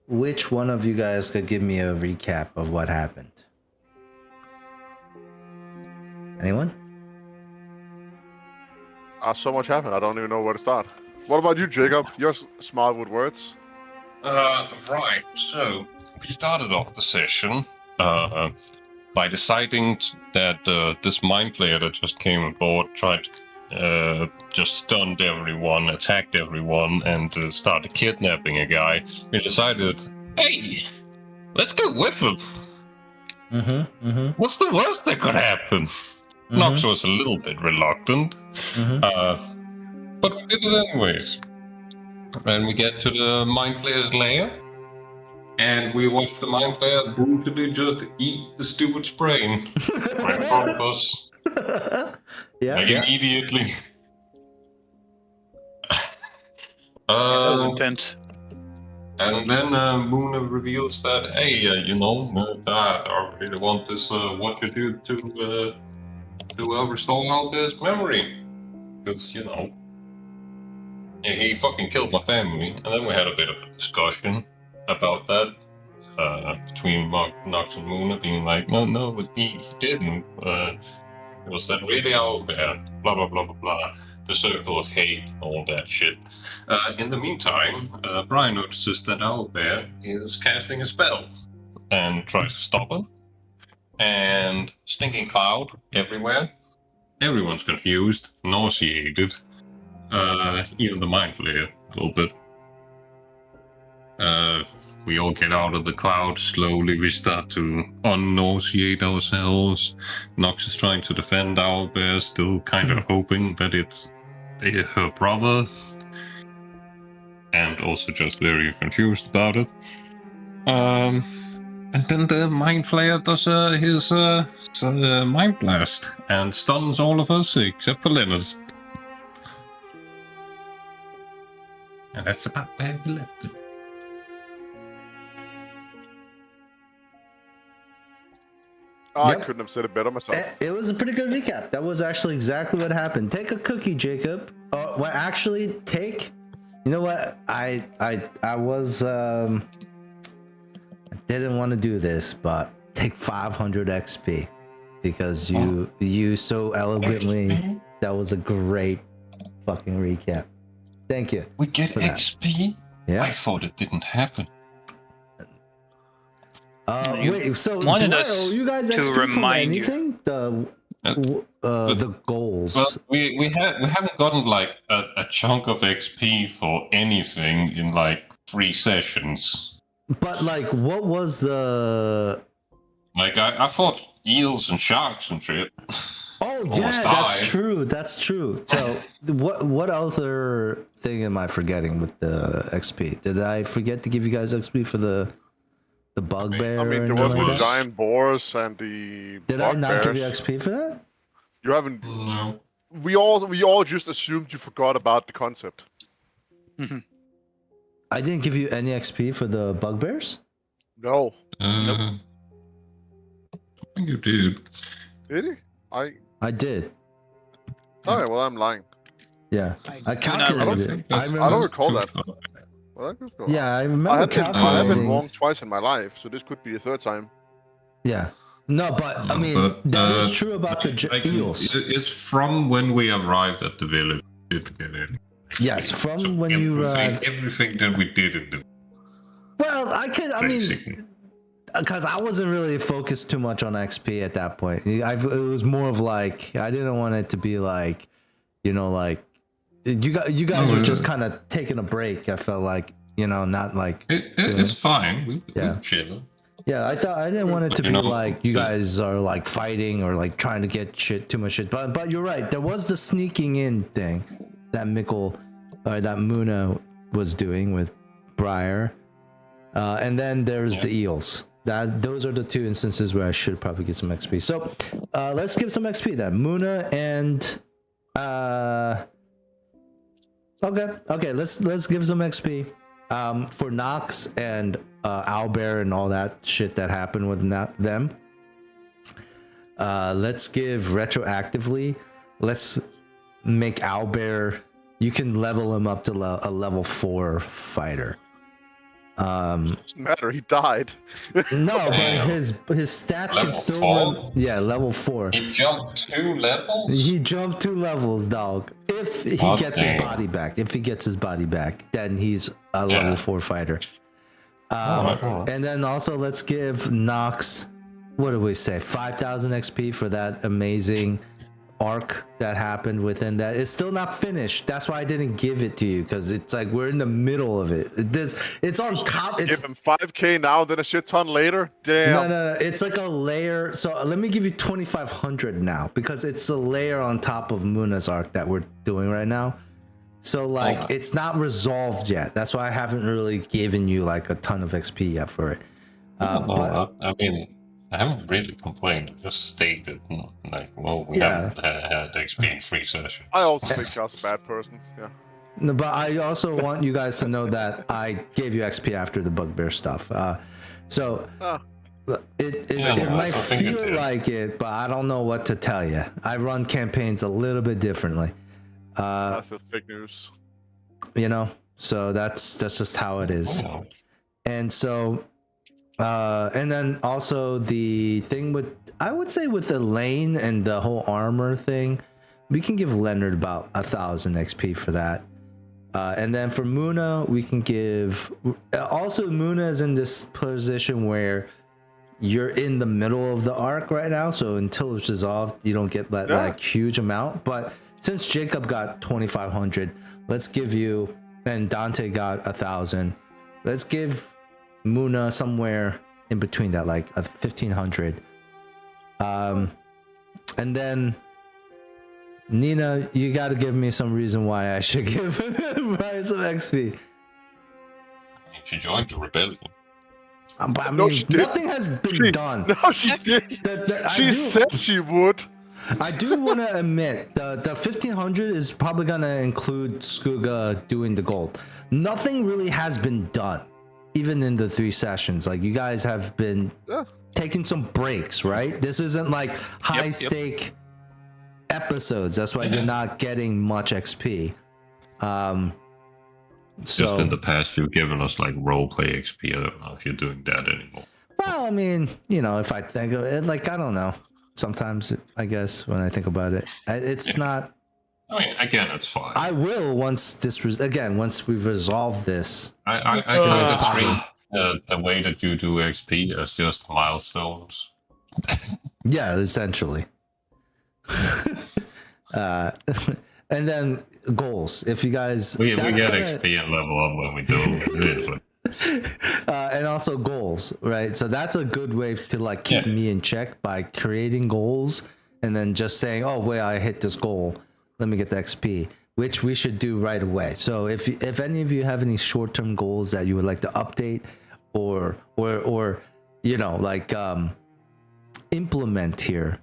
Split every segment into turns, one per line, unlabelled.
which one of you guys could give me a recap of what happened? Anyone?
So much happened. I don't even know where to start. What about you, Jacob? You're smart with words.
Right. So we started off the session by deciding that this mind player that just came aboard tried just stunned everyone, attacked everyone, and started kidnapping a guy. We decided, hey, let's go with him. What's the worst that could happen? Nox was a little bit reluctant, but we did it anyways. And we get to the mind player's lair, and we watch the mind player brutally just eat the stupid's brain right in front of us. Immediately.
That was intense.
And then Moona reveals that, hey, I really want this, what you do to restore Albert's memory. Because, he fucking killed my family. And then we had a bit of a discussion about that between Nox and Moona, being like, no, he didn't. Was that really Albert? Blah, blah, blah, blah, blah. The circle of hate, all that shit. In the meantime, Brian notices that Albert is casting a spell and tries to stop him. And stinking cloud everywhere. Everyone's confused, nauseated. Even the mind flayer a little bit. We all get out of the cloud slowly. We start to unnauseate ourselves. Nox is trying to defend Albert, still kind of hoping that it's her brother. And also just very confused about it. And then the mind flayer does his mind blast and stuns all of us except for Leonard. And that's about where we left it.
I couldn't have said it better myself.
It was a pretty good recap. That was actually exactly what happened. Take a cookie, Jacob. Well, actually, take. You know what? I was I didn't want to do this, but take 500 XP because you so eloquently. That was a great fucking recap. Thank you.
We get XP?
Yeah.
I thought it didn't happen.
Wait, so
wanted
do I
us
owe you guys
to
XP for
remind
anything? The goals.
But we haven't gotten like a chunk of XP for anything in like 3 sessions.
But like, what was the?
Like I thought eels and sharks and shit.
Oh yeah, that's true. That's true. So what other thing am I forgetting with the XP? Did I forget to give you guys XP for the bugbear?
I mean, there was the giant boars and the.
Did I not give you XP for that?
You haven't.
No.
We all just assumed you forgot about the concept.
I didn't give you any XP for the bugbears.
No.
Nope. I think you did.
Did he?
I did.
Alright, well I'm lying.
Yeah, I calculated.
I don't recall that. Well,
yeah, I remember.
I have been wrong twice in my life, so this could be the 3rd time.
Yeah. No, but I mean that is true about the eels.
It's from when we arrived at the village.
Yes, from when you arrived.
Everything that we did in the.
Well, I mean, because I wasn't really focused too much on XP at that point. It was more of like I didn't want it to be like, like you guys were just kind of taking a break. I felt like not like
it's fine. We chill.
Yeah, I didn't want it to be like you guys are like fighting or like trying to get too much shit. But you're right. There was the sneaking in thing that that Moona was doing with Briar, and then there's the eels. Those are the 2 instances where I should probably get some XP. So let's give some XP then. Moona and okay. Let's give some XP for Nox and Owlbear and all that shit that happened with them. Let's give retroactively. Let's make Owlbear. You can level him up to a level 4 fighter.
Doesn't matter. He died.
No, but
Damn.
his stats can
Level
still
4?
run. Yeah, level 4.
He jumped 2 levels?
He jumped 2 levels, dog. If he
Oh,
gets his
damn.
body back, then he's a level 4 fighter.
Alright.
And then also let's give Nox, what do we say, 5,000 XP for that amazing arc that happened within that. It's still not finished. That's why I didn't give it to you, because it's like we're in the middle of it. It's on top.
Give him 5k now, then a shit ton later. Damn.
No. It's like a layer. So let me give you 2,500 now, because it's a layer on top of Muna's arc that we're doing right now. So like it's not resolved yet. That's why I haven't really given you like a ton of XP yet for it. But
I mean, I haven't really complained. I just stated, like, well, we haven't had XP in 3 sessions.
I also think Josh's a bad person. Yeah.
No, but I also want you guys to know that I gave you XP after the bugbear stuff. It might feel like it, but I don't know what to tell you. I run campaigns a little bit differently.
I feel fake news.
You know, so that's just how it is.
Oh.
And so, and then also the thing with, I would say with Elaine and the whole armor thing, we can give Leonard about 1,000 XP for that. And then for Muna, we can give, also Muna is in this position where you're in the middle of the arc right now. So until it's resolved, you don't get that like huge amount. But since Jacob got 2,500, let's give you, and Dante got 1,000. Let's give Muna somewhere in between that, like 1,500. And then Nina, you got to give me some reason why I should give Brian some XP.
She joined the rebellion.
But I mean,
No, she didn't.
nothing has been done.
No, she did. She said she would.
I do want to admit the 1,500 is probably gonna include Skuga doing the gold. Nothing really has been done, even in the 3 sessions. Like you guys have been taking some breaks, right? This isn't like high stake episodes. That's why you're not getting much XP.
Just in the past, you've given us like roleplay XP. I don't know if you're doing that anymore.
Well, I mean, you know, if I think of it, like I don't know. Sometimes, I guess, when I think about it, it's not.
I mean, again, it's fine.
I will once once we've resolved this.
I kind of treat the way that you do XP as just milestones.
Yeah, essentially. And then goals. If you guys,
we get XP and level up when we do it.
And also goals, right? So that's a good way to like keep me in check by creating goals and then just saying, oh wait, I hit this goal, let me get the XP, which we should do right away. So if any of you have any short-term goals that you would like to update or you know, like implement here,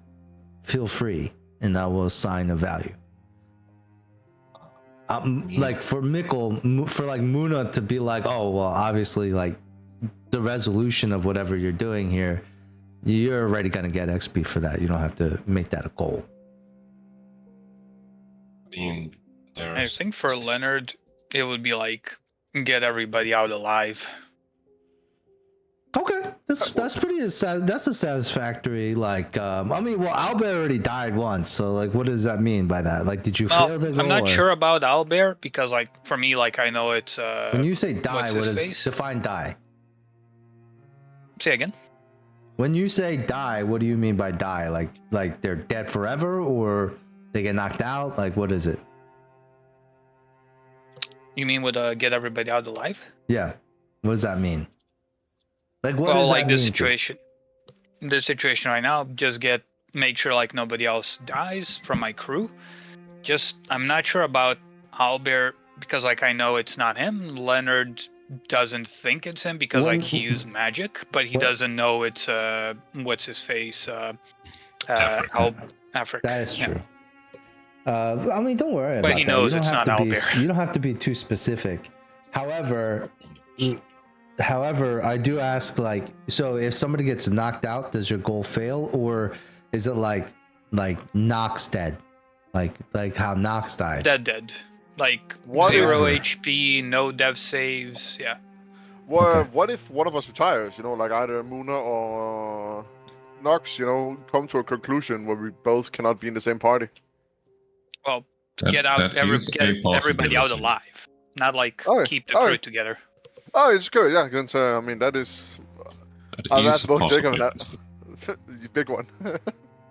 feel free and I will assign a value. Like for Mikkel, for like Muna to be like, oh well, obviously like the resolution of whatever you're doing here, you're already gonna get XP for that. You don't have to make that a goal.
I mean,
I think for Leonard, it would be like get everybody out alive.
Okay, that's pretty. That's a satisfactory. Like, I mean, well, Albert already died once, so like, what does that mean by that? Like, did you fail the goal?
I'm not sure about Albert because, like, for me, like, I know it's.
When you say die, what is define die?
Say again.
When you say die, what do you mean by die? Like they're dead forever, or they get knocked out? Like, what is it?
You mean with get everybody out alive?
Yeah. What does that mean? Like what
well,
does
like
that
the
mean
situation. The situation right now, just make sure like nobody else dies from my crew. Just I'm not sure about Albert because like I know it's not him. Leonard doesn't think it's him because like he used magic, but he doesn't know it's what's his face
Africa.
That is true. I mean, don't worry about
that. But he
that.
knows it's not Albert.
You don't have to be too specific. However, I do ask, like, so if somebody gets knocked out, does your goal fail, or is it like Nox dead, like how Nox died?
Dead, like
Whatever.
0 HP, no death saves, yeah.
What if one of us retires? You know, like either Muna or Nox. You know, come to a conclusion where we both cannot be in the same party.
Well,
That-
get
that is
get
a
everybody out
possibility.
alive. Not like
Oh,
keep the
oh.
crew together.
Oh, it's good. Yeah, because I mean that is.
That
I've
is
asked
a
both Jacob and
possibility.
that. Big one.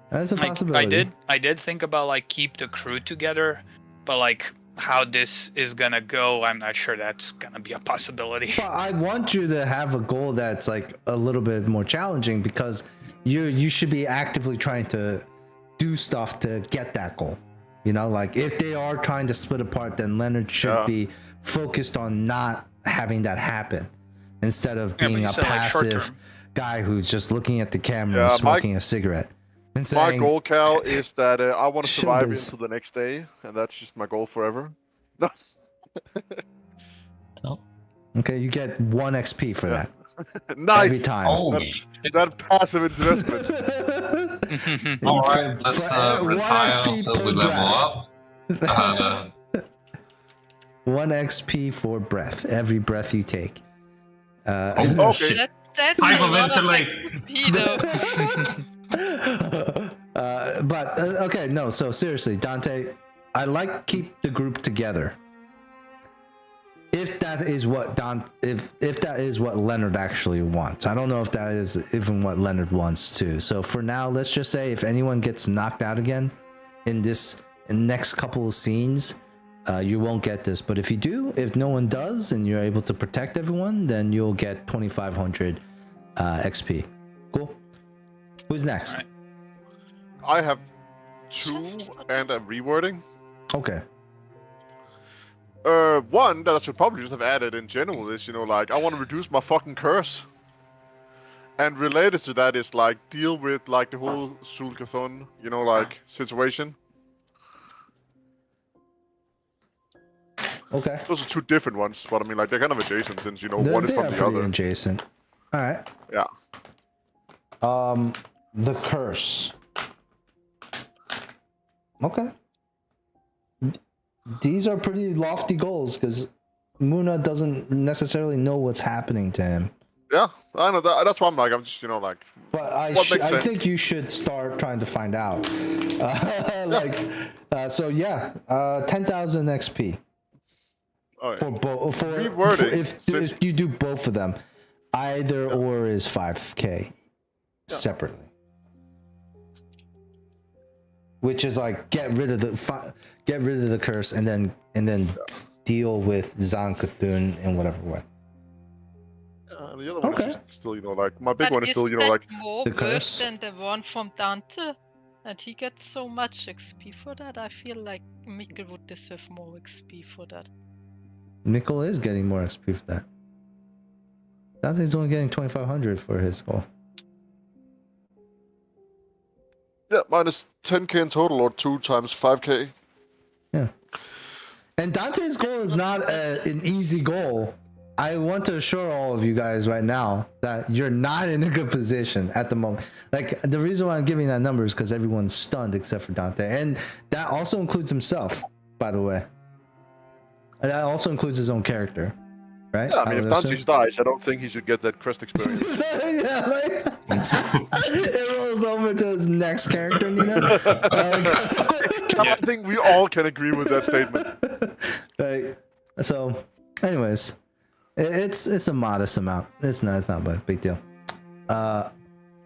That's a
Like,
possibility.
I did think about like keep the crew together, but like how this is gonna go, I'm not sure that's gonna be a possibility.
But I want you to have a goal that's like a little bit more challenging because you should be actively trying to do stuff to get that goal. You know, like if they are trying to split apart, then Leonard should be focused on not having that happen instead of
Yeah, but
being
you
a
said, like,
passive
short-term.
guy who's just looking at the camera
Yeah,
and smoking a cigarette. And
My
saying,
goal, Cal, is that I want to survive
Shoulders.
into the next day, and that's just my goal forever. No.
okay, you get 1 XP for that
Nice.
every time.
Holy shit.
That passive investment.
Alright, let's
one
retire
XP
until
per
we level
breath.
up.
1 XP for breath, every breath you take.
Okay.
Shit.
That's a lot of
Hyperventilate.
XP though.
But okay, no. So seriously, Dante, I like keep the group together. If that is what if that is what Leonard actually wants, I don't know if that is even what Leonard wants too. So for now, let's just say if anyone gets knocked out again in this next couple of scenes, you won't get this. But if you do, if no one does, and you're able to protect everyone, then you'll get 2,500 XP. Cool. Who's next?
Alright.
I have 2 and a rewording.
Okay.
One that I should probably just have added in general is, you know, like, I want to reduce my fucking curse. And related to that is, like, deal with, like, the whole Sulkathon, you know, like, situation.
Okay.
Those are 2 different ones, but I mean, like, they're kind of adjacent since, you know,
They
one is
are
from the
pretty
other.
adjacent. All right.
Yeah.
The curse. Okay. These are pretty lofty goals because Muna doesn't necessarily know what's happening to him.
Yeah, I know that. That's why I'm like, I'm just, you know, like,
But
What makes
I
sense?
think you should start trying to find out. So yeah, 10,000 XP
oh, yeah.
for both. For
Rewording,
if you do both of them, either or is 5K separately. Which is like get rid of the curse and then deal with Zan Cthulhu in whatever way.
And the other one
Okay.
is just still, you know, like, my big
But
one is still, you know,
isn't
like,
that more
the
worse
curse?
than the one from Dante? And he gets so much XP for that. I feel like Mikkel would deserve more XP for that.
Mikkel is getting more XP for that. Dante's only getting 2,500 for his goal.
yeah, minus 10k in total, or 2 times 5k.
Yeah. And Dante's goal is not an easy goal. I want to assure all of you guys right now that you're not in a good position at the moment. Like, the reason why I'm giving that number is because everyone's stunned except for Dante. And that also includes himself, by the way. And that also includes his own character, right?
Yeah, I mean, if
would
Dante
assume.
dies, I don't think he should get that crest experience.
Yeah, like, it rolls over to his next character, you know?
I think we all can agree with that statement.
Right. So, anyways, it's a modest amount. It's not a big deal.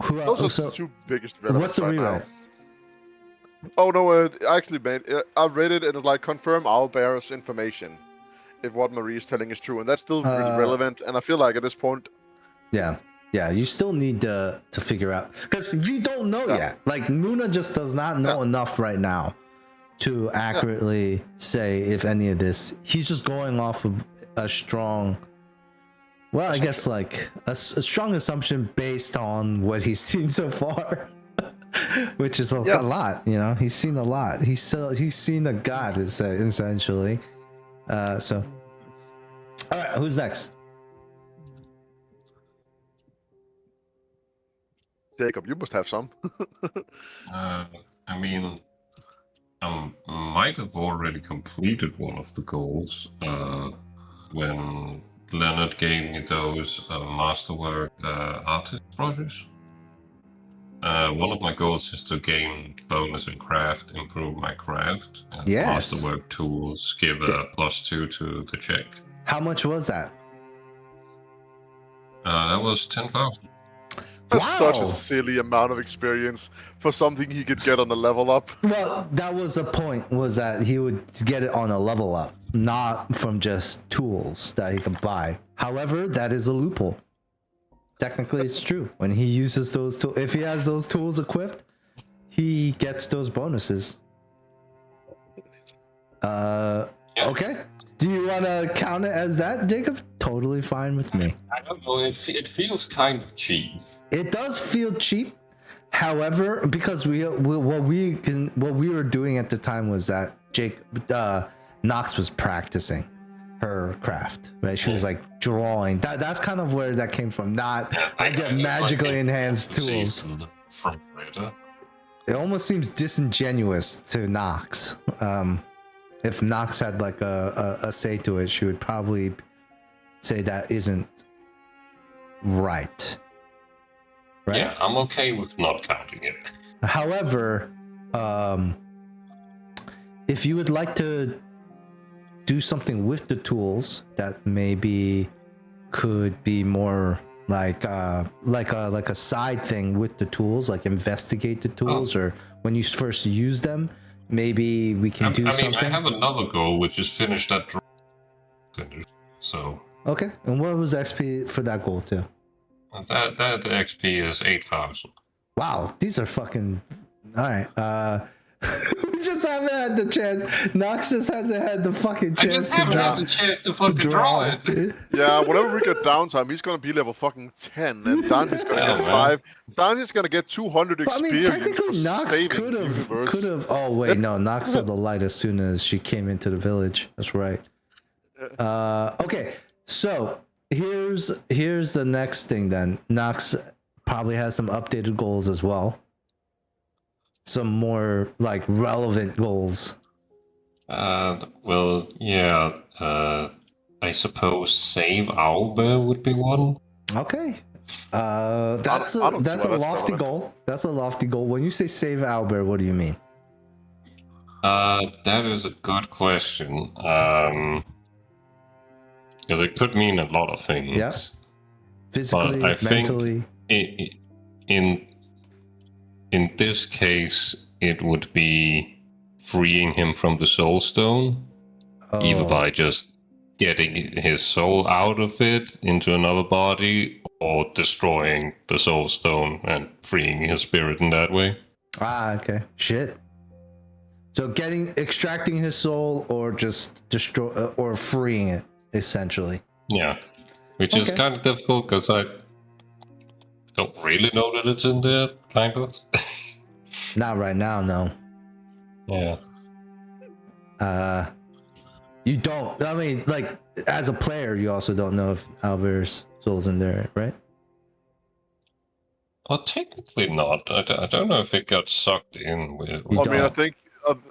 Who
Those are
so
the 2 biggest relevant
what's the
right
rewrite?
now. Oh no, I actually made. I read it and it's like confirm Owlbear's information, if what Marie is telling is true, and that's still really relevant. And I feel like at this point,
Yeah, you still need to figure out because you don't know yet. Like Muna just does not know enough right now to accurately say if any of this. He's just going off of a strong. Well, I guess like a strong assumption based on what he's seen so far, which is a lot. You know, he's seen a lot. He's seen a god, essentially. So, all right, who's next?
Jacob, you must have some.
I mean, I might have already completed one of the goals when Leonard gave me those masterwork artist brushes. One of my goals is to gain bonus in craft, improve my craft, and
Yes.
masterwork tools give a +2 to the check.
How much was that?
That was 10,000.
That's such
Wow.
a silly amount of experience for something he could get on a level up.
Well, that was the point, was that he would get it on a level up, not from just tools that he could buy. However, that is a loophole. Technically, it's true. When he uses those tools, if he has those tools equipped, he gets those bonuses. Okay. Do you want to count it as that, Jacob? Totally fine with me.
I don't know, it feels kind of cheap.
It does feel cheap. However, because what we were doing at the time was that Nox was practicing her craft, right? She was like drawing. That's kind of where that came from. Not I get magically enhanced tools.
From Rita.
It almost seems disingenuous to Nox. If Nox had like a say to it, she would probably say that isn't right. Right?
Yeah, I'm okay with not counting it.
However, if you would like to do something with the tools that maybe could be more like a side thing with the tools, like investigate the tools, or when you first use them, maybe we can do something.
I have another goal, which is finish that so.
Okay, and what was XP for that goal too?
That XP is 8,000.
Wow, these are fucking... Alright, we just haven't had the chance. Nox just hasn't had the fucking chance
I just haven't had the chance to fucking draw it.
Yeah, whenever we get downtime, he's gonna be level fucking 10, and Dante's gonna get 5. Dante's gonna get 200 experience.
Technically, Nox could have. Oh wait, no, Nox saw the light as soon as she came into the village. That's right. Okay, so here's the next thing then. Nox probably has some updated goals as well. Some more like relevant goals.
Well, yeah. I suppose save Owlbear would be one.
Okay. That's a lofty goal. That's a lofty goal. When you say save Owlbear, what do you mean?
That is a good question. Yeah, it could mean a lot of things.
Yeah. Physically, mentally.
In this case, it would be freeing him from the soul stone, either by just getting his soul out of it into another body, or destroying the soul stone and freeing his spirit in that way.
Ah, okay. Shit. So extracting his soul, or just destroy, or freeing it, essentially.
Yeah, which is kind of difficult because I don't really know that it's in there, kind of.
Not right now, no.
Yeah.
You don't. I mean, like, as a player, you also don't know if Owlbear's soul's in there, right?
Well, technically not. I don't know if it got sucked in with.
I mean,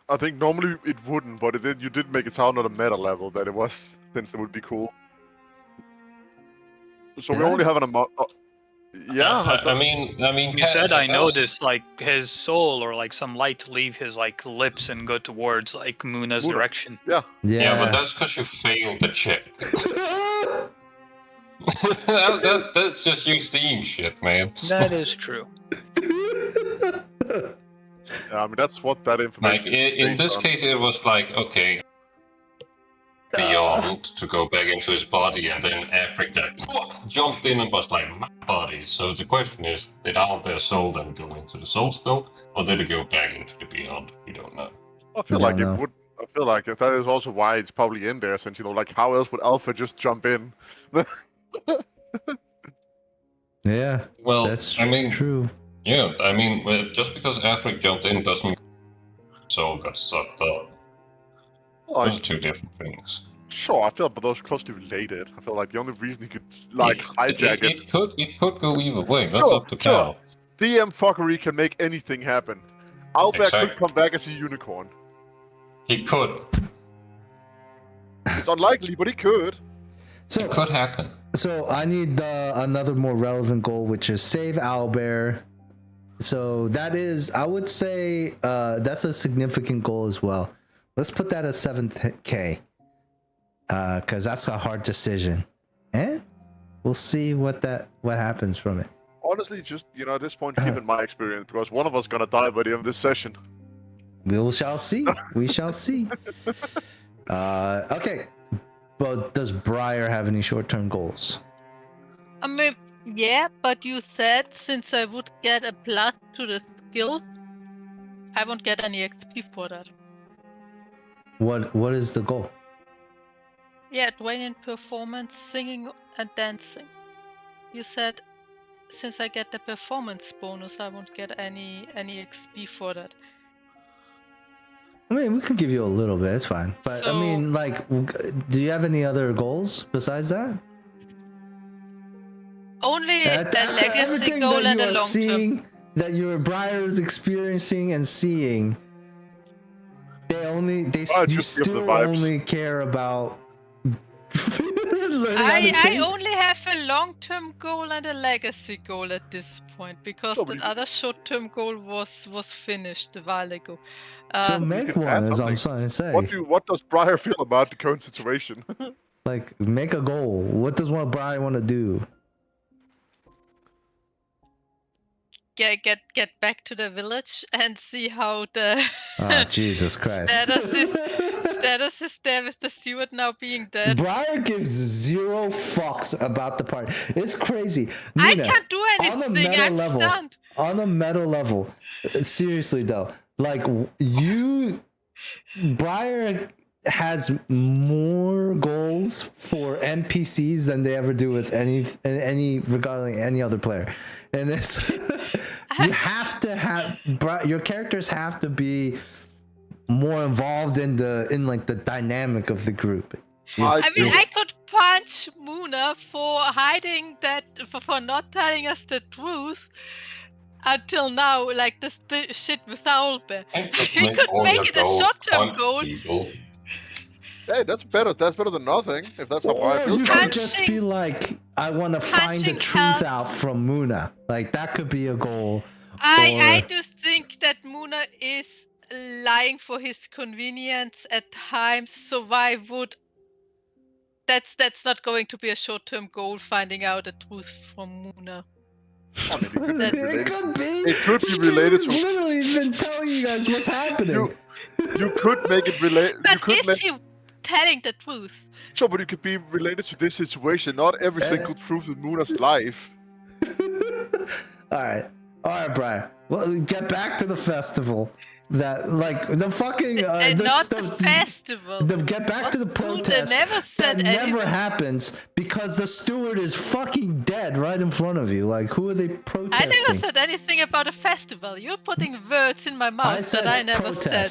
I think normally it wouldn't, but you did make it sound on a meta level that it was, since it would be cool. So we only have an amount. Yeah,
I mean.
You said I noticed like his soul or like some light leave his like lips and go towards like Muna's direction.
Yeah.
Yeah, but that's because you failed the check. That's just you seeing shit, man.
That is true.
Yeah, I mean that's what that information.
Like in this case, it was like okay. Beyond to go back into his body, and then Africa jumped in and was like, my body. So the question is, did Owlbear's soul then go into the soul stone, or did it go back into the beyond? We don't know.
I feel like it would. I feel like that is also why it's probably in there, since like how else would Alpha just jump in?
Yeah.
Well,
that's true.
Yeah, I mean, just because Africa jumped in doesn't mean soul got sucked up. Those are two different things.
Sure, I feel, but those are closely related. I feel like the only reason you could hijack it.
It could go either way. That's
sure,
up to Cal.
DM fuckery can make anything happen. Owlbear could come back as a unicorn.
He could.
It's unlikely, but he could.
So
It could happen.
So I need another more relevant goal, which is save Owlbear. So that is, I would say, that's a significant goal as well. Let's put that at 7K, because that's a hard decision, and we'll see what happens from it.
Honestly, just at this point, keep in my experience, because one of us gonna die by the end of this session.
We shall see. We shall see. Okay. But does Briar have any short-term goals?
I mean, yeah, but you said since I would get a plus to the skill, I won't get any XP for that.
What is the goal?
Yeah, Dwayne performance, singing and dancing. You said since I get the performance bonus, I won't get any XP for that.
I mean, we could give you a little bit. It's fine. But I mean, like, do you have any other goals besides that?
Only a legacy goal and a long term.
That your Briar is experiencing and seeing, you still only care about.
I only have a long-term goal and a legacy goal at this point because that other short-term goal was finished a while ago.
So make one, as I'm trying to say.
What does Briar feel about the current situation?
Like, make a goal. What does Briar want to do?
Get back to the village and see how the
Jesus Christ
status is there with the steward now being dead.
Briar gives 0 fucks about the party. It's crazy. Nina,
I can't do anything. I'm stunned.
On a meta level, seriously though, like Briar has more goals for NPCs than they ever do with any regarding any other player, and it's you have to have your characters have to be more involved in the dynamic of the group.
I could punch Muna for hiding that for not telling us the truth until now, like this shit with Owlbear. He could make it a short-term goal.
Hey, that's better. That's better than nothing. If that's how Briar feels.
You could just be like, I want to find the truth out from Muna. Like that could be a goal.
I do think that Muna is lying for his convenience at times. So why would that's not going to be a short-term goal? Finding out the truth from Muna.
It could be.
It could be related to.
Literally been telling you guys what's happening.
You could make it related.
But is he telling the truth?
Sure, but it could be related to this situation. Not every single truth in Muna's life.
All right, Brian. Well, get back to the festival. That the fucking
the festival.
Get back to the protest. That never happens because the steward is fucking dead right in front of you. Like, who are they protesting?
I never said anything about a festival. You're putting words in my mouth that I never said.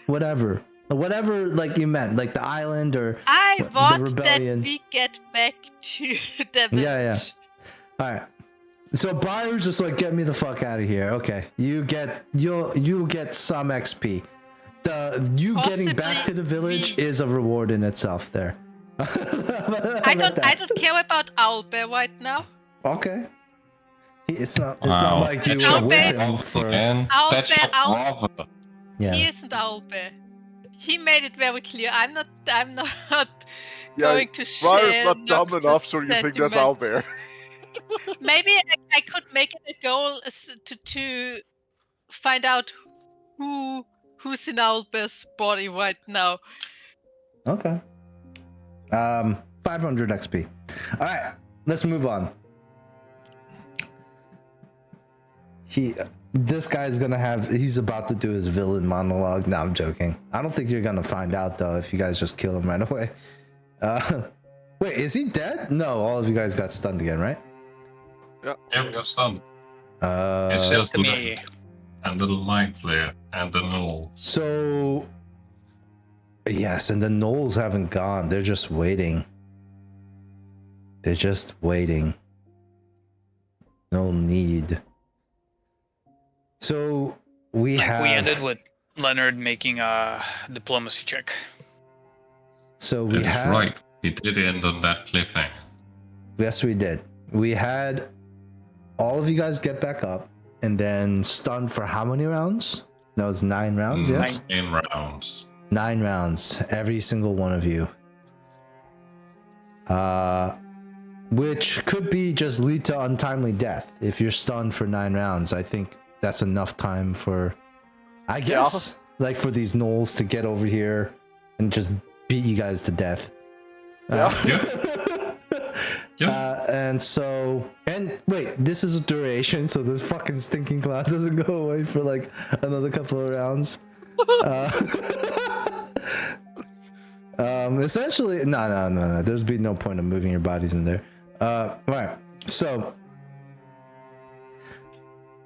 Whatever, like you meant, like the island or
I want
the rebellion.
That we get back to the village.
Yeah. All right. So Briar's just like, get me the fuck out of here. Okay, you'll get some XP. Getting back to the village is a reward in itself. There.
I don't care about Owlbear right now.
Okay. It's not like you were with him for.
Owlbear. Yeah. He isn't Owlbear. He made it very clear. I'm not going to share.
Briar's not dumb enough, so you think that's Owlbear.
Maybe I could make it a goal to find out who's in Owlbear's body right now.
Okay. 500 XP. All right, let's move on. This guy's he's about to do his villain monologue. No, I'm joking. I don't think you're gonna find out though if you guys just kill him right away. Wait, is he dead? No, all of you guys got stunned again, right?
Yeah, we got stunned. It's just me. And the mind flare and the gnolls.
So yes, and the gnolls haven't gone. They're just waiting. No need. So we
ended with Leonard making a diplomacy check.
So we
have right. He did end on that cliffhanger.
Yes, we did. We had all of you guys get back up and then stun for how many rounds? That was 9 rounds, yes?
9 rounds.
9 rounds, every single one of you. Which could be just lead to untimely death. If you're stunned for 9 rounds, I think that's enough time for, I guess, like for these gnolls to get over here and just beat you guys to death. And so, and wait, this is a duration, so this fucking stinking cloud doesn't go away for like another couple of rounds. Essentially, no. There's been no point of moving your bodies in there. Right. So,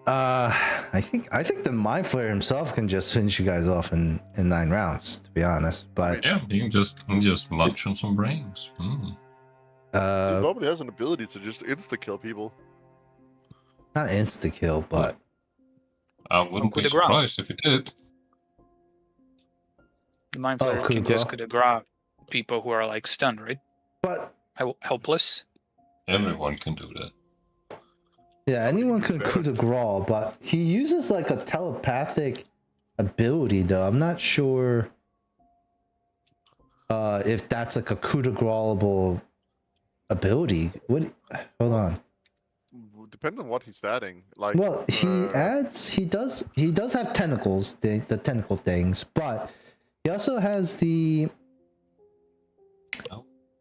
I think the Mind Flayer himself can just finish you guys off in 9 rounds, to be honest. But
yeah, he can just munch on some brains.
He probably has an ability to just insta-kill people.
Not insta kill, but
I wouldn't be surprised if he did.
The Mind Flayer can just coup de grace people who are like stunned, right?
But
helpless.
Everyone can do that.
Yeah, anyone can coup de grace, but he uses like a telepathic ability, though. I'm not sure if that's like a coup de grace-able ability. What? Hold on.
Depending on what he's adding, like.
Well, he does have tentacles, the tentacle things, but he also has the.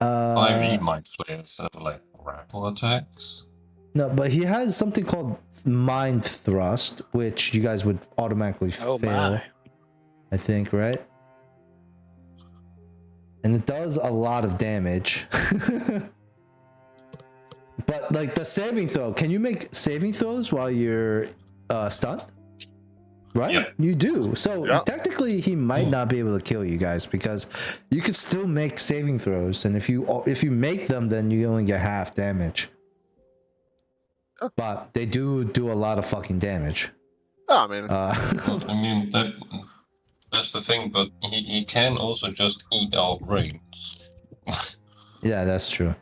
5e Mind Flayers have like grapple attacks.
No, but he has something called Mind Thrust, which you guys would automatically fail.
My.
I think, right? And it does a lot of damage. But like the saving throw, can you make saving throws while you're stunned? Right?
Yep.
You do. So technically he might not be able to kill you guys because you could still make saving throws, and if you make them, then you only get half damage. But they do a lot of fucking damage.
I mean,
I mean that's the thing, but he can also just eat our brains.
Yeah, that's true.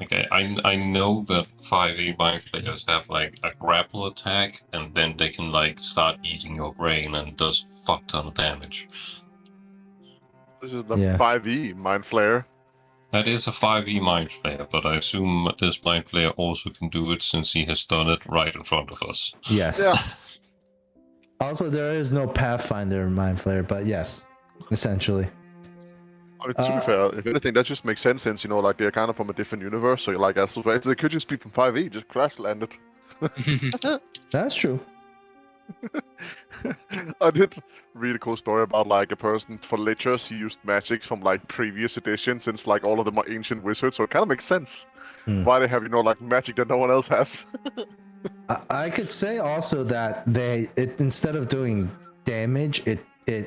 Okay, I know that 5e Mind Flayers have like a grapple attack, and then they can like start eating your brain and does fuck ton of damage.
This is the 5e Mind Flayer.
That is a 5e Mind Flayer, but I assume this Mind Flayer also can do it since he has done it right in front of us.
Yes.
Yeah.
Also, there is no Pathfinder Mind Flayer, but yes, essentially.
I mean, to be fair, if anything, that just makes sense since, like, they're kind of from a different universe, so like, as well, they could just be from 5e, just crash landed.
That's true.
I did read a cool story about, like, a person for lectures, he used magic from, like, previous editions, since, like, all of them are ancient wizards, so it kind of makes sense why they have, like, magic that no one else has.
I could say also that instead of doing damage, it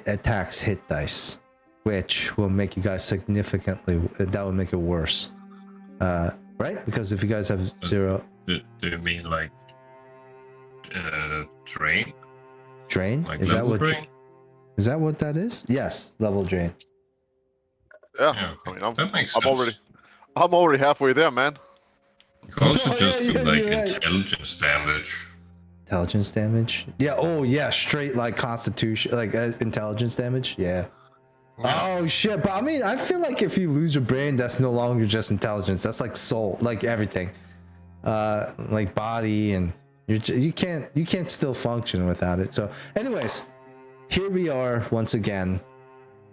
attacks hit dice, which will make you guys significantly, that would make it worse. Right? Because if you guys have 0...
Do you mean like drain?
Drain?
Like
Is that what
drain?
Is that what that is? Yes, level drain.
Yeah,
okay.
I mean,
That makes sense.
I'm already halfway there, man.
You can also just do like
you're right.
intelligence damage.
Intelligence damage? Yeah, oh yeah, straight like constitution, like intelligence damage? Yeah. Oh shit, but I mean, I feel like if you lose your brain, that's no longer just intelligence. That's like soul, like everything. Like body, and you can't still function without it. So anyways, here we are once again.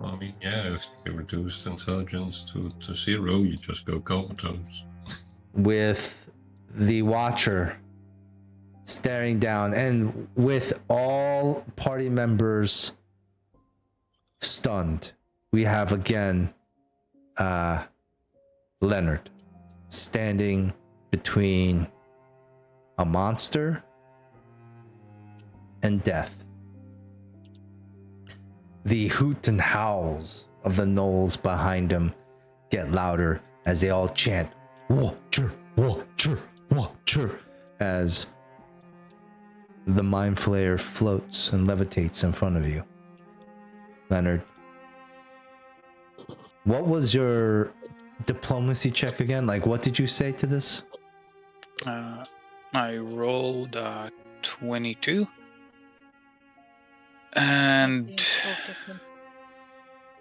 I mean, yeah, if you reduced intelligence to 0, you just go comatose.
With the Watcher staring down, and with all party members stunned, we have again Leonard standing between a monster and death. The hoot and howls of the gnolls behind him get louder as they all chant Watcher, Watcher, Watcher, as the Mind Flayer floats and levitates in front of you. Leonard, what was your diplomacy check again? Like, what did you say to this?
I rolled 22, and
Insulted him.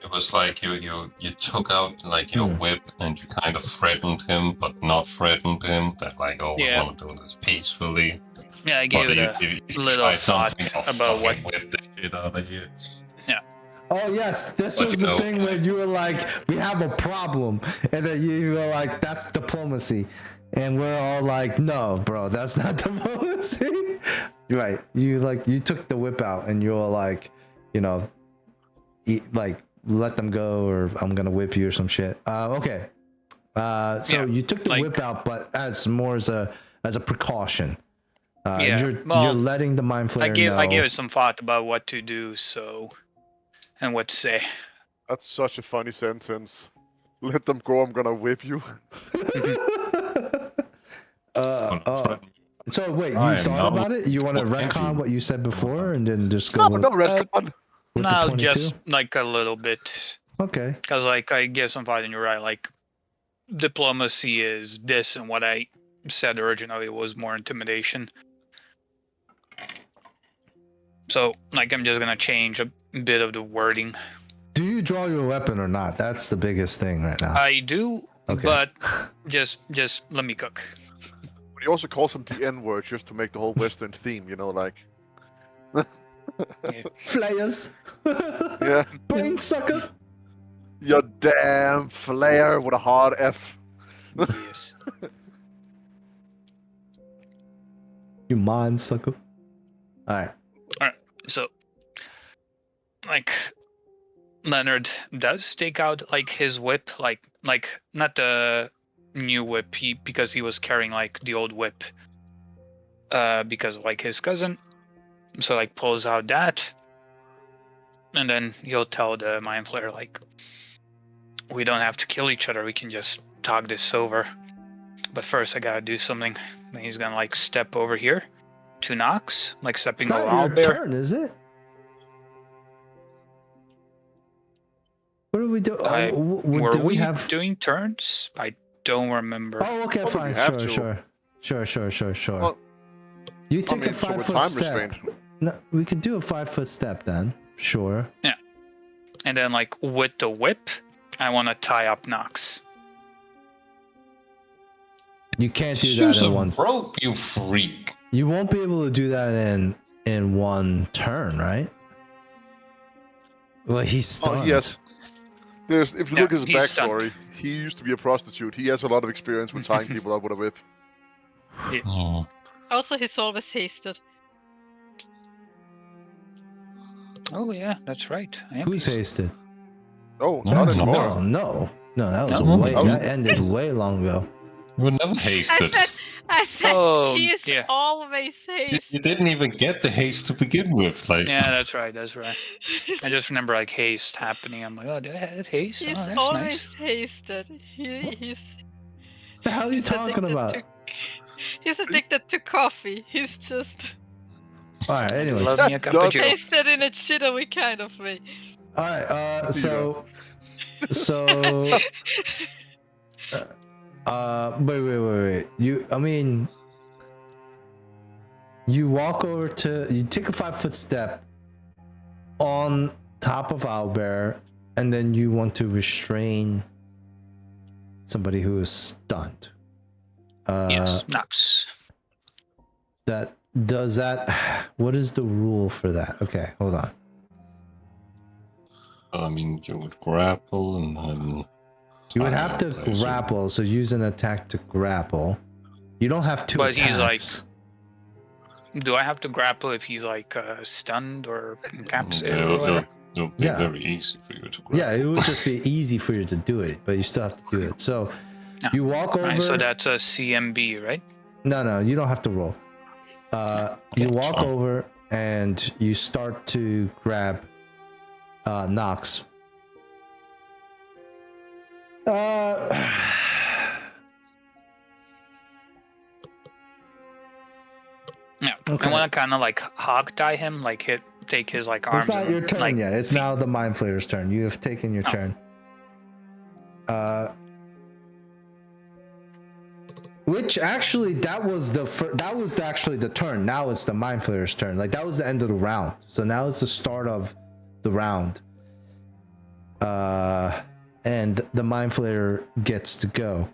It was like you took out like your whip and you kind of threatened him, but not threatened him. That like, oh,
Yeah.
we want to do this peacefully.
yeah, I gave
But
it
you
little
try
thought
something, I'll
about what.
fucking whip the shit out of you.
Oh yes, this
But
was
you
the
know-
thing where you were like, "We have a problem," and then you were like, "That's diplomacy," and we're all like, "No, bro, that's not diplomacy." Right? You took the whip out, and you were like, let them go, or I'm gonna whip you or some shit. Okay. So
Yeah,
you took the
like-
whip out, but as more as a precaution.
Yeah,
You're
well,
letting the mind flayer know.
I gave it some thought about what to do, and what to say.
That's such a funny sentence. Let them go, I'm gonna whip you.
So wait,
I
you
am
thought
not-
about it? You want to
Well, thank
retcon
you.
what you said before and then just go
No,
with,
no retcon.
with the
No,
22?
just like a little bit,
Okay.
because like I gave some thought, and you're right. Like diplomacy is this, and what I said originally was more intimidation. So like I'm just gonna change a bit of the wording.
Do you draw your weapon or not? That's the biggest thing right now.
I do,
Okay.
but just let me cook.
But he also calls him the N-word just to make the whole Western theme, like.
Yeah.
Flayers.
Yeah.
Brain sucker.
You damn flare with a hard F.
Yes.
You mind sucker. All right.
So, like, Leonard does take out like his whip, like not the new whip, because he was carrying like the old whip, because of, like his cousin. So like pulls out that, and then he'll tell the mind flayer like, we don't have to kill each other. We can just talk this over. But first, I gotta do something. Then he's gonna like step over here to Nox, like
It's
stepping
not
on
your
Bear.
turn, is it? What do we do?
Were
do
we
we have?
doing turns? I don't remember.
Oh, okay,
Probably
fine.
have
Sure.
to. Well,
You take a
so with
5-foot
time
step.
restraint.
No, we could do a 5-foot step then. Sure.
And then like with the whip, I want to tie up Nox.
You can't do
Use
that
a
in one.
rope, you freak.
You won't be able to do that in one turn, right? Well, he's stunned.
Oh, yes. If you
Yeah,
look at his
he's stunned.
backstory, he used to be a prostitute. He has a lot of experience with tying people up with a whip.
Oh.
Also, he's always hasted.
Oh yeah, that's right. I am
Who's
pissed.
hasted?
Oh,
No,
not
no,
anymore.
No. That was
No,
way.
no.
That ended way long ago.
You were never hasted.
I said
Oh,
he is
yeah.
always
You
hasted.
didn't even get the haste to begin with. Like,
Yeah, that's right. I just remember like haste happening. I'm like, oh, did I have haste?
He's
Oh, that's
always
nice.
hasted. He's
What the hell are you
he's
talking
addicted
about?
He's addicted to coffee. He's just
All right. Anyways.
Love me a cup of
That's
Joe.
hasted in a jittery kind of way.
All right. So. Wait. You walk over you take a 5-foot step on top of Owlbear, and then you want to restrain somebody who is stunned.
Yes, Nox.
What is the rule for that? Okay, hold on.
I mean, you would grapple and then.
You would have to
place it.
grapple, so use an attack to grapple. You don't have two
But
attacks.
he's like- Do I have to grapple if he's like stunned or incapacitated? or whatever?
It would be
Yeah.
very easy for you to grapple.
Yeah, it would just be easy for you to do it, but you still have to do it. So
No.
you walk over.
Right, so that's a CMB, right?
No, you don't have to roll. You walk
fine.
over and you start to grab Nox.
Yeah.
Okay.
I want to kind of like hog tie him, like take his like arms.
It's not
and,
your turn
like,
yet. It's now the Mind Flayer's turn. You have taken your
Oh.
turn. Which actually, that was actually the turn. Now it's the Mind Flayer's turn. Like, that was the end of the round. So now it's the start of the round. And the Mind Flayer gets to go.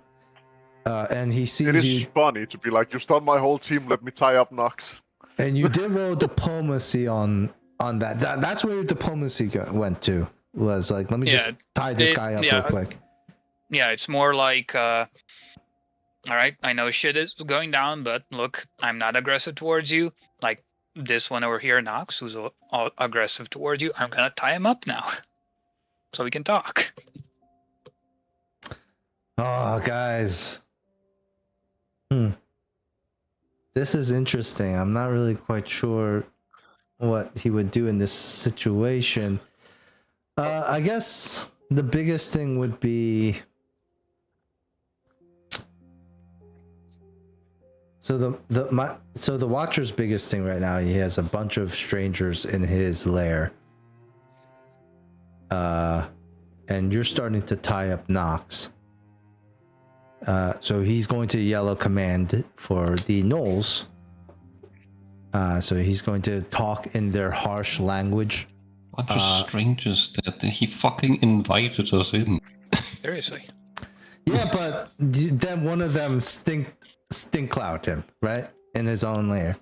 And he sees
It is
you.
funny to be like, you stun my whole team, let me tie up Nox.
And you did roll diplomacy on that. That's where your diplomacy went to. Was like, let me just tie this guy up real quick.
Yeah, it's more like, all right, I know shit is going down, but look, I'm not aggressive towards you. Like this one over here, Nox, who's aggressive towards you. I'm gonna tie him up now, so we can talk.
Oh, guys. This is interesting. I'm not really quite sure what he would do in this situation. I guess the biggest thing would be... So the Watcher's biggest thing right now, he has a bunch of strangers in his lair. And you're starting to tie up Nox. So he's going to yell a command for the gnolls. So he's going to talk in their harsh language.
Bunch of strangers that he fucking invited us in.
Seriously.
Yeah, but then one of them stink cloud him, right? In his own lair.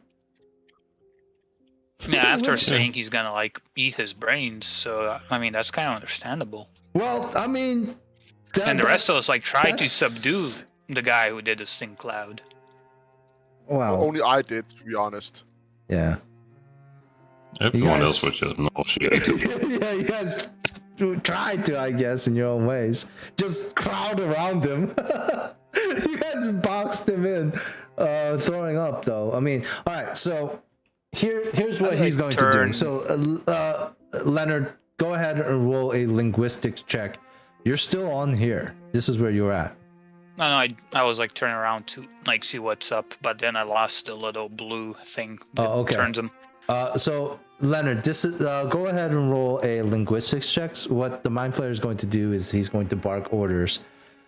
Yeah, after saying he's gonna like eat his brains, so I mean that's kind of understandable.
Well, I mean,
and the rest of us like tried to subdue the guy who did the stink cloud.
Well,
only I did, to be honest.
Yeah.
Everyone else was just nauseated.
Yeah, you guys tried to, I guess, in your own ways. Just crowd around him. You guys boxed him in, throwing up though. I mean, all right. So here's what he's going to do. So Leonard, go ahead and roll a linguistics check. You're still on here. This is where you're at.
No, I was like turning around to like see what's up, but then I lost the little blue thing that turns him.
So Leonard, this is go ahead and roll a linguistics checks. What the Mind Flayer is going to do is he's going to bark orders,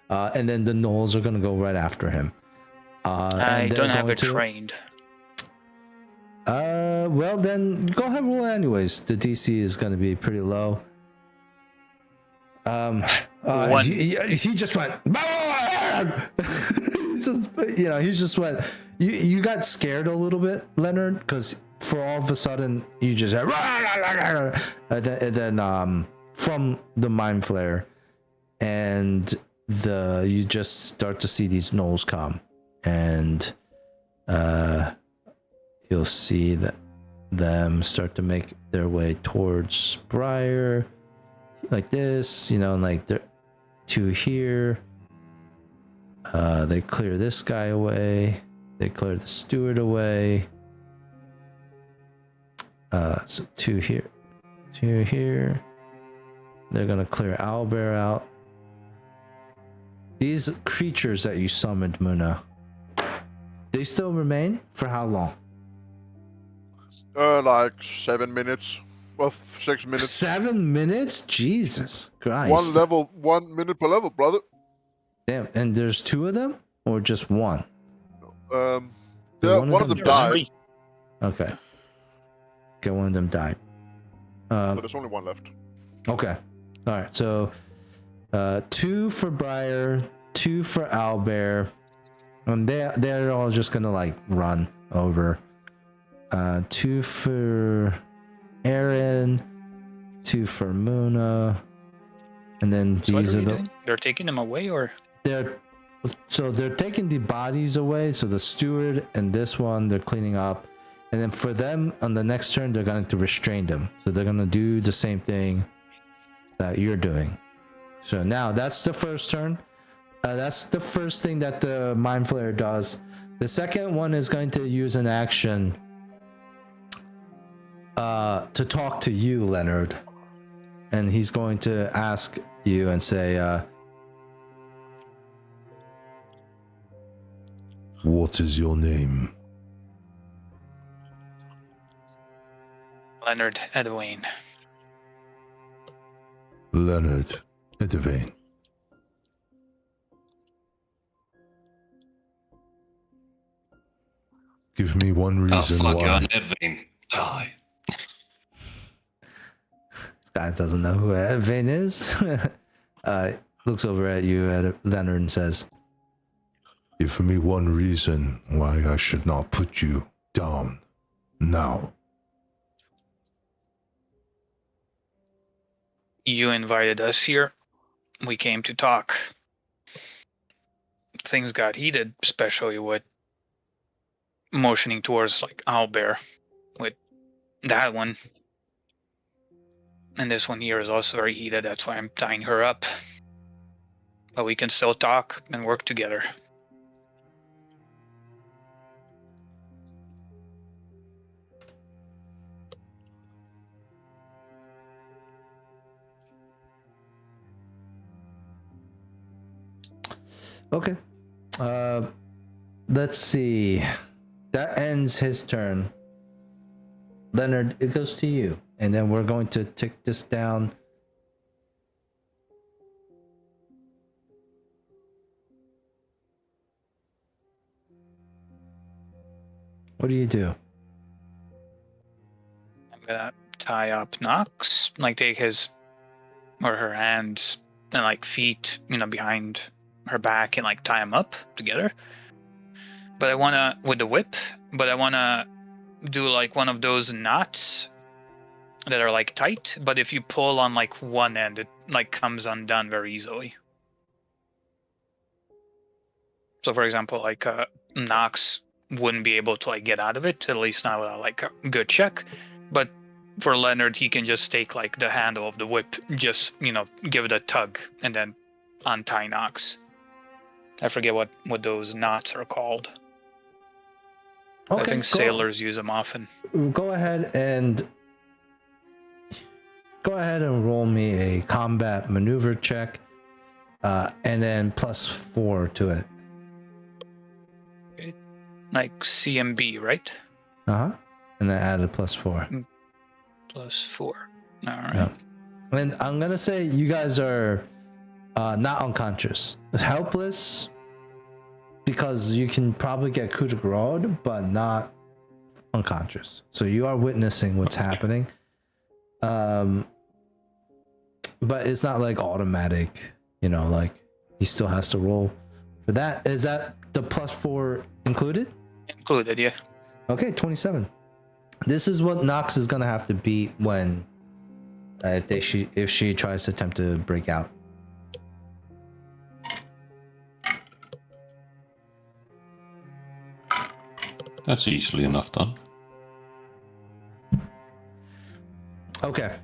and then the gnolls are going to go right after him.
I don't have it trained.
Well then go ahead and roll it anyways. The DC is going to be pretty low. He just went. He just went. You got scared a little bit, Leonard, because for all of a sudden you just had, and then from the Mind Flayer, and you just start to see these gnolls come, and you'll see that them start to make their way towards Briar, like this, like they're two here. They clear this guy away. They clear the steward away. So two here. They're gonna clear Owlbear out. These creatures that you summoned, Muna, they still remain for how long?
Like 7 minutes. Well, 6 minutes.
7 minutes? Jesus Christ.
1 minute per level, brother.
Damn, and there's two of them? Or just one?
Yeah, one of them died.
Okay. Okay, one of them died.
So there's only one left.
Okay. Alright, so 2 for Briar, 2 for Owlbear. And they're all just gonna like run over. 2 for Aaron, 2 for Muna, and then
So
these are the
doing? They're taking them away, or
they're taking the bodies away. So the steward and this one they're cleaning up, and then for them on the next turn they're going to restrain them. So they're going to do the same thing that you're doing. So now that's the first turn. That's the first thing that the Mind Flayer does. The second one is going to use an action to talk to you, Leonard, and he's going to ask you and say, what is your name?
Leonard Edwin.
Leonard Edwin. Give me one reason
fuck you,
why.
Edvin. Die.
This guy doesn't know who Edvin is. Looks over at you, at Leonard, and says, "Give me one reason why I should not put you down now."
You invited us here. We came to talk. Things got heated, especially with motioning towards like Owlbear with that one. And this one here is also very heated, that's why I'm tying her up. But we can still talk and work together.
Okay. Let's see. That ends his turn. Leonard, it goes to you. And then we're going to take this down. What do you do?
I'm gonna tie up Nox, like take his or her hands and like feet, behind her back and like tie him up together. But I wanna, with the whip, but I wanna do like one of those knots that are like tight, but if you pull on like one end, it like comes undone very easily. So for example, like Nox wouldn't be able to like get out of it, at least not without like a good check. But for Leonard, he can just take like the handle of the whip, just give it a tug and then untie Nox. I forget what those knots are called.
Okay,
I think sailors use them often.
Go ahead and roll me a combat maneuver check, and then +4 to it.
Okay. Like CMB, right?
And then add a +4.
+4. All right.
Yeah. And I'm gonna say you guys are not unconscious, helpless, because you can probably get coup de grace, but not unconscious. So you are witnessing what's happening. But it's not like automatic, like he still has to roll for that. Is that the +4 included?
Included, yeah.
Okay, 27. This is what Nox is gonna have to beat when if she tries to attempt to break out.
That's easily enough done.
Okay.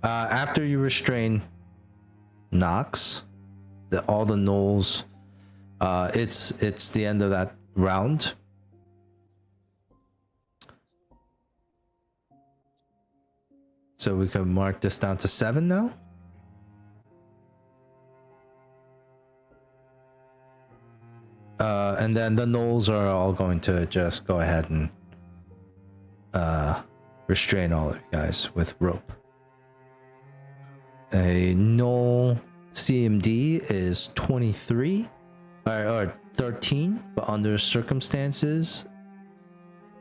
After you restrain Nox, all the gnolls, it's the end of that round. So we can mark this down to 7 now. And then the gnolls are all going to just go ahead and restrain all of you guys with rope. A gnoll CMD is 23 or 13, but under circumstances,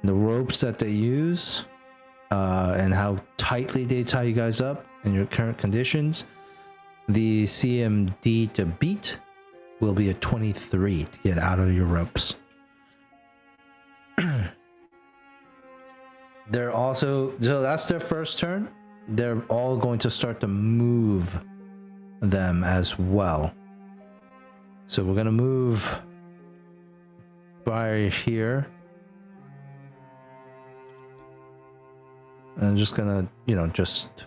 the ropes that they use and how tightly they tie you guys up in your current conditions, the CMD to beat will be a 23 to get out of your ropes. They're also, so that's their first turn. They're all going to start to move them as well. So we're gonna move by here. I'm just gonna, just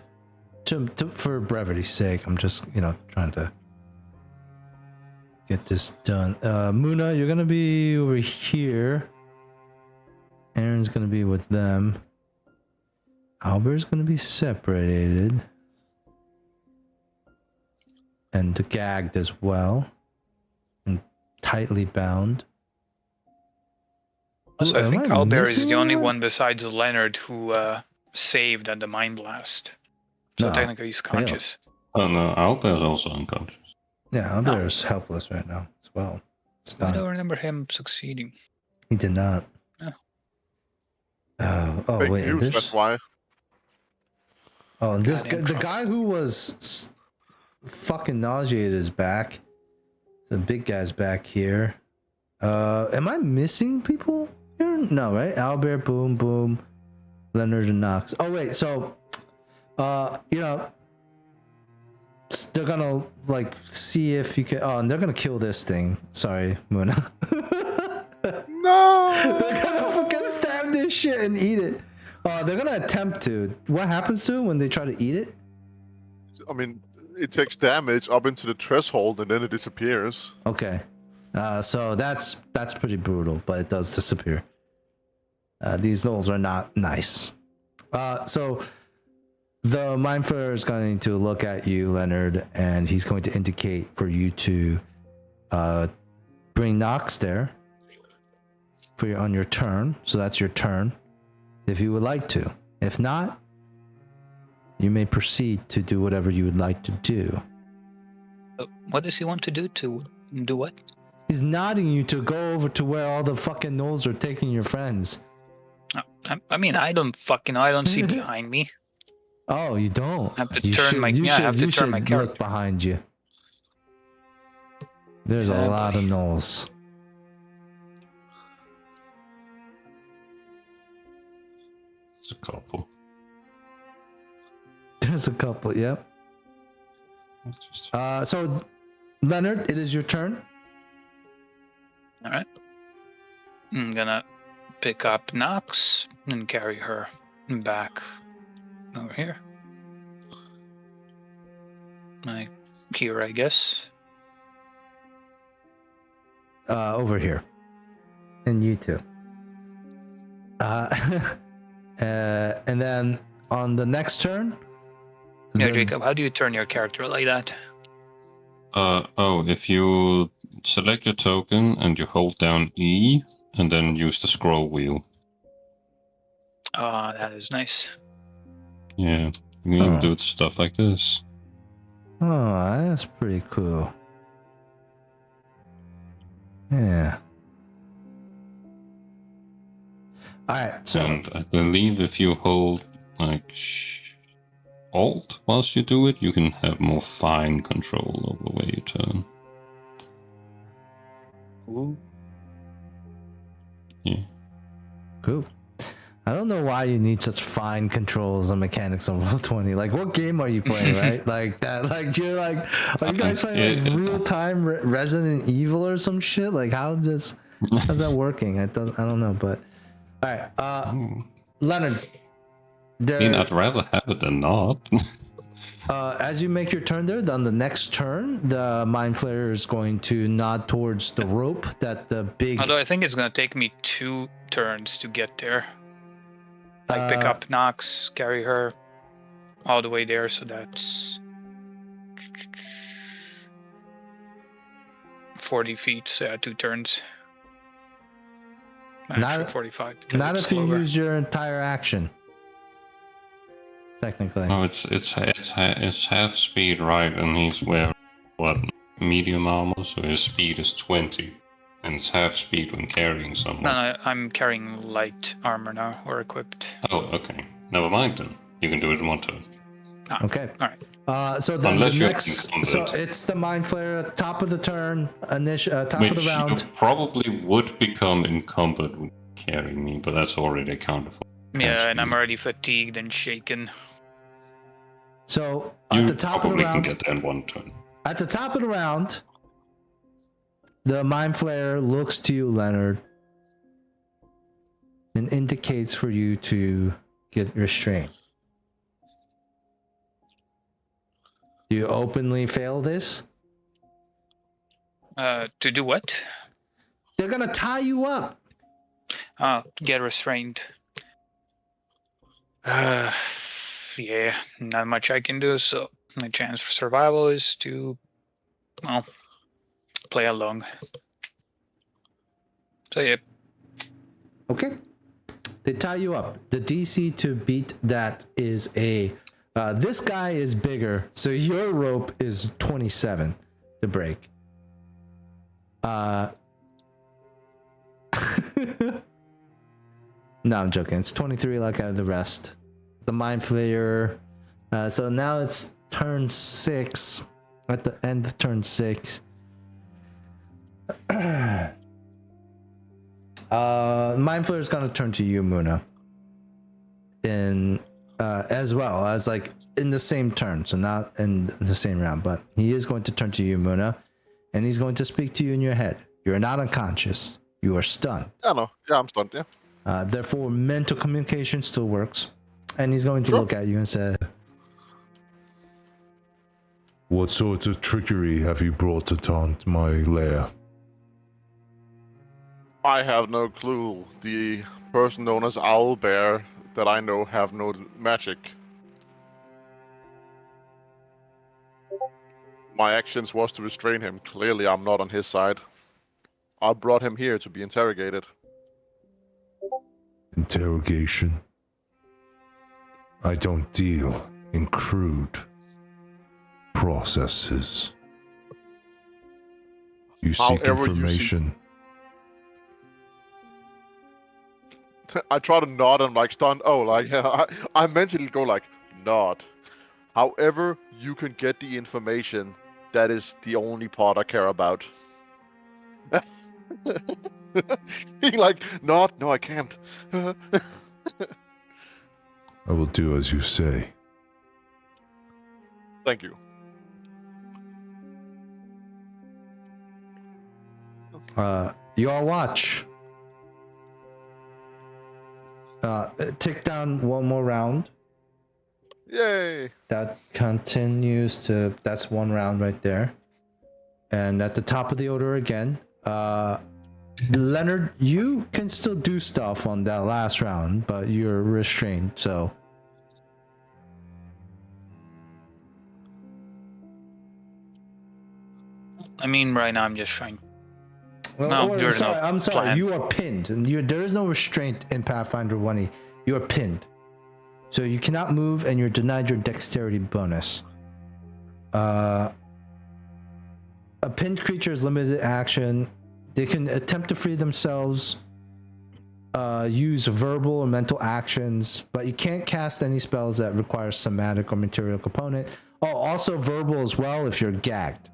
to for brevity's sake, I'm just, trying to get this done. Muna, you're gonna be over here. Aaron's gonna be with them. Albert's gonna be separated and gagged as well and tightly bound.
Also, I
Am
think
I
Albert is
missing
the only
anyone?
one besides Leonard who saved at the Mind Blast. So
No,
technically he's conscious.
Oh no, Albert is also unconscious.
Yeah, Albert's helpless right now as well.
I don't
Stunned.
remember him succeeding.
He did not.
Oh,
Oh
Fake
wait,
news,
there's.
that's why.
Oh, and this guy,
Goddamn
the
Trump.
guy who was fucking nauseated is back. The big guy's back here. Am I missing people here? No, right? Albert, boom, boom, Leonard and Knox. Oh wait, so, you know, they're gonna like see if you can. Oh, and they're gonna kill this thing. Sorry, Muna.
No!
They're gonna fucking stab this shit and eat it. They're gonna attempt to. What happens to it when they try to eat it?
I mean, it takes damage up into the threshold and then it disappears.
Okay. So that's pretty brutal, but it does disappear. These gnolls are not nice. So the Mind Flayer is going to look at you, Leonard, and he's going to indicate for you to bring Nox there on your turn. So that's your turn, if you would like to. If not, you may proceed to do whatever you would like to do.
What does he want to do? To do what?
He's nodding you to go over to where all the fucking gnolls are taking your friends.
I mean, I don't fucking know. I don't see behind me.
Oh, you don't?
I have to
You
turn
should-
my
you
yeah. I
should-
have to
you
turn my
should
character.
look behind you. There's a
Yeah,
lot of
buddy.
gnolls.
It's a couple.
There's a couple, yep.
It's just
So, Leonard, it is your turn.
All right. I'm gonna pick up Nox and carry her back over here. Like here, I guess.
Over here. And you too. And then on the next turn.
Yeah,
then-
Jacob, how do you turn your character like that?
if you select your token and you hold down E and then use the scroll wheel.
Oh, that is nice.
Yeah, you can
Oh.
do stuff like this.
Oh, that's pretty cool. Yeah. Alright, so
And I believe if you hold like Alt whilst you do it, you can have more fine control over where you turn.
Ooh.
Yeah.
cool. I don't know why you need such fine controls and mechanics on Roll20. Like, what game are you playing, right? Like that. Like you're like, are you guys playing like real time Resident Evil or some shit? Like, how's that working? I don't know, but all right.
Ooh.
Leonard,
I mean, I'd rather have it than not.
as you make your turn there, on the next turn, the Mind Flayer is going to nod towards the rope that the big.
Although I think it's gonna take me 2 turns to get there. Like pick up Nox, carry her all the way there, so that's 40 feet, so yeah, 2 turns. Actually,
Not-
45. because
Not
it's
if you
slower.
use your entire action. Technically.
Oh, it's half speed, right? And he's wearing what, medium armor, so his speed is 20, and it's half speed when carrying someone.
No, I'm carrying light armor now, or equipped.
Oh, okay. Never mind then. You can do it in one turn.
Okay.
All right.
So then
Unless
the
you're
next,
encumbered.
so it's the Mind Flayer, top of the turn, top of
Which
the round.
you probably would become encumbered with carrying me, but that's already accounted for.
Yeah, and I'm
Absolutely.
already fatigued and shaken.
So
You
at the top of the
probably can
round,
get there in one turn.
at the top of the round, the Mind Flayer looks to you, Leonard, and indicates for you to get restrained. Do you openly fail this?
To do what?
They're gonna tie you up.
Get restrained. Yeah, not much I can do, so my chance for survival is to, well, play along. So yeah,
Okay. They tie you up. The DC to beat that is a. This guy is bigger, so your rope is 27 to break. No, I'm joking. It's 23 like the rest. The Mind Flayer. So now it's turn 6. At the end of turn 6. Mind Flayer is going to turn to you, Muna. As well as like in the same turn. So not in the same round. But he is going to turn to you, Muna. And he's going to speak to you in your head. You're not unconscious. You are stunned.
Yeah, no. Yeah, I'm stunned, yeah.
Therefore, mental communication still works. And he's going to look at you and say,
What sorts of trickery have you brought to taunt my lair?
I have no clue. The person known as Owlbear that I know have no magic. My actions was to restrain him. Clearly, I'm not on his side. I brought him here to be interrogated.
Interrogation? I don't deal in crude processes. You seek
However,
information.
I try to nod and like stunned. Oh, like I mentally go like nod. However, you can get the information. That is the only part I care about. Being like nod. No, I can't.
I will do as you say.
Thank you.
your watch. Tick down one more round.
Yay!
That continues to, that's one round right there. And at the top of the order again, Leonard, you can still do stuff on that last round, but you're restrained, so.
I mean, right now I'm just trying.
I'm sorry,
plan.
you are pinned. And there is no restraint in Pathfinder 1E. You are pinned. So you cannot move and you're denied your dexterity bonus. A pinned creature is limited action. They can attempt to free themselves, use verbal or mental actions, but you can't cast any spells that require somatic or material component. Oh, also verbal as well if you're gagged.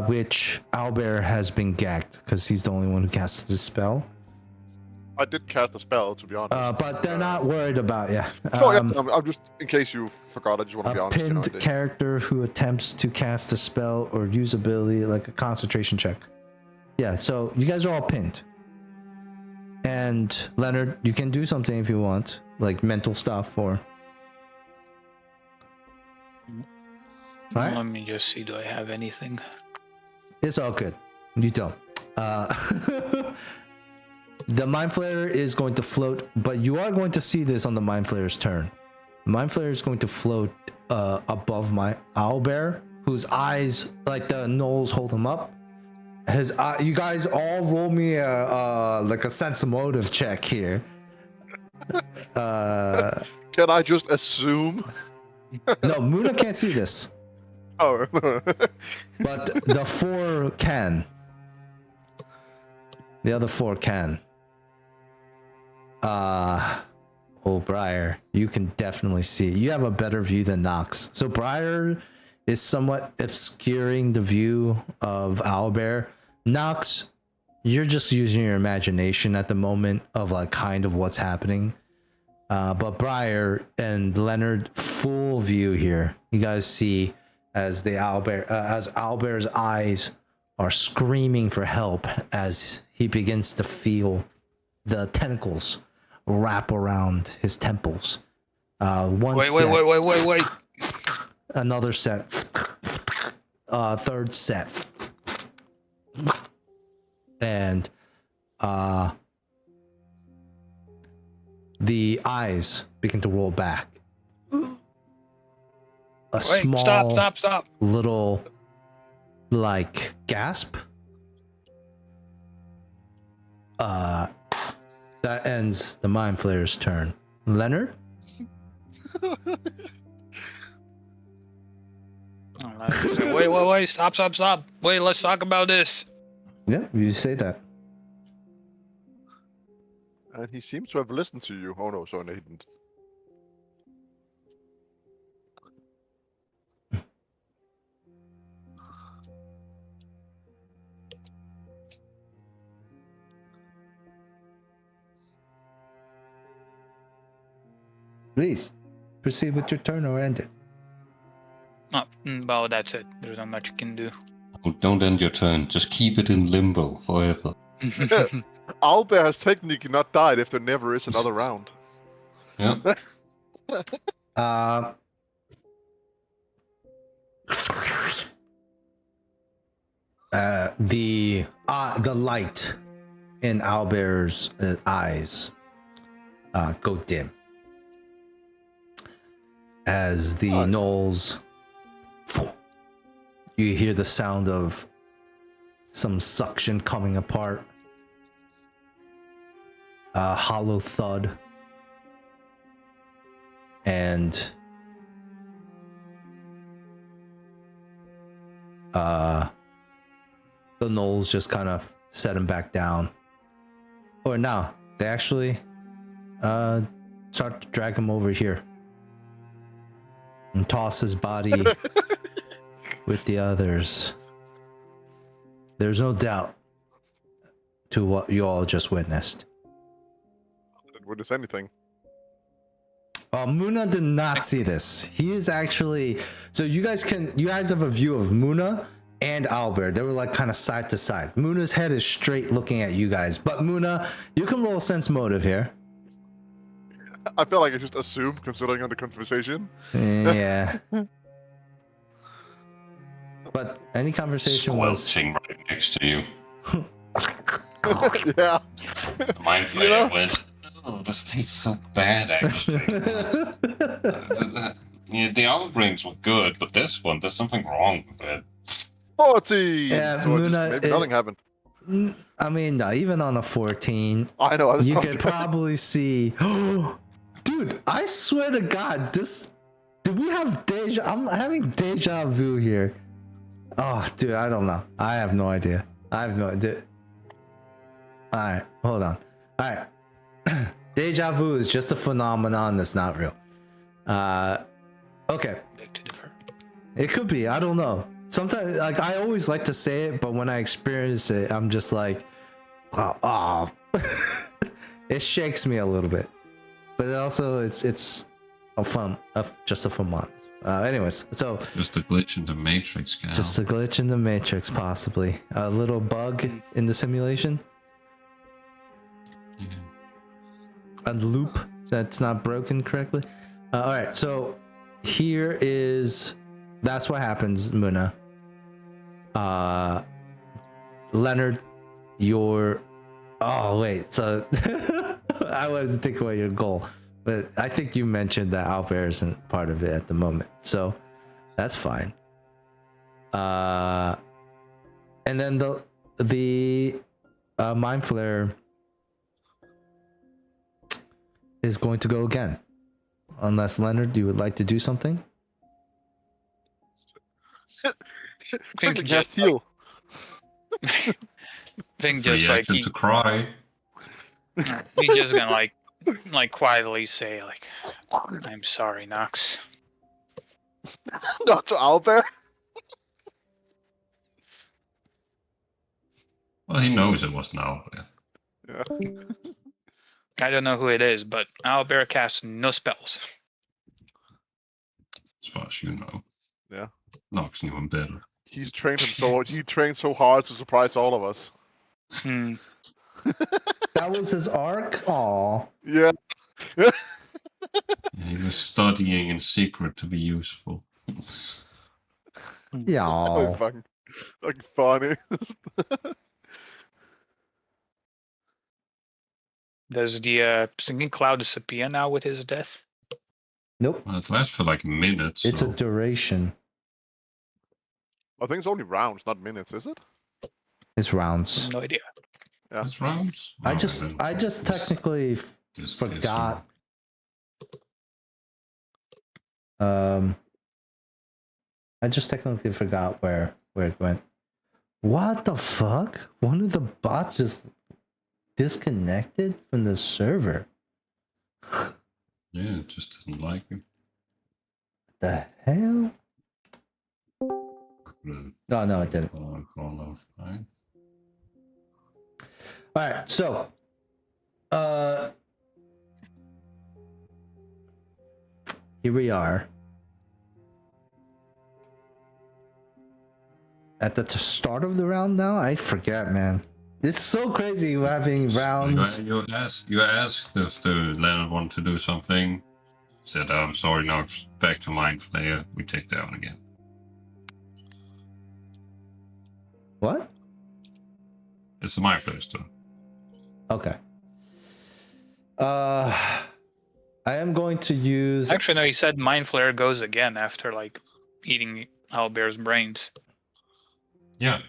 Which Owlbear has been gagged because he's the only one who casts this spell.
I did cast a spell, to be honest.
But they're not worried about you.
No, yeah, I'm just, in case you forgot, I just want to be
A
honest.
pinned character who attempts to cast a spell or use ability like a concentration check. Yeah, so you guys are all pinned. And Leonard, you can do something if you want, like mental stuff or. Alright.
Let me just see, do I have anything?
It's all good. You don't. The Mind Flayer is going to float, but you are going to see this on the Mind Flayer's turn. The Mind Flayer is going to float above my Owlbear, whose eyes, like the gnolls, hold him up. His you guys all roll me like a sense of motive check here.
Can I just assume?
No, Muna can't see this.
Oh.
But the 4 can. The other 4 can. Briar, you can definitely see. You have a better view than Nox. So Briar is somewhat obscuring the view of Owlbear. Nox, you're just using your imagination at the moment of like kind of what's happening. But Briar and Leonard, full view here. You guys see as the Owlbear's eyes are screaming for help as he begins to feel the tentacles wrap around his temples.
Wait.
Another set. Third set. And the eyes begin to roll back.
Stop.
Little like gasp. That ends the Mind Flayer's turn. Leonard?
Wait, stop. Wait, let's talk about this.
Yeah, you say that.
And he seems to have listened to you. Oh no, sorry, no, he didn't.
Please proceed with your turn or end it.
Oh, well, that's it. There's not much you can do.
Oh, don't end your turn. Just keep it in limbo forever.
Owlbear has technically not died if there never is another round.
Yeah.
The light in Owlbear's eyes go dim as the gnolls. You hear the sound of some suction coming apart. A hollow thud. And the gnolls just kind of set him back down. Or no, they actually start to drag him over here and toss his body with the others. There's no doubt to what you all just witnessed.
I didn't witness anything.
Muna did not see this. He is actually, so you guys have a view of Muna and Owlbear. They were like kind of side to side. Muna's head is straight looking at you guys, but Muna, you can roll sense motive here.
I feel like I just assumed, considering on the conversation.
Yeah. But any conversation
Squelching right next to you.
Yeah.
The mind flayer went, oh, this tastes so bad, actually. Yeah, the other brains were good, but this one, there's something wrong with it.
14!
Yeah,
So
Muna,
nothing happened.
I mean, no, even on a 14,
I know.
you could probably see. Dude, I swear to God, do we have deja? I'm having deja vu here. Oh, dude, I don't know. I have no idea. All right, hold on. All right, deja vu is just a phenomenon that's not real. Okay, it could be. I don't know. Sometimes, like, I always like to say it, but when I experience it, I'm just like, oh. It shakes me a little bit. But also, it's just a fun month. Anyways, so
just a glitch in the matrix, Cal.
Just a glitch in the matrix, possibly a little bug in the simulation.
Yeah.
A loop that's not broken correctly. All right, so that's what happens, Muna. Leonard, oh wait, so I wanted to take away your goal, but I think you mentioned that Owlbear isn't part of it at the moment, so that's fine. And then the Mind Flare is going to go again, unless Leonard, you would like to do something.
Freaking just heal.
Think just like
to cry.
he's just gonna like quietly say like, "I'm sorry, Nox."
Not to Owlbear.
Well, he knows it was now.
Yeah.
I don't know who it is, but Owlbear casts no spells.
As far as you know.
Yeah.
Nox knew him better.
He trained so hard to surprise all of us.
That was his arc. Aw.
Yeah.
Yeah, he was studying in secret to be useful.
Yeah.
Fucking funny.
Does the singing cloud disappear now with his death?
Nope.
Well, it lasts for like minutes.
It's
so.
a duration.
I think it's only rounds, not minutes, is it?
It's rounds.
No idea.
Yeah.
It's rounds.
I
Oh,
just
then
technically
this
forgot. I just technically forgot where it went. What the fuck? One of the bots just disconnected from the server.
Yeah, it just didn't like you.
The hell? No, it didn't.
Call off, right?
All right, so here we are at the start of the round now. I forget, man. It's so crazy having rounds.
You asked if the Leonard wanted to do something. Said, I'm sorry, Nox. Back to Mind Flayer. We take down again.
What?
It's the Mind Flayer stuff.
Okay. I am going to use.
Actually, no. He said Mind Flare goes again after like eating Owlbear's brains.
Yeah.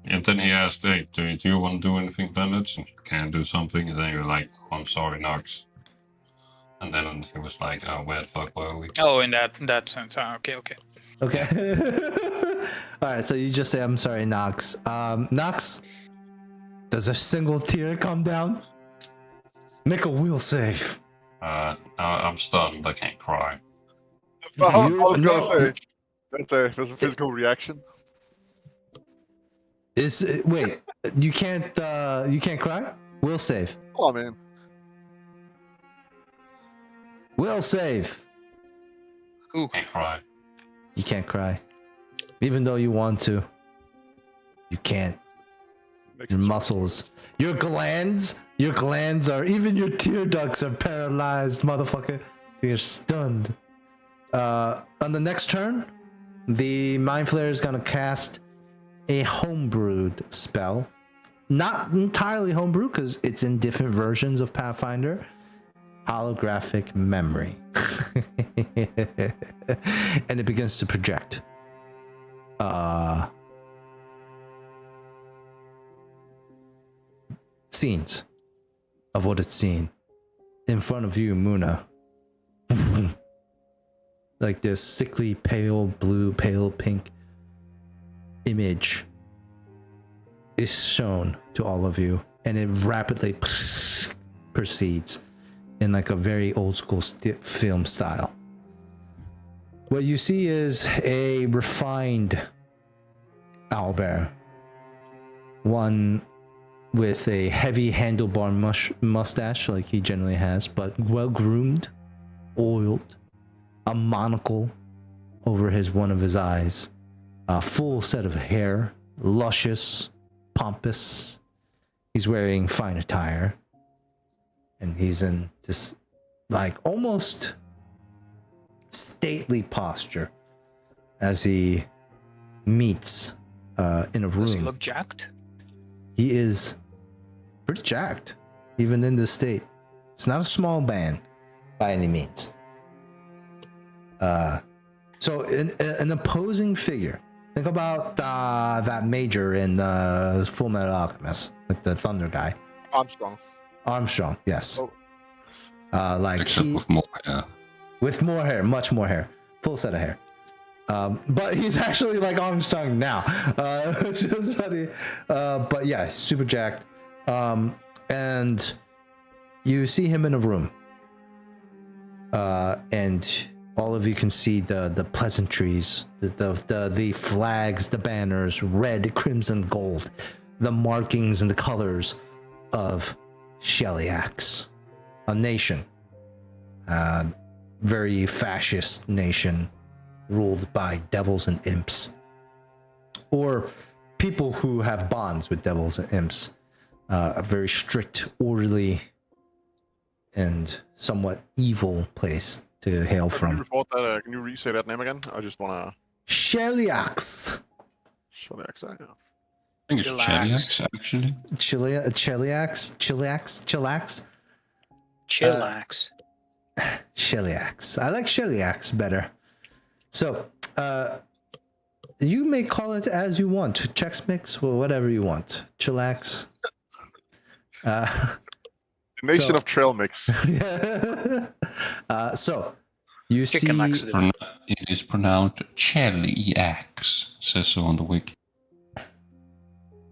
And then he asked, hey, do you want to do anything, Leonard? Can I do something? And then you're like, oh, I'm sorry, Nox. And then he was like, oh, where the fuck were we?
Oh, in that sense. Okay.
Okay. All right. So you just say, I'm sorry, Nox. Nox, does a single tear come down? Make a will save.
I'm stunned. I can't cry.
I was gonna say that's a physical reaction.
Wait, you can't cry? Will save.
Oh man.
Will save.
Ooh.
Can't cry.
You can't cry. Even though you want to. You can't. Your muscles. Your glands are, even your tear ducts are paralyzed, motherfucker. You're stunned. On the next turn, the Mind Flayer is gonna cast a homebrewed spell. Not entirely homebrew, because it's in different versions of Pathfinder. Holographic memory. And it begins to project. Scenes of what it's seen in front of you, Muna. Like this sickly pale blue, pale pink image is shown to all of you, and it rapidly proceeds in like a very old school film style. What you see is a refined owlbear, one with a heavy handlebar mustache like he generally has, but well groomed, oiled, a monocle over one of his eyes, a full set of hair, luscious, pompous. He's wearing fine attire, and he's in this like almost stately posture as he meets in a room.
Does he look jacked?
He is pretty jacked, even in this state. It's not a small man by any means. So an opposing figure. Think about that major in Full Metal Alchemist with the thunder guy. Armstrong, yes.
Oh.
Like
except with more hair.
With more hair, much more hair, full set of hair. But he's actually like Armstrong now, which is funny. But yeah, super jacked. And you see him in a room, and all of you can see the pleasantries, the flags, the banners, red, crimson, gold, the markings and the colors of Shellyax, a nation, very fascist nation, ruled by devils and imps, or people who have bonds with devils and imps. A very strict, orderly, and somewhat evil place to hail from.
Can you report that? Can you re-say that name again? I just wanna.
Shellyax.
Shellyax, yeah.
I think it's Cheliax, actually.
Shellyax. Shellyax. I like Shellyax better. So, you may call it as you want. Chex Mix, or whatever you want. Chillax.
The nation of trail mix.
So, you see...
It is pronounced Cheliax, says so on the wiki.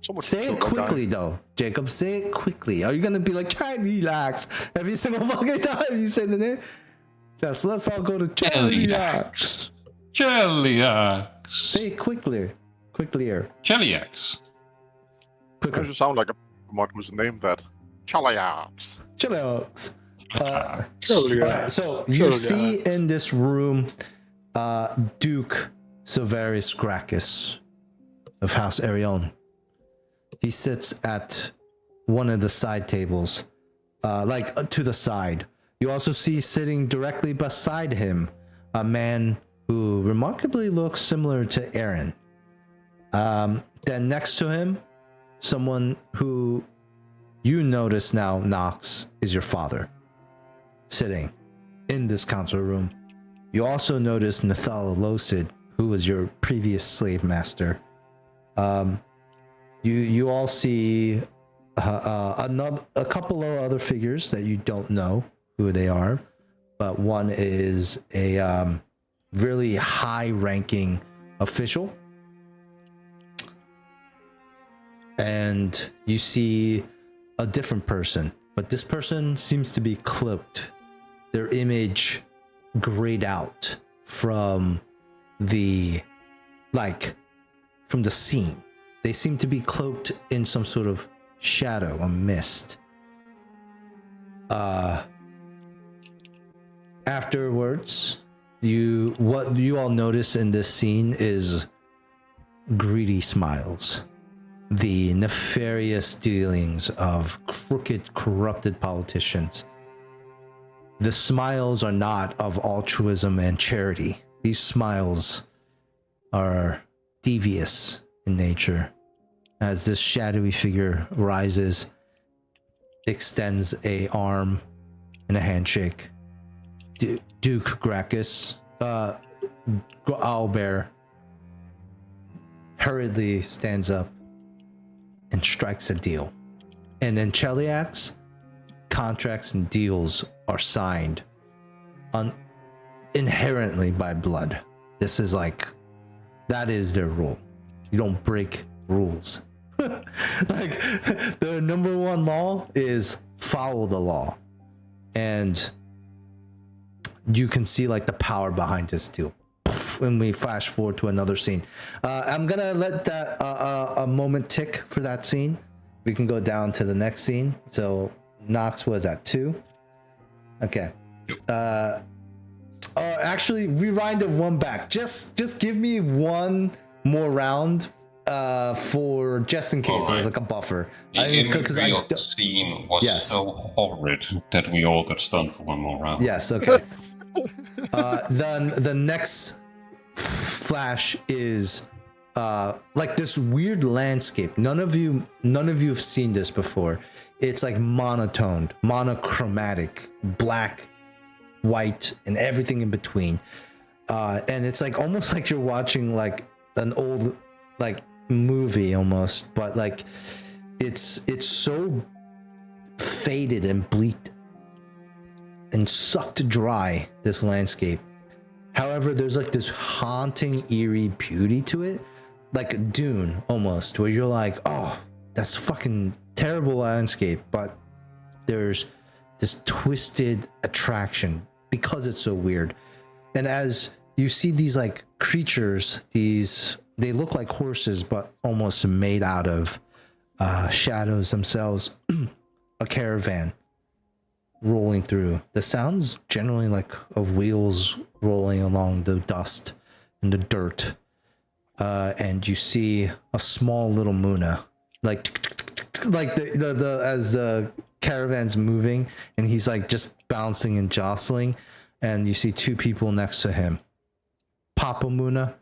So much
Say
chill,
it
that guy.
quickly though, Jacob. Say it quickly. Are you gonna be like Chiliax every single fucking time you say the name? Yes, let's all go to Chiliax.
Cheliax.
Say it quicklier. Quicklier.
Cheliax.
Why
Quicker.
does you sound like a Pokemon who's named that? Chalayaps.
Chiliax.
Chalayaps.
Alright, so you see in this room Duke Silverius Gracchus of House Arion. He sits at one of the side tables, to the side. You also see sitting directly beside him a man who remarkably looks similar to Aaron. Then next to him, someone who you notice now, Nox, is your father, sitting in this council room. You also notice Nathala Losid, who was your previous slave master. You all see a couple of other figures that you don't know who they are, but one is a really high-ranking official, and you see a different person, but this person seems to be cloaked. Their image grayed out from the scene. They seem to be cloaked in some sort of shadow, a mist. Afterwards, what you all notice in this scene is greedy smiles, the nefarious dealings of crooked, corrupted politicians. The smiles are not of altruism and charity. These smiles are devious in nature. As this shadowy figure rises, extends a arm and a handshake. Duke Gracchus, Owlbear, hurriedly stands up and strikes a deal. And then Cheliax, contracts and deals are signed inherently by blood. This is that is their rule. You don't break rules. The number one law is follow the law. And you can see the power behind this deal. When we flash forward to another scene, I'm gonna let that a moment tick for that scene. We can go down to the next scene. So Nox was at 2. Okay. Actually, rewind of one back. Just give me one more round for just in case,
Right.
as a buffer.
The imagery of the scene was so horrid that we all got stunned for one more round.
Yes. Okay. Then the next flash is this weird landscape. None of you have seen this before. It's monotoned, monochromatic, black, white, and everything in between. And it's almost like you're watching an old movie almost, but it's so faded and bleaked and sucked dry, this landscape. However, there's this haunting, eerie beauty to it, like a Dune almost, where you're oh, that's fucking terrible landscape, but there's this twisted attraction because it's so weird. And as you see these creatures, they look like horses, but almost made out of shadows themselves. A caravan rolling through. The sounds generally of wheels rolling along the dust and the dirt. And you see a small little Muna, the as the caravan's moving, and he's just bouncing and jostling, and you see 2 people next to him, Papa Muna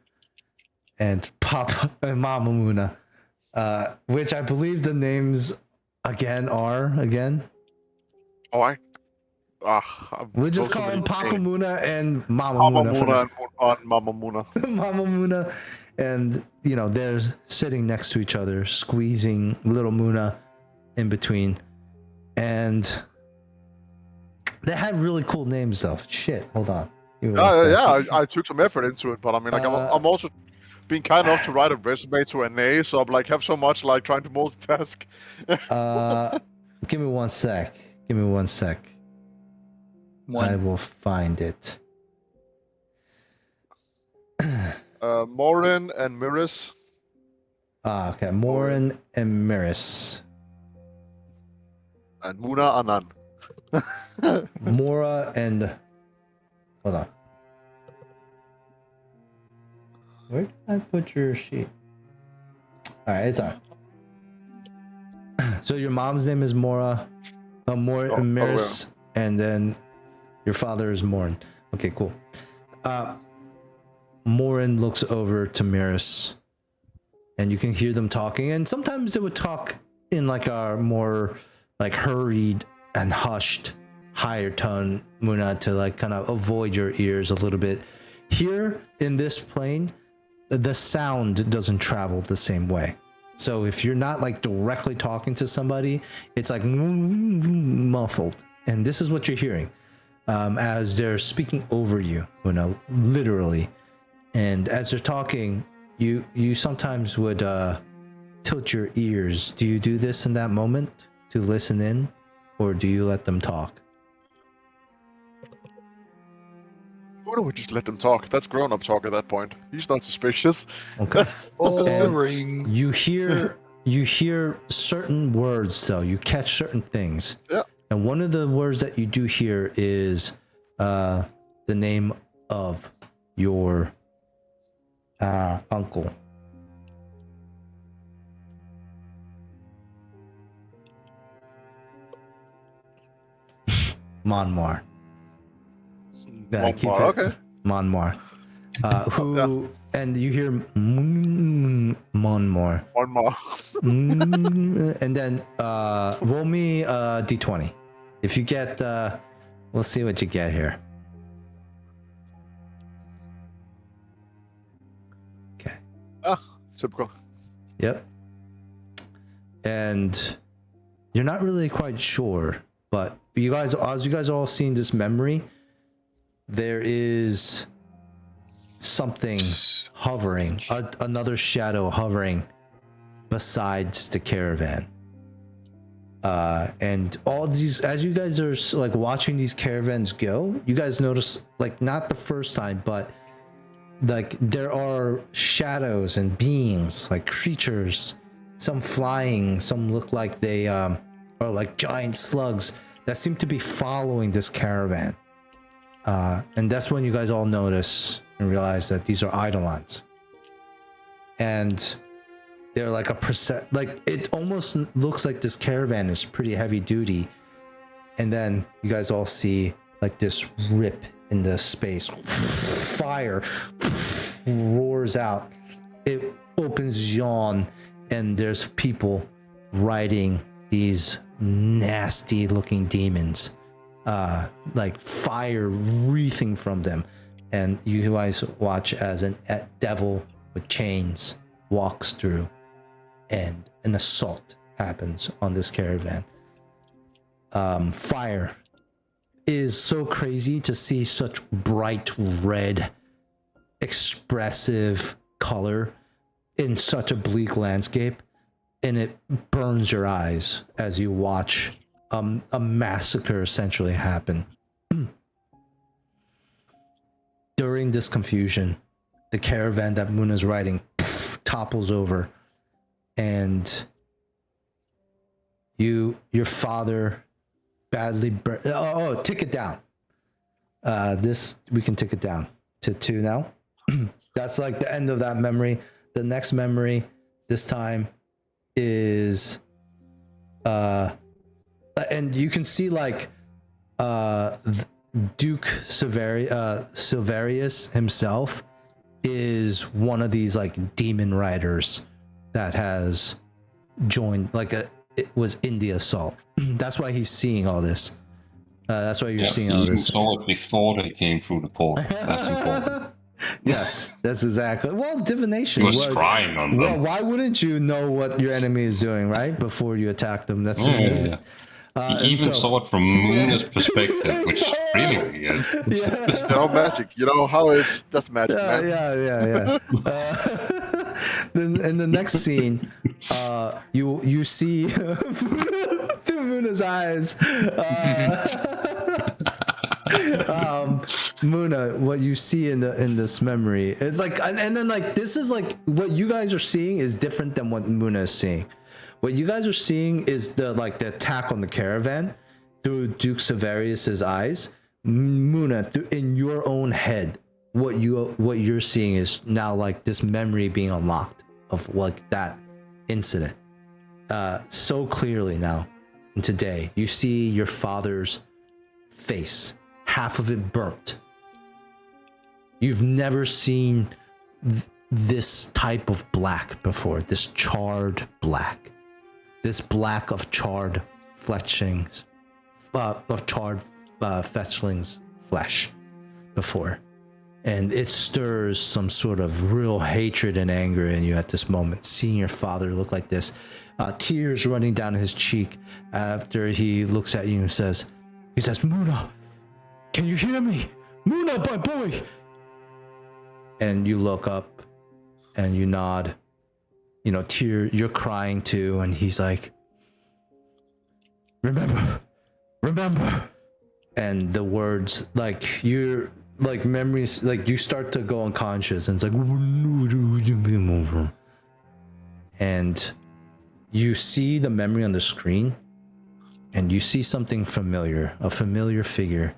and Mama Muna, which I believe the names are we'll just call him Papa Muna and Mama Muna.
And Mama Muna.
Mama Muna. And, they're sitting next to each other, squeezing little Muna in between. And they had really cool names, though. Shit, hold on.
I took some effort into it, but I'm also been kind enough to write a resume to NA, so I'm like have so much like trying to multitask.
Give me 1 sec. Give me 1 sec. I will find it.
Morin and Miris.
Okay. Morin and Miris.
And Muna Anan.
Mora and... Hold on. Where did I put your sheet? Alright, it's on. So your mom's name is Mora, Miris, and then your father is Morin. Okay, cool. Morin looks over to Miris, and you can hear them talking, and sometimes they would talk in like a more like hurried and hushed, higher tone, Muna, to like kind of avoid your ears a little bit. Here in this plane, the sound doesn't travel the same way. So if you're not like directly talking to somebody, it's like muffled. And this is what you're hearing as they're speaking over you, literally. And as they're talking, you sometimes would tilt your ears. Do you do this in that moment to listen in, or do you let them talk?
Why don't we just let them talk? That's grown-up talk at that point. He's not suspicious.
Okay.
Boring.
You hear certain words though. You catch certain things.
Yeah.
And one of the words that you do hear is the name of your uncle. Monmar.
Monmar, okay.
Monmar. Who and you hear Monmar.
Monmar.
And then roll me d20. If you get we'll see what you get here. Okay.
Typical.
Yep. And you're not really quite sure, but you guys, as you guys are all seeing this memory, there is something hovering, another shadow hovering besides the caravan. And all these, as you guys are like watching these caravans go, you guys notice, like, not the first time, but like there are shadows and beings, like creatures, some flying, some look like they are like giant slugs that seem to be following this caravan. And that's when you guys all notice and realize that these are Eidolons. And they're like like it almost looks like this caravan is pretty heavy duty. And then you guys all see like this rip in the space. Fire roars out. It opens yawn, and there's people riding these nasty looking demons. Like fire wreathing from them, and you guys watch as a devil with chains walks through, and an assault happens on this caravan. Fire is so crazy to see such bright red, expressive color in such a bleak landscape, and it burns your eyes as you watch a massacre essentially happen. During this confusion, the caravan that Muna's riding topples over, and your father badly tick it down. We can tick it down to 2 now. That's like the end of that memory. The next memory this time is and you can see like Duke Silverius himself is one of these like demon riders that has joined, like it was in the assault. That's why he's seeing all this. That's why you're seeing all this.
He saw it before they came through the portal. That's important.
Yes, that's exactly. Well, divination.
He was spying on them.
Well, why wouldn't you know what your enemy is doing, right? Before you attack them. That's amazing.
He even saw it from Muna's perspective, which is really weird.
Yeah.
Magic. You know how is that's magic, man.
Yeah. then in the next scene, you see through Muna's eyes. Muna, what you see in this memory, it's like, and then like this is like what you guys are seeing is different than what Muna is seeing. What you guys are seeing is the attack on the caravan through Duke Severius's eyes. Muna, in your own head, what you're seeing is now like this memory being unlocked of like that incident. So clearly now, and today, you see your father's face, half of it burnt. You've never seen this type of black before, this charred black. This black of charred fletchings, fetchlings' flesh before. And it stirs some sort of real hatred and anger in you at this moment, seeing your father look like this. Tears running down his cheek after he looks at you and says, Muna, can you hear me? Muna, my boy! And you look up and you nod. You know, you're crying too, and he's like, remember. And the words, like, you're, like, memories, like, you start to go unconscious, and it's like, and you see the memory on the screen, and you see something familiar, a familiar figure,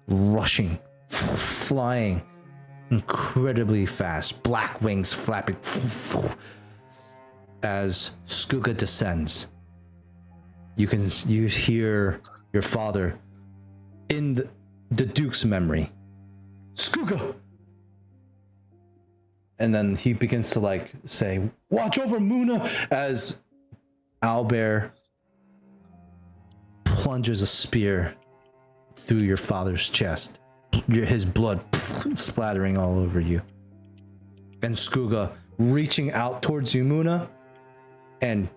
rushing, flying incredibly fast, black wings flapping, as Skuga descends. You hear your father in the Duke's memory, Skuga, and then he begins to like say, "Watch over Muna," as Owlbear plunges a spear through your father's chest, his blood splattering all over you, and Skuga reaching out towards you, Muna, and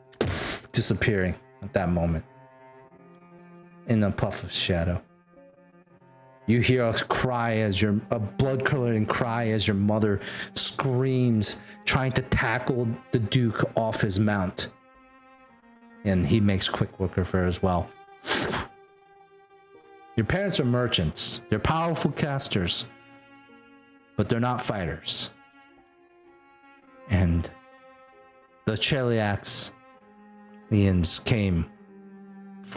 disappearing at that moment in a puff of shadow. You hear a cry a blood-curdling cry as your mother screams, trying to tackle the Duke off his mount. And he makes quick work of her as well. Your parents are merchants. They're powerful casters, but they're not fighters. And the Cheliax Ians came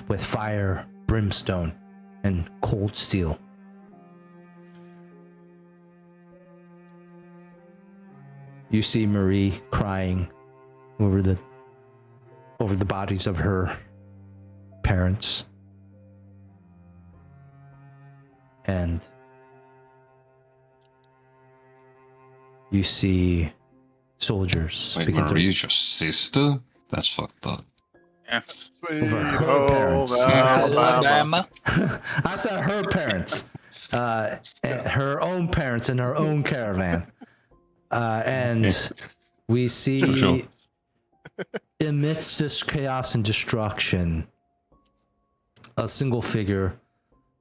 with fire, brimstone, and cold steel. You see Marie crying over the bodies of her parents. And you see soldiers.
Wait, Marie's your sister? That's fucked up.
Yeah.
Over her parents. I said her parents. Her own parents in her own caravan. And we see amidst this chaos and destruction, a single figure,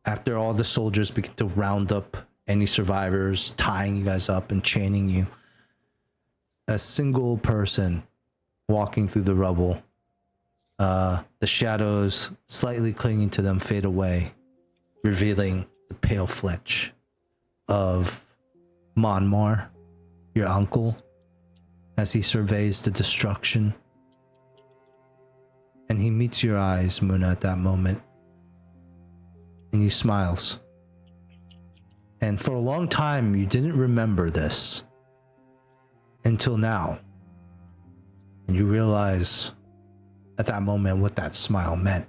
after all the soldiers begin to round up any survivors, tying you guys up and chaining you, a single person walking through the rubble, the shadows slightly clinging to them fade away, revealing the pale flesh of Monmar, your uncle, as he surveys the destruction. And he meets your eyes, Muna, at that moment, and he smiles. And for a long time, you didn't remember this until now. And you realize at that moment what that smile meant.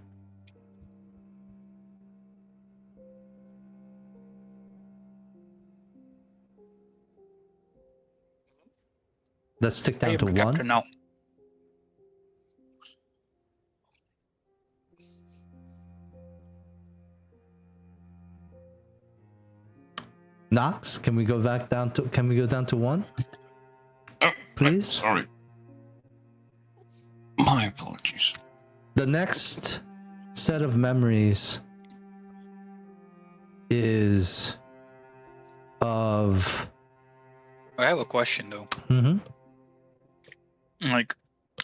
Let's tick down to one.
Now.
Nox, can we go down to one?
Oh,
please?
Sorry. My apologies.
The next set of memories is of...
I have a question though.
Mm-hmm.
Like,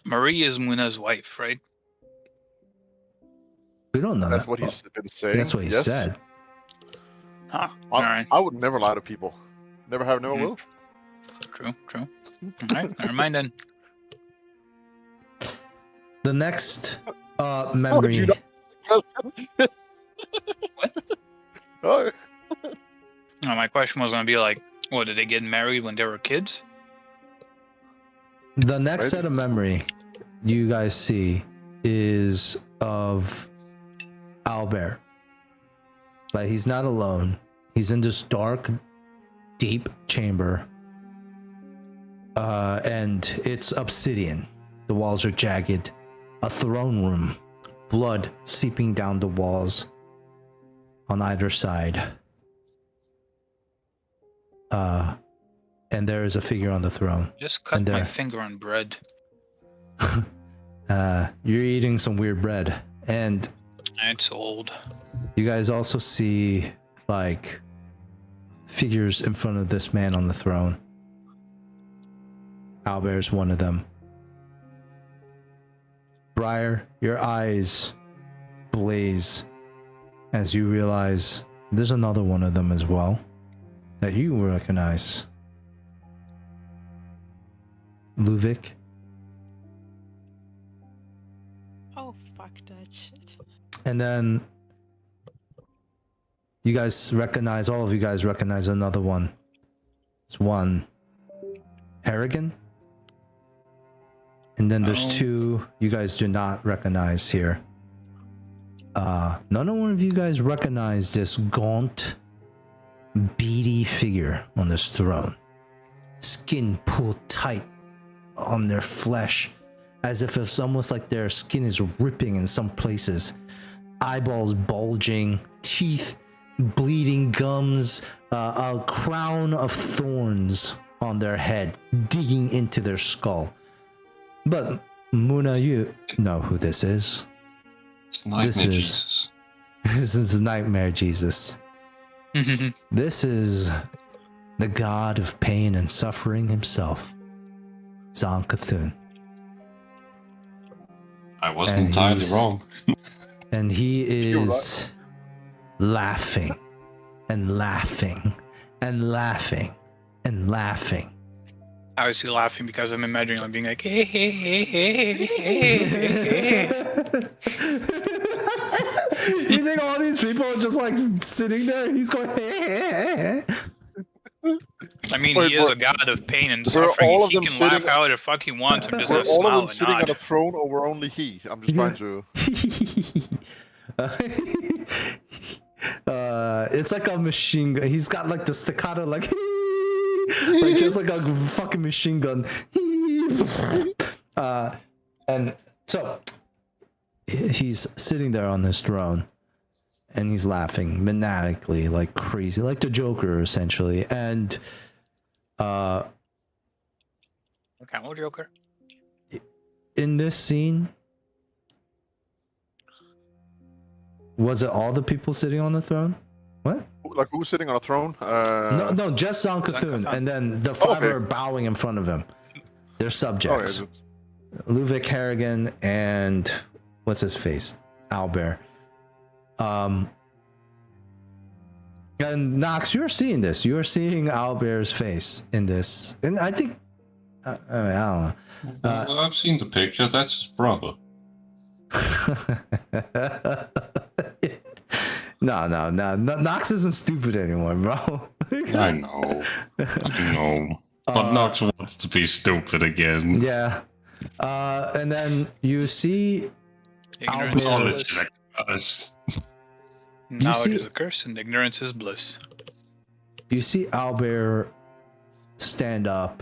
Marie is Muna's wife, right?
We don't know
That's
that.
what he's been saying.
That's what he
yes.
said.
Huh. Alright.
I would never lie to people. Never have, never
Mhm.
will.
True. Alright, never mind then.
The next
Oh,
memory.
you know- Oh,
No, my question was gonna be like, what, did they get married when they were kids?
The next
Maybe.
set of memory you guys see is of Albert. But he's not alone. He's in this dark, deep chamber. And it's obsidian. The walls are jagged. A throne room. Blood seeping down the walls on either side. And there is a figure on the throne.
Just cut
And
my
there.
finger on bread.
You're eating some weird bread. And
It's old.
you guys also see, like, figures in front of this man on the throne. Albert's one of them. Briar, your eyes blaze as you realize there's another one of them as well that you recognize. Luvik.
Oh, fuck that shit.
And then you guys recognize, all of you guys recognize another one. It's one Harrigan. And then there's two you guys do not recognize here. None of one of you guys recognize this gaunt, beady figure on this throne. Skin pulled tight on their flesh, as if it's almost like their skin is ripping in some places. Eyeballs bulging, teeth bleeding, gums, a crown of thorns on their head, digging into their skull. But Muna, you know who this is.
It's Nightmare
This is-
Jesus.
This is Nightmare Jesus. This is the god of pain and suffering himself, Zancathun.
I wasn't
And
entirely
he's-
wrong.
And he
You're
is laughing and laughing and laughing and laughing.
I was laughing because I'm imagining him being like, hey, hey, hey, hey, hey, hey, hey.
You think all these people are just like sitting there? He's going,
I mean,
Wait,
he is
were-
a god of pain and
were
suffering.
all of
He
them
can laugh
sitting-
however the fuck he wants. I'm just
Were
gonna
all
smile
of them
and
sitting on a
nod.
throne, or were only he? I'm just trying to.
It's like a machine gun. He's got like the staccato, like just like a fucking machine gun. And so he's sitting there on this throne, and he's laughing maniacally, like crazy, like the Joker, essentially. And
Camel Joker.
in this scene, was it all the people sitting on the throne? What?
Like who's sitting on a throne?
No, just Zancathun, and then the five
okay.
are bowing in front of him. They're subjects.
Okay.
Luvik, Harrigan, and what's his face? Albert. And Nox, you're seeing this. You're seeing Albert's face in this, and I think I don't know.
I've seen the picture. That's his brother.
No. Nox isn't stupid anymore, bro.
I know. But Nox wants to be stupid again.
Yeah. And then you see
Ignorance is
Albert.
Knowledge
bliss.
is a curse.
Knowledge
see-
is a curse and ignorance is bliss.
You see Albert stand up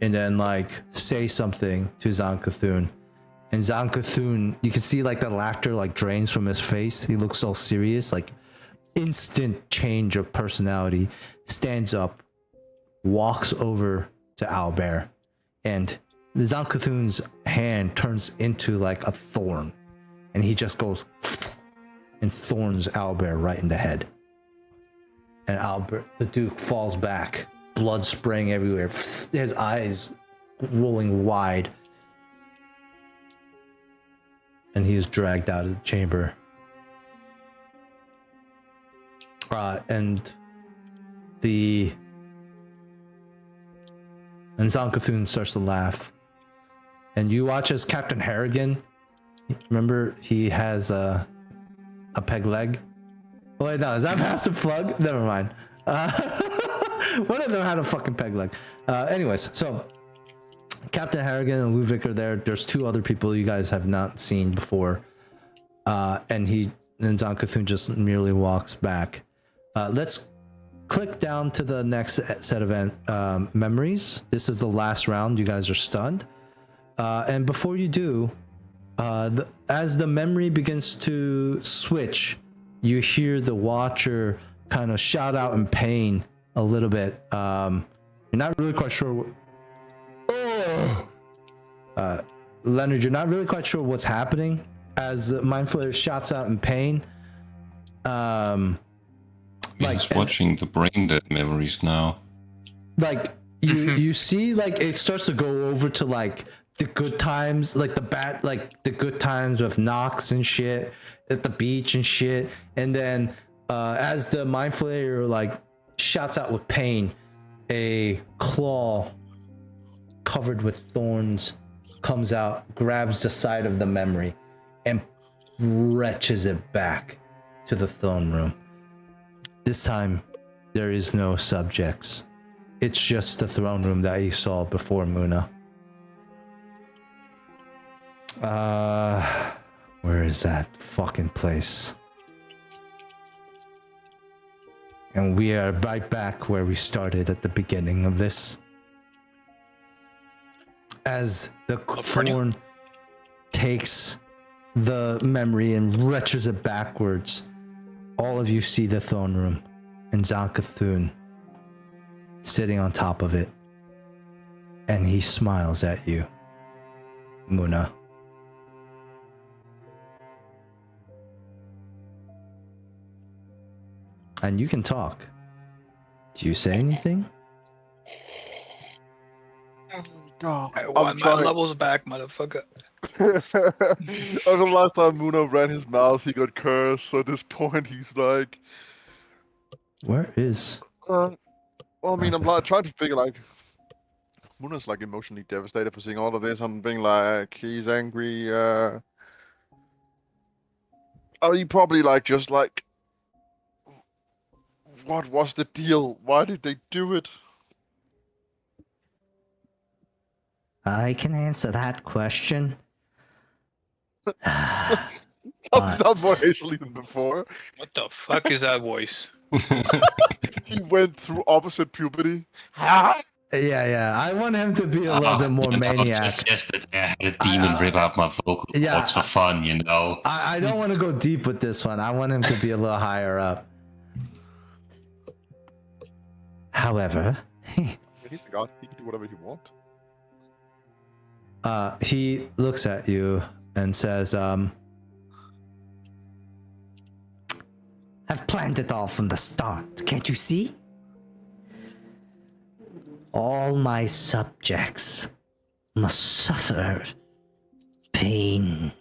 and then like say something to Zancathun. And Zancathun, you can see like the laughter like drains from his face. He looks so serious, like instant change of personality. Stands up, walks over to Albert, and Zancathun's hand turns into like a thorn. And he just goes and thorns Albert right in the head. And Albert, the Duke, falls back, blood spraying everywhere. His eyes rolling wide. And he is dragged out of the chamber. And Zankathun starts to laugh. And you watch as Captain Harrigan, remember he has a peg leg? Oh wait, no, is that Master Flug? Never mind. One of them had a fucking peg leg. Anyways, so Captain Harrigan and Luvic are there. There's two other people you guys have not seen before. And Zankathun just merely walks back. Let's click down to the next set of memories. This is the last round. You guys are stunned. And before you do, as the memory begins to switch, you hear the Watcher kind of shout out in pain a little bit. You're not really quite sure. Leonard, you're not really quite sure what's happening as Mind Flayer shouts out in pain.
He's watching the brain dead memories now.
Like you see, like it starts to go over to like the good times, like the good times with Nox and shit at the beach and shit. And then as the Mind Flayer like shouts out with pain, a claw covered with thorns comes out, grabs the side of the memory, and wrenches it back to the throne room. This time, there is no subjects. It's just the throne room that you saw before, Muna. Where is that fucking place? And we are right back where we started at the beginning of this. As the thorn takes the memory and wrenches it backwards, all of you see the throne room and Zankathun sitting on top of it. And he smiles at you, Muna. And you can talk. Do you say anything?
Oh god.
I want my levels back, motherfucker.
Over the last time Muna ran his mouth, he got cursed. So at this point, he's like,
Where is?
well, I mean, I'm like trying to figure like, Muna's like emotionally devastated for seeing all of this. I'm being like, he's angry. Oh, he probably like just like, what was the deal? Why did they do it?
I can answer that question.
Doesn't sound more hastily than before.
What the fuck is that voice?
He went through opposite puberty.
Yeah. I want him to be a little bit more maniac.
Just that I had a demon rip out my vocal cords for fun, you know.
I don't want to go deep with this one. I want him to be a little higher up. However,
He's the god. He can do whatever he wants.
he looks at you and says, I've planned it all from the start. Can't you see? All my subjects must suffer pain,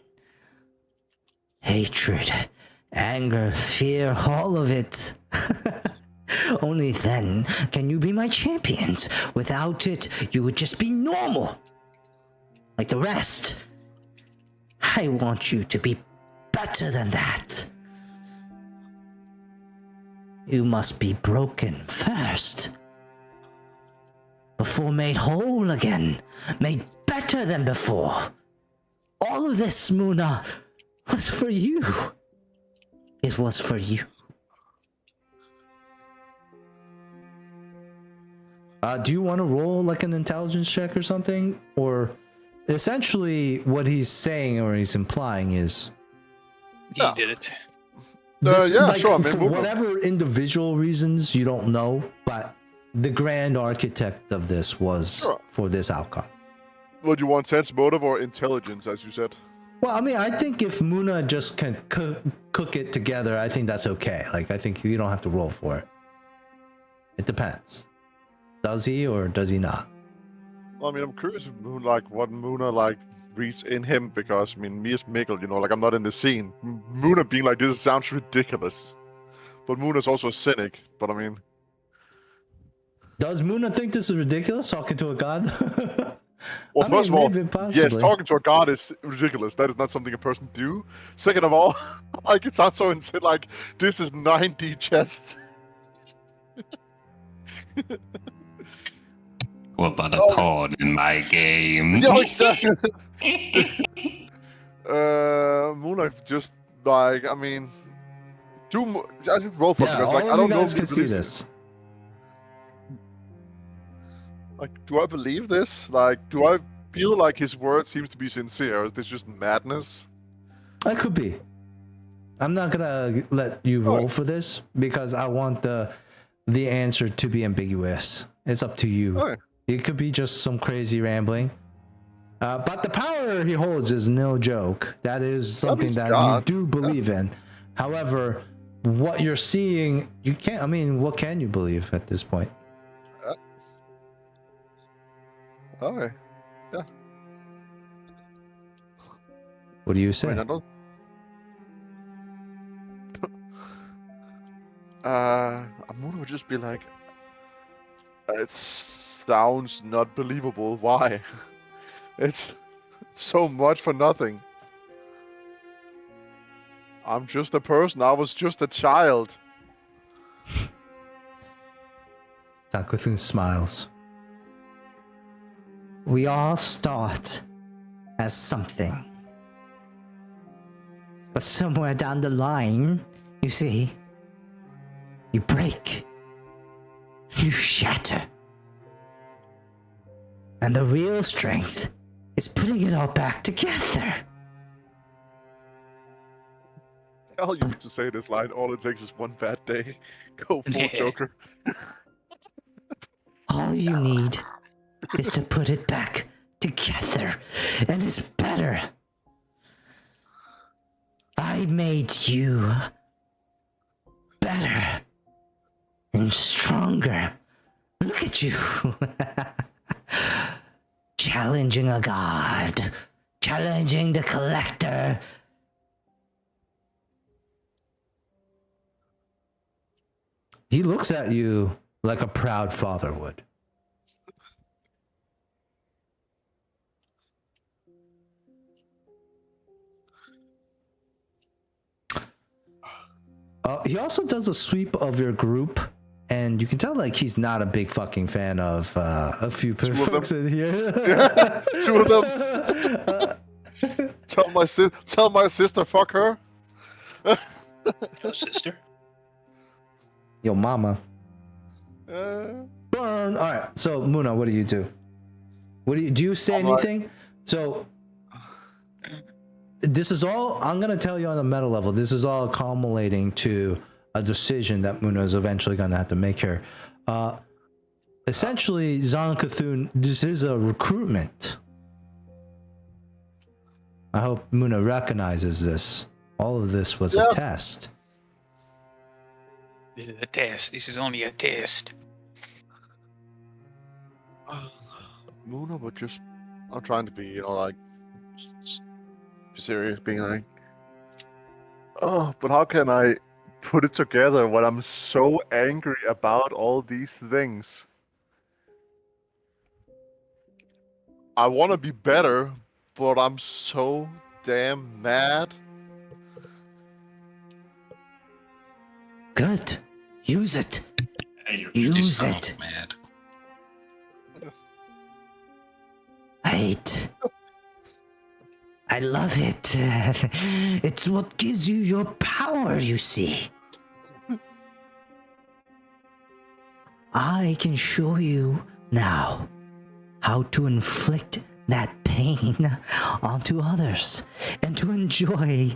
hatred, anger, fear, all of it. Only then can you be my champions. Without it, you would just be normal, like the rest. I want you to be better than that. You must be broken first, before made whole again, made better than before. All of this, Muna, was for you. It was for you. Do you want to roll like an intelligence check or something? Or essentially what he's saying or he's implying is...
He did it.
Sure.
For whatever individual reasons you don't know, but the grand architect of this was for this outcome.
Would you want sense, motive, or intelligence, as you said?
Well, I mean, I think if Muna just can cook it together, I think that's okay. Like, I think you don't have to roll for it. It depends. Does he or does he not?
I mean, I'm curious like what Muna like reads in him because I mean, me as Mikkel, you know, like I'm not in the scene. Muna being like this sounds ridiculous, but Muna's also a cynic. But I mean,
Does Muna think this is ridiculous, talking to a god?
well,
I
first
mean,
of all,
maybe
yes,
possibly.
talking to a god is ridiculous. That is not something a person do. Second of all, like it sounds so insane. Like this is 9D chest.
What about a
Oh.
pawn in my game?
Yeah, exactly. Muna just like I mean, I should roll for
Yeah,
because
all
like
of
I don't
you
know
guys
if
can see
believes
this.
Like, do I believe this? Like, do I feel like his word seems to be sincere, or is this just madness?
It could be. I'm not gonna let you roll
Alright.
for this because I want the answer to be ambiguous. It's up to you.
Alright.
It could be just some crazy rambling. But the power he holds is no joke. That is something
he's
that
God.
you do believe in. However, what you're seeing, you can't. I mean, what can you believe at this point?
Alright.
What do you
I
say?
mean, I don't. Amuna would just be like, it sounds not believable. Why? It's so much for nothing. I'm just a person. I was just a child.
Takuthun smiles. We all start as something. But somewhere down the line, you see, you break. You shatter. And the real strength is putting it all back together.
Hell, you need to say this line. All it takes is one bad day. Go full Joker.
All you need is to put it back together, and it's better. I made you better and stronger. Look at you. Challenging a god, challenging the collector. He looks at you like a proud father would. He also does a sweep of your group, and you can tell like he's not a big fucking fan of a few folks in here.
Yeah, 2 of them. Tell my sister, fuck her.
Yo, sister.
Yo, mama.
Uh,
Burn. All right. So, Muna, what do you do? What do you say
I'm like-
anything? So, this is all. I'm gonna tell you on a meta level. This is all accumulating to a decision that Muna is eventually gonna have to make here. Essentially, Zon Cthulhu, this is a recruitment. I hope Muna recognizes this. All of this was a test.
This is a test. This is only a test.
Muna would just. I'm trying to be, you know, like. Just be serious, being like. Oh, but how can I put it together when I'm so angry about all these things? I want to be better, but I'm so damn mad.
Good. Use it.
Hey, you
Use
sound
it.
mad.
I love it. It's what gives you your power, you see. I can show you now how to inflict that pain onto others and to enjoy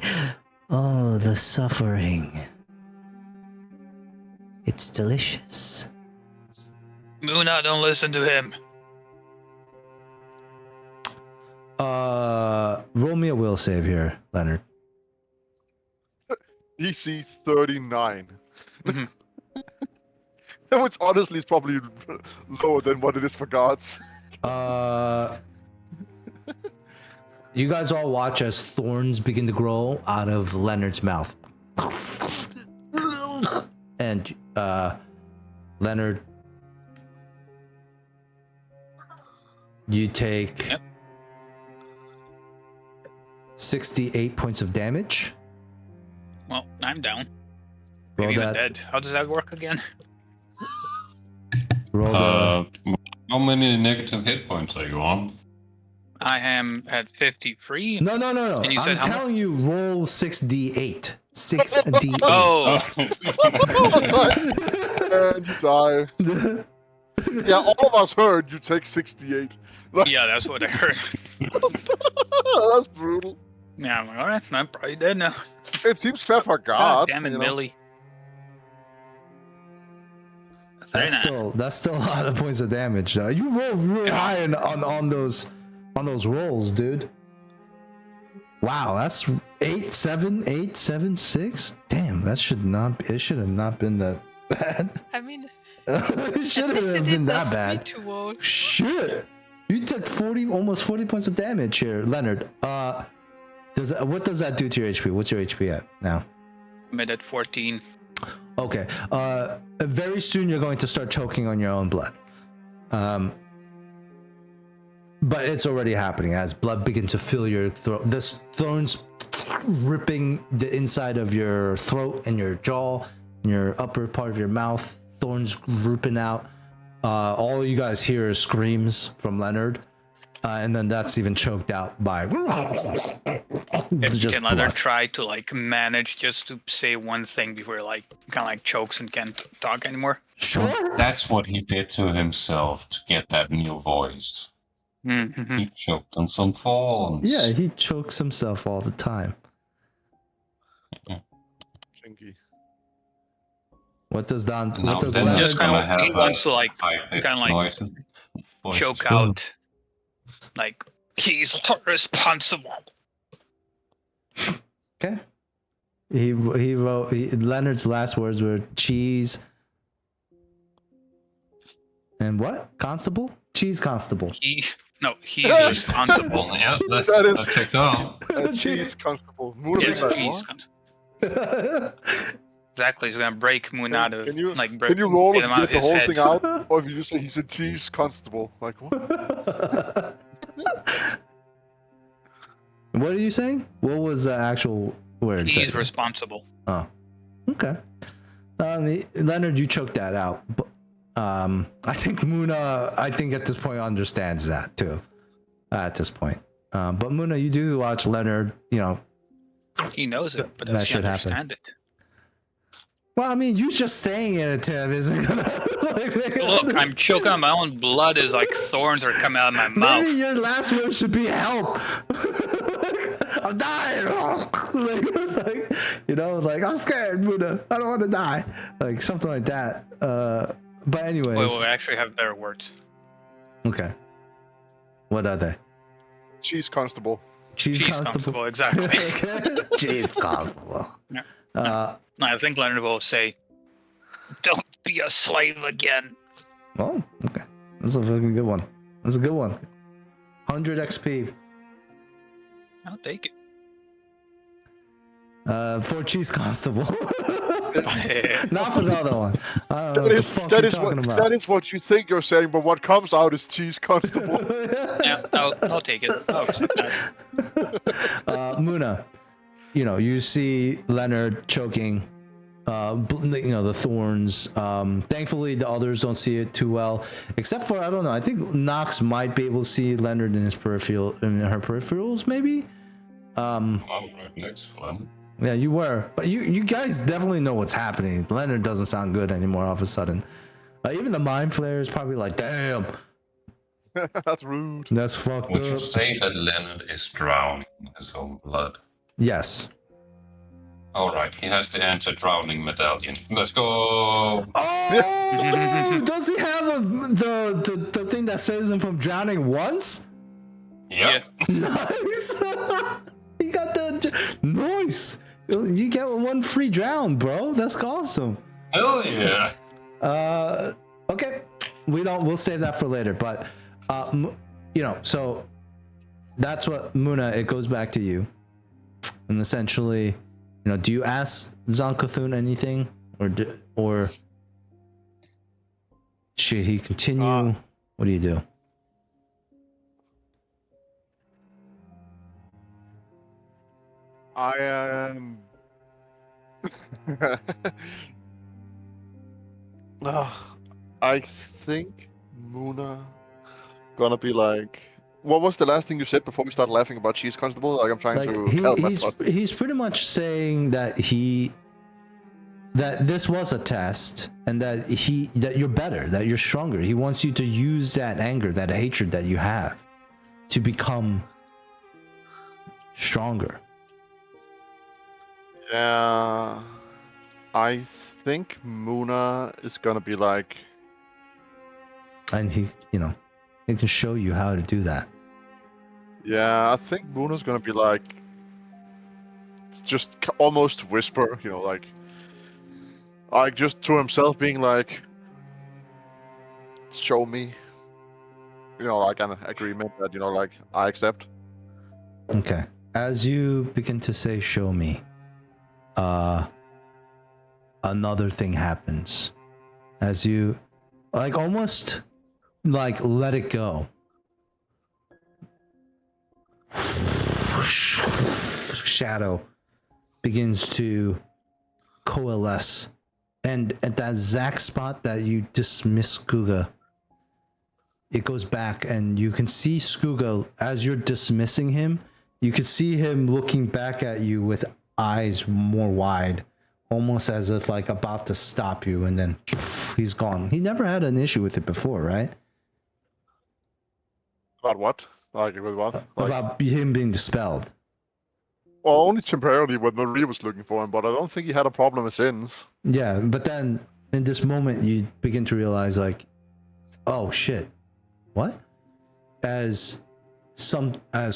the suffering. It's delicious.
Muna, don't listen to him.
Roll me a will save here, Leonard.
EC 39.
Mhm.
Which honestly is probably lower than what it is for gods.
You guys all watch as thorns begin to grow out of Leonard's mouth. And Leonard, you take 68 points of damage.
Well, I'm down.
Roll
Maybe even
that.
dead. How does that work again?
Roll the.
How many negative hit points are you on?
I am at 53.
No.
And you said
I'm
how
telling you, roll 6d8. 6d8.
Oh,
And you die. Yeah, all of us heard you take 68.
yeah, that's what I heard.
That's brutal.
Yeah, I'm like, alright, I'm probably dead now.
It seems fair for
God
God.
damn it,
you know.
Millie.
That's
39.
still a lot of points of damage. You rolled really high on those rolls, dude. Wow, that's 8, 7, 6. Damn, it should have not been that bad.
I mean,
It should
at least you
have been
didn't
that
ask me
bad.
to roll.
Shit, you took almost 40 points of damage here, Leonard. What does that do to your HP? What's your HP at now?
I'm at 14.
Okay. Very soon you're going to start choking on your own blood. But it's already happening as blood begins to fill your throat. This thorns ripping the inside of your throat and your jaw, and your upper part of your mouth. Thorns ripping out. All you guys hear is screams from Leonard. And then that's even choked out by just
Can Leonard
blood.
try to like manage just to say one thing before he, like kind of like chokes and can't talk anymore?
Sure.
That's what he did to himself to get that new voice.
Mm-hmm.
He choked on some thorns.
Yeah, he chokes himself all the time.
Kinky.
What does Don?
Now
What does
then
Leonard?
Just
gonna
kinda-
have
he wants to, like,
high-pitched
kinda like
noises. Voices
Choke
too.
out. Like, he's responsible.
Okay. He wrote Leonard's last words were cheese and what? Constable? Cheese constable.
He's responsible.
Well, yeah,
That is-
that checked out.
Cheese constable. Moon
Yes,
like,
cheese.
what?
Exactly, he's gonna break Moon out of
Can you-
like
Can you roll
get
and
him out
get
of
the
his
whole
head.
thing out? Or if you just say he's a cheese constable? Like, what?
What are you saying? What was the actual word?
He's responsible.
Oh, okay. Leonard, you choked that out. But, I think Muna, at this point understands that too. At this point, but Muna, you do watch Leonard. You know,
He knows it, but
That
does he
should happen.
understand it?
well, I mean, you just saying it to him isn't gonna.
Look, I'm choking on my own blood as like thorns are coming out of my mouth.
Maybe your last word should be help. I'm dying. like, you know, like I'm scared, Muna. I don't want to die. Like something like that. But anyways,
Wait, I actually have better words.
okay. What are they?
Cheese constable.
Cheese
Cheese
constable.
constable, exactly.
Okay. Cheese constable.
Yeah.
Uh,
No, I think Leonard will say, "Don't be a slave again."
oh, okay. That's a fucking good one. That's a good one. 100 XP.
I'll take it.
For Cheese Constable. Not for the other one. I don't know what the fuck
That
you're
is
talking
what
about.
that is what you think you're saying, but what comes out is cheese constable.
Yeah, I'll take it. I'll accept that.
Muna, you know, you see Leonard choking, you know, the thorns. Thankfully, the others don't see it too well, except for, I don't know, I think Nox might be able to see Leonard in her peripherals, maybe?
I'm right next to him.
Yeah, you were, but you guys definitely know what's happening. Leonard doesn't sound good anymore all of a sudden. Even the mind flare is probably like, damn,
That's rude.
that's fucked
Would you
up.
say that Leonard is drowning in his own blood?
Yes.
Alright, he has the anti-drowning medallion. Let's go!
Oh, does he have the thing that saves him from drowning once?
Yep.
Nice. He got the nice. You get one free drown, bro. That's awesome.
Hell yeah!
Okay, we'll save that for later. But So that's what Muna. It goes back to you, and essentially, do you ask Zankothun anything, or should he continue? What do you do?
I am. I think Muna gonna be like. What was the last thing you said before we started laughing about Cheese Constable? Like I'm trying to help my thoughts.
He's pretty much saying that this was a test and that you're better, that you're stronger. He wants you to use that anger, that hatred that you have to become stronger.
Yeah, I think Muna is gonna be like,
and he can show you how to do that.
Yeah, I think Muna's gonna be like, just almost whisper, like just to himself, being like, show me, like an agreement that like I accept.
Okay, as you begin to say, show me. Another thing happens as you almost let it go. Shadow begins to coalesce, and at that exact spot that you dismiss Skuga, it goes back, and you can see Skuga as you're dismissing him. You can see him looking back at you with eyes more wide, almost as if about to stop you, and then he's gone. He never had an issue with it before, right?
About what? With what?
About him being dispelled.
Well, only temporarily when Marie was looking for him, but I don't think he had a problem since.
Yeah, but then in this moment you begin to realize oh shit, what? As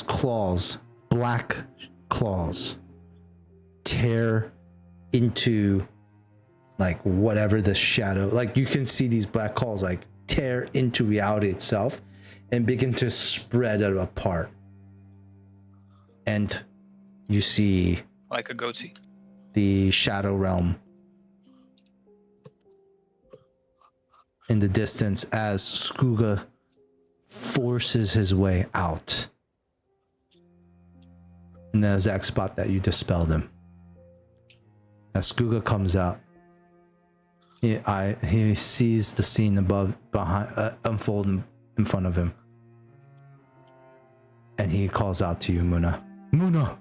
claws, black claws, tear into whatever the shadow, you can see these black claws tear into reality itself and begin to spread it apart, and you see
like a goatee,
the shadow realm in the distance as Skuga forces his way out in the exact spot that you dispelled him. As Skuga comes out, he sees the scene behind unfold in front of him, and he calls out to you, Muna. Muna!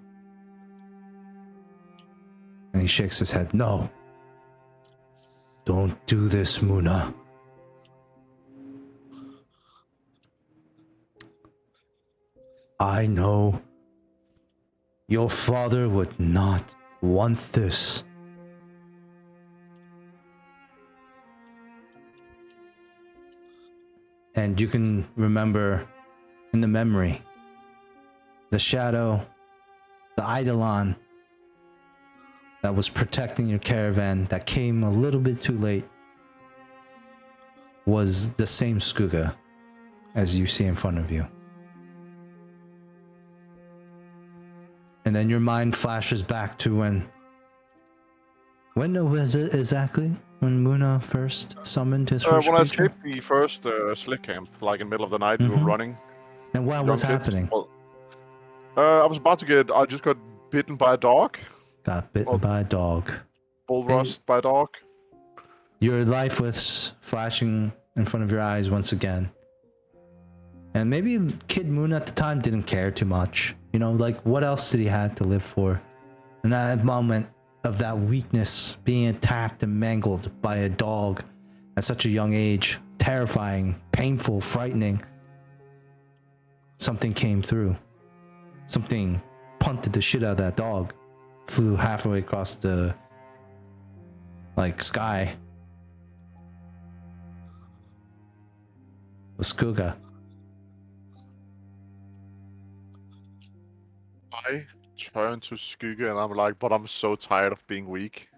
And he shakes his head. No. Don't do this, Muna. I know your father would not want this. And you can remember in the memory, the shadow, the Eidolon that was protecting your caravan that came a little bit too late was the same Skuga as you see in front of you. And then your mind flashes back to when was it exactly? When Muna first summoned his first
when I
creature?
escaped the first slick camp, in the middle of the night, we were running.
And what was happening?
Well, I was about to I just got bitten by a dog.
Got bitten by a dog.
Bull rushed by a dog.
Your life was flashing in front of your eyes once again. And maybe Kid Moon at the time didn't care too much. What else did he have to live for? And that moment of that weakness, being attacked and mangled by a dog at such a young age, terrifying, painful, frightening. Something came through. Something punted the shit out of that dog. Flew halfway across the sky. With Skuga.
I turn to Skuga and I'm like, but I'm so tired of being weak,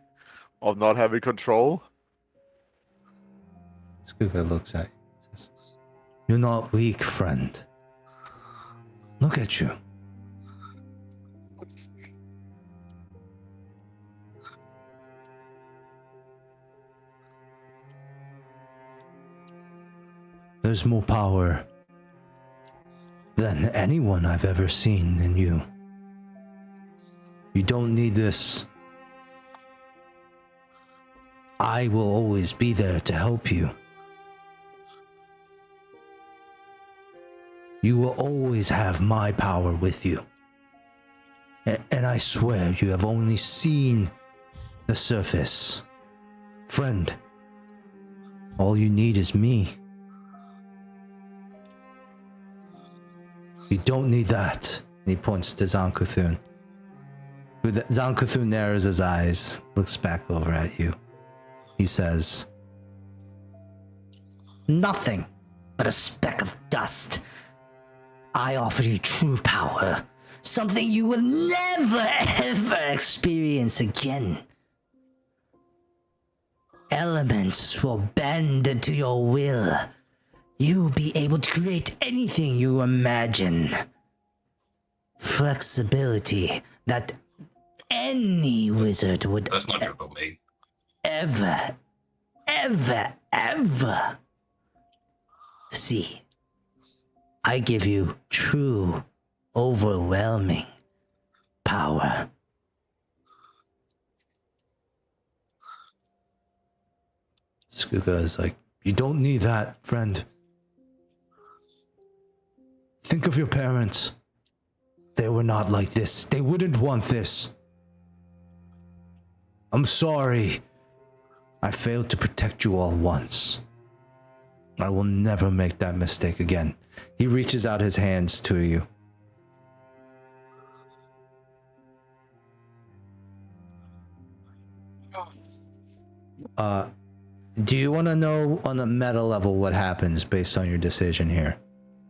of not having control.
Skuga looks at you. Says, You're not weak, friend. Look at you. There's more power than anyone I've ever seen in you. You don't need this. I will always be there to help you. You will always have my power with you. And I swear you have only seen the surface. Friend, all you need is me. You don't need that. And he points to Zankuthun. Zankuthun narrows his eyes, looks back over at you. He says, nothing but a speck of dust. I offer you true power, something you will never ever experience again. Elements will bend to your will. You'll be able to create anything you imagine. Flexibility that any wizard would
That's not true about me.
ever see. I give you true, overwhelming power. Skuga is like, you don't need that, friend. Think of your parents. They were not like this. They wouldn't want this. I'm sorry. I failed to protect you all once. I will never make that mistake again. He reaches out his hands to you. Do you want to know on a meta level what happens based on your decision here?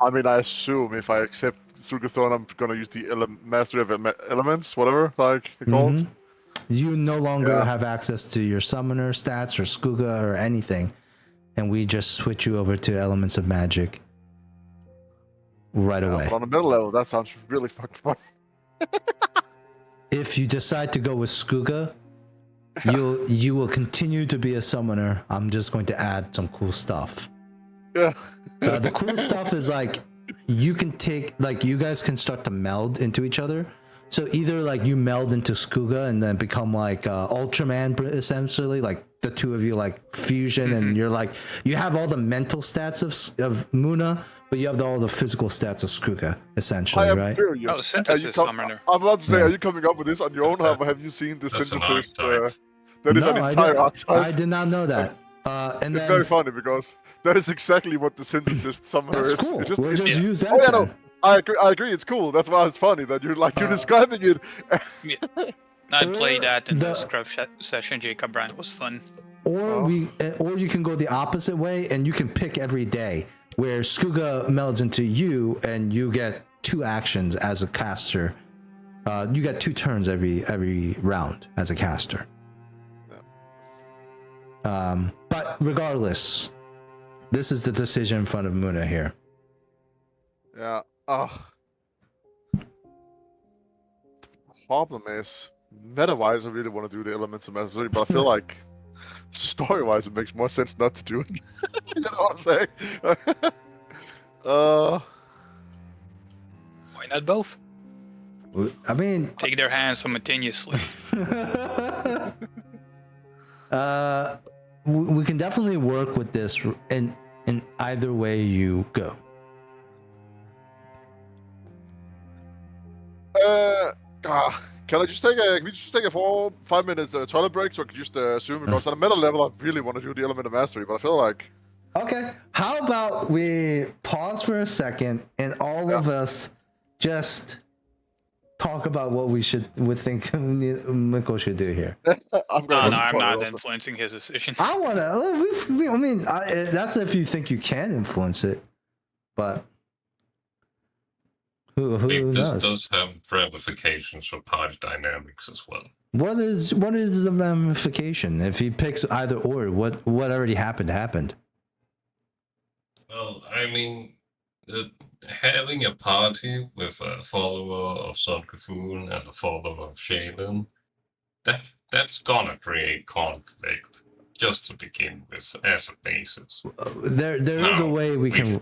I mean, I assume if I accept Sugathon, I'm gonna use the Mastery of Elements, whatever, like they're called.
You no longer have access to your summoner stats or Skuga or anything, and we just switch you over to Elements of Magic right away.
But on the middle level, that sounds really fucking fun.
If you decide to go with Skuga, you will continue to be a summoner. I'm just going to add some cool stuff.
Yeah.
The cool stuff is like you can take, like, you guys can start to meld into each other. So either like you meld into Skuga and then become like Ultraman essentially, like the two of you like fusion, and you're like, you have all the mental stats of Muna, but you have all the physical stats of Skuga essentially,
I am
right?
curious.
Oh, synthesis summoner.
I'm about to say,
Yeah.
are you coming up with this on your own, or have you seen the
That's an
synthesis?
archetype.
That is an entire
I
archetype.
did not know that. And
It's
then
very funny because that is exactly what the synthesis summoner
that's
is.
cool.
It
We'll just use that.
Oh yeah,
then.
no, I agree. It's cool. That's why it's funny that you're like you're describing it.
I played that in the
the-
scrub session, Jacob Brand. It was fun.
Or or you can go the opposite way, and you can pick every day where Skuga melds into you, and you get 2 actions as a caster. You get 2 turns every round as a caster. But regardless, this is the decision in front of Muna here.
Yeah. Problem is, meta-wise, I really want to do the elements of mastery, but I feel like story-wise, it makes more sense not to do it. You know what I'm saying?
Why not both?
I mean,
Take their hands simultaneously.
we can definitely work with this in either way you go.
Can I just take a? Can we just take a 4-5 minutes toilet break so I can just assume, because on a meta level, I really want to do the element of mastery, but I feel like.
Okay, how about we pause for a second and all of us just talk about what we would think Mikko should do here.
I'm
No,
going.
I'm not influencing his decision.
I want to. I mean, that's if you think you can influence it, but who
This
knows?
does have ramifications for party dynamics as well.
What is the ramification if he picks either or? What already happened?
Well, I mean, having a party with a follower of Son Cthulhu and a follower of Shaylin, that's gonna create conflict just to begin with as a basis.
There is a
Now,
way we can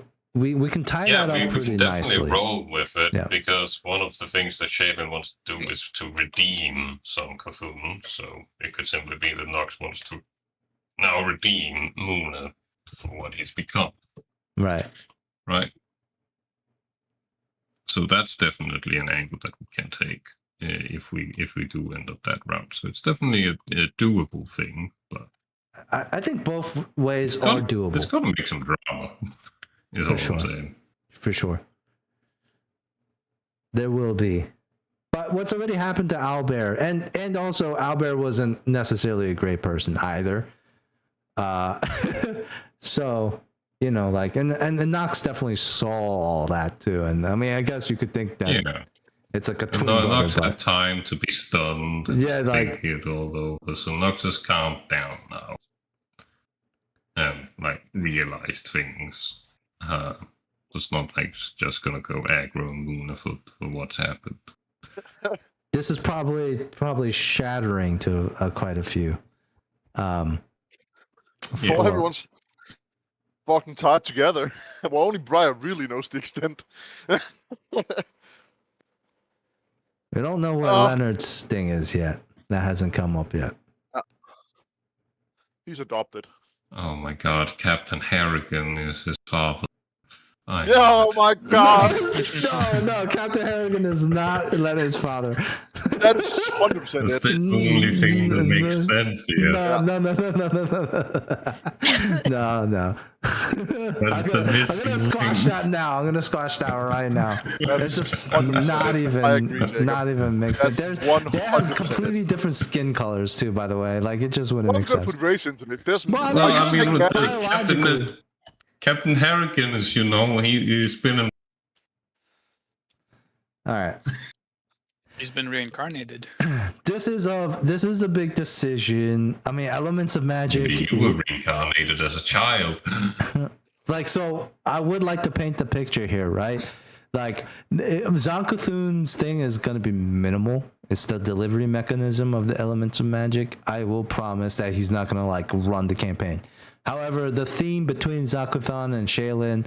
tie that up
we
pretty
can definitely
nicely.
roll with it
Yeah.
because one of the things that Shaylin wants to do is to redeem Son Cthulhu. So it could simply be that Nox wants to now redeem Muna for what he's become.
Right.
Right. So that's definitely an angle that we can take if we do end up that route. So it's definitely a doable thing, but
I think both ways
it's
are
gonna,
doable.
It's gonna make some drama. Is
For
all
sure.
I'm saying.
For sure. There will be. But what's already happened to Albert, and also Albert wasn't necessarily a great person either. So, you know, like, and Nox definitely saw all that too. And I mean, I guess you could think that
Yeah.
it's like a twin
And
brother,
Nox had
but
time to be stunned.
Yeah,
and
like-
think it all over. So Nox has calmed down now. And like realized things. It's not like just gonna go aggro and Luna for what's happened.
this is probably shattering to quite a few.
Well,
for-
everyone's fucking tied together. Well, only Brian really knows the extent.
We don't know what Leonard's thing is yet. That hasn't come up yet.
He's adopted.
Oh my god, Captain Harrigan is his father. I
Yeah,
know
oh
it.
my god!
No, Captain Harrigan is not Leonard's father.
That is 100%
That's
it.
the only thing that makes sense here.
No.
That's the
I'm gonna
missing
squash
link.
that now. I'm gonna squash that right now. It's just
100%
not
it.
even,
I agree, Jacob.
not even make.
That's
They have
100%
completely different skin colors too. By the way, like it just wouldn't
What
make
good
sense.
put race into it? There's
Well,
No,
like,
I mean,
like,
with Captain Harrigan is, you know, he's been in.
All right.
He's been reincarnated.
This is a big decision. I mean, elements of magic.
Maybe you were reincarnated as a child.
Like, so I would like to paint the picture here, right? Like, Zankuthun's thing is going to be minimal. It's the delivery mechanism of the elements of magic. I will promise that he's not going to, like, run the campaign. However, the theme between Zakuthon and Shaylin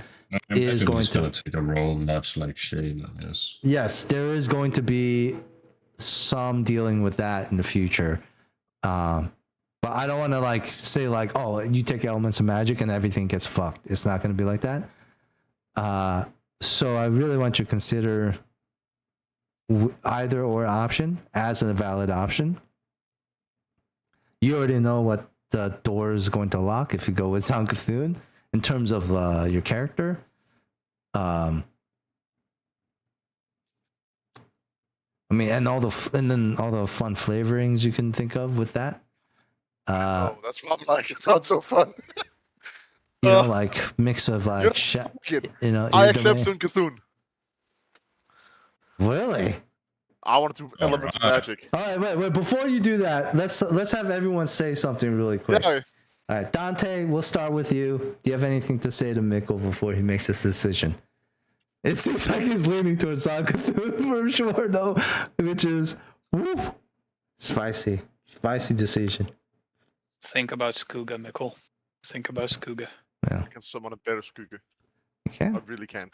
is going to
take a role much like Shaylin is.
Yes, there is going to be some dealing with that in the future. But I don't want to like say like, oh, you take elements of magic and everything gets fucked. It's not going to be like that. So I really want you to consider either or option as a valid option. You already know what the door is going to lock if you go with Sound Cthulhu in terms of your character. I mean, and then all the fun flavorings you can think of with that.
Oh, that's what I'm like. It sounds so fun.
You know, like mix of like, you know.
I accept Sun Cthulhu.
Really?
I want to do elements of magic.
All right, wait. Before you do that, let's have everyone say something really quick.
Yeah.
All right, Dante, we'll start with you. Do you have anything to say to Mikkel before he makes this decision? It seems like he's leaning towards Cthulhu for sure, though, which is woof, spicy decision.
Think about Skuga, Mikkel. Think about Skuga.
I can summon a better Skuga.
Okay.
I really can't.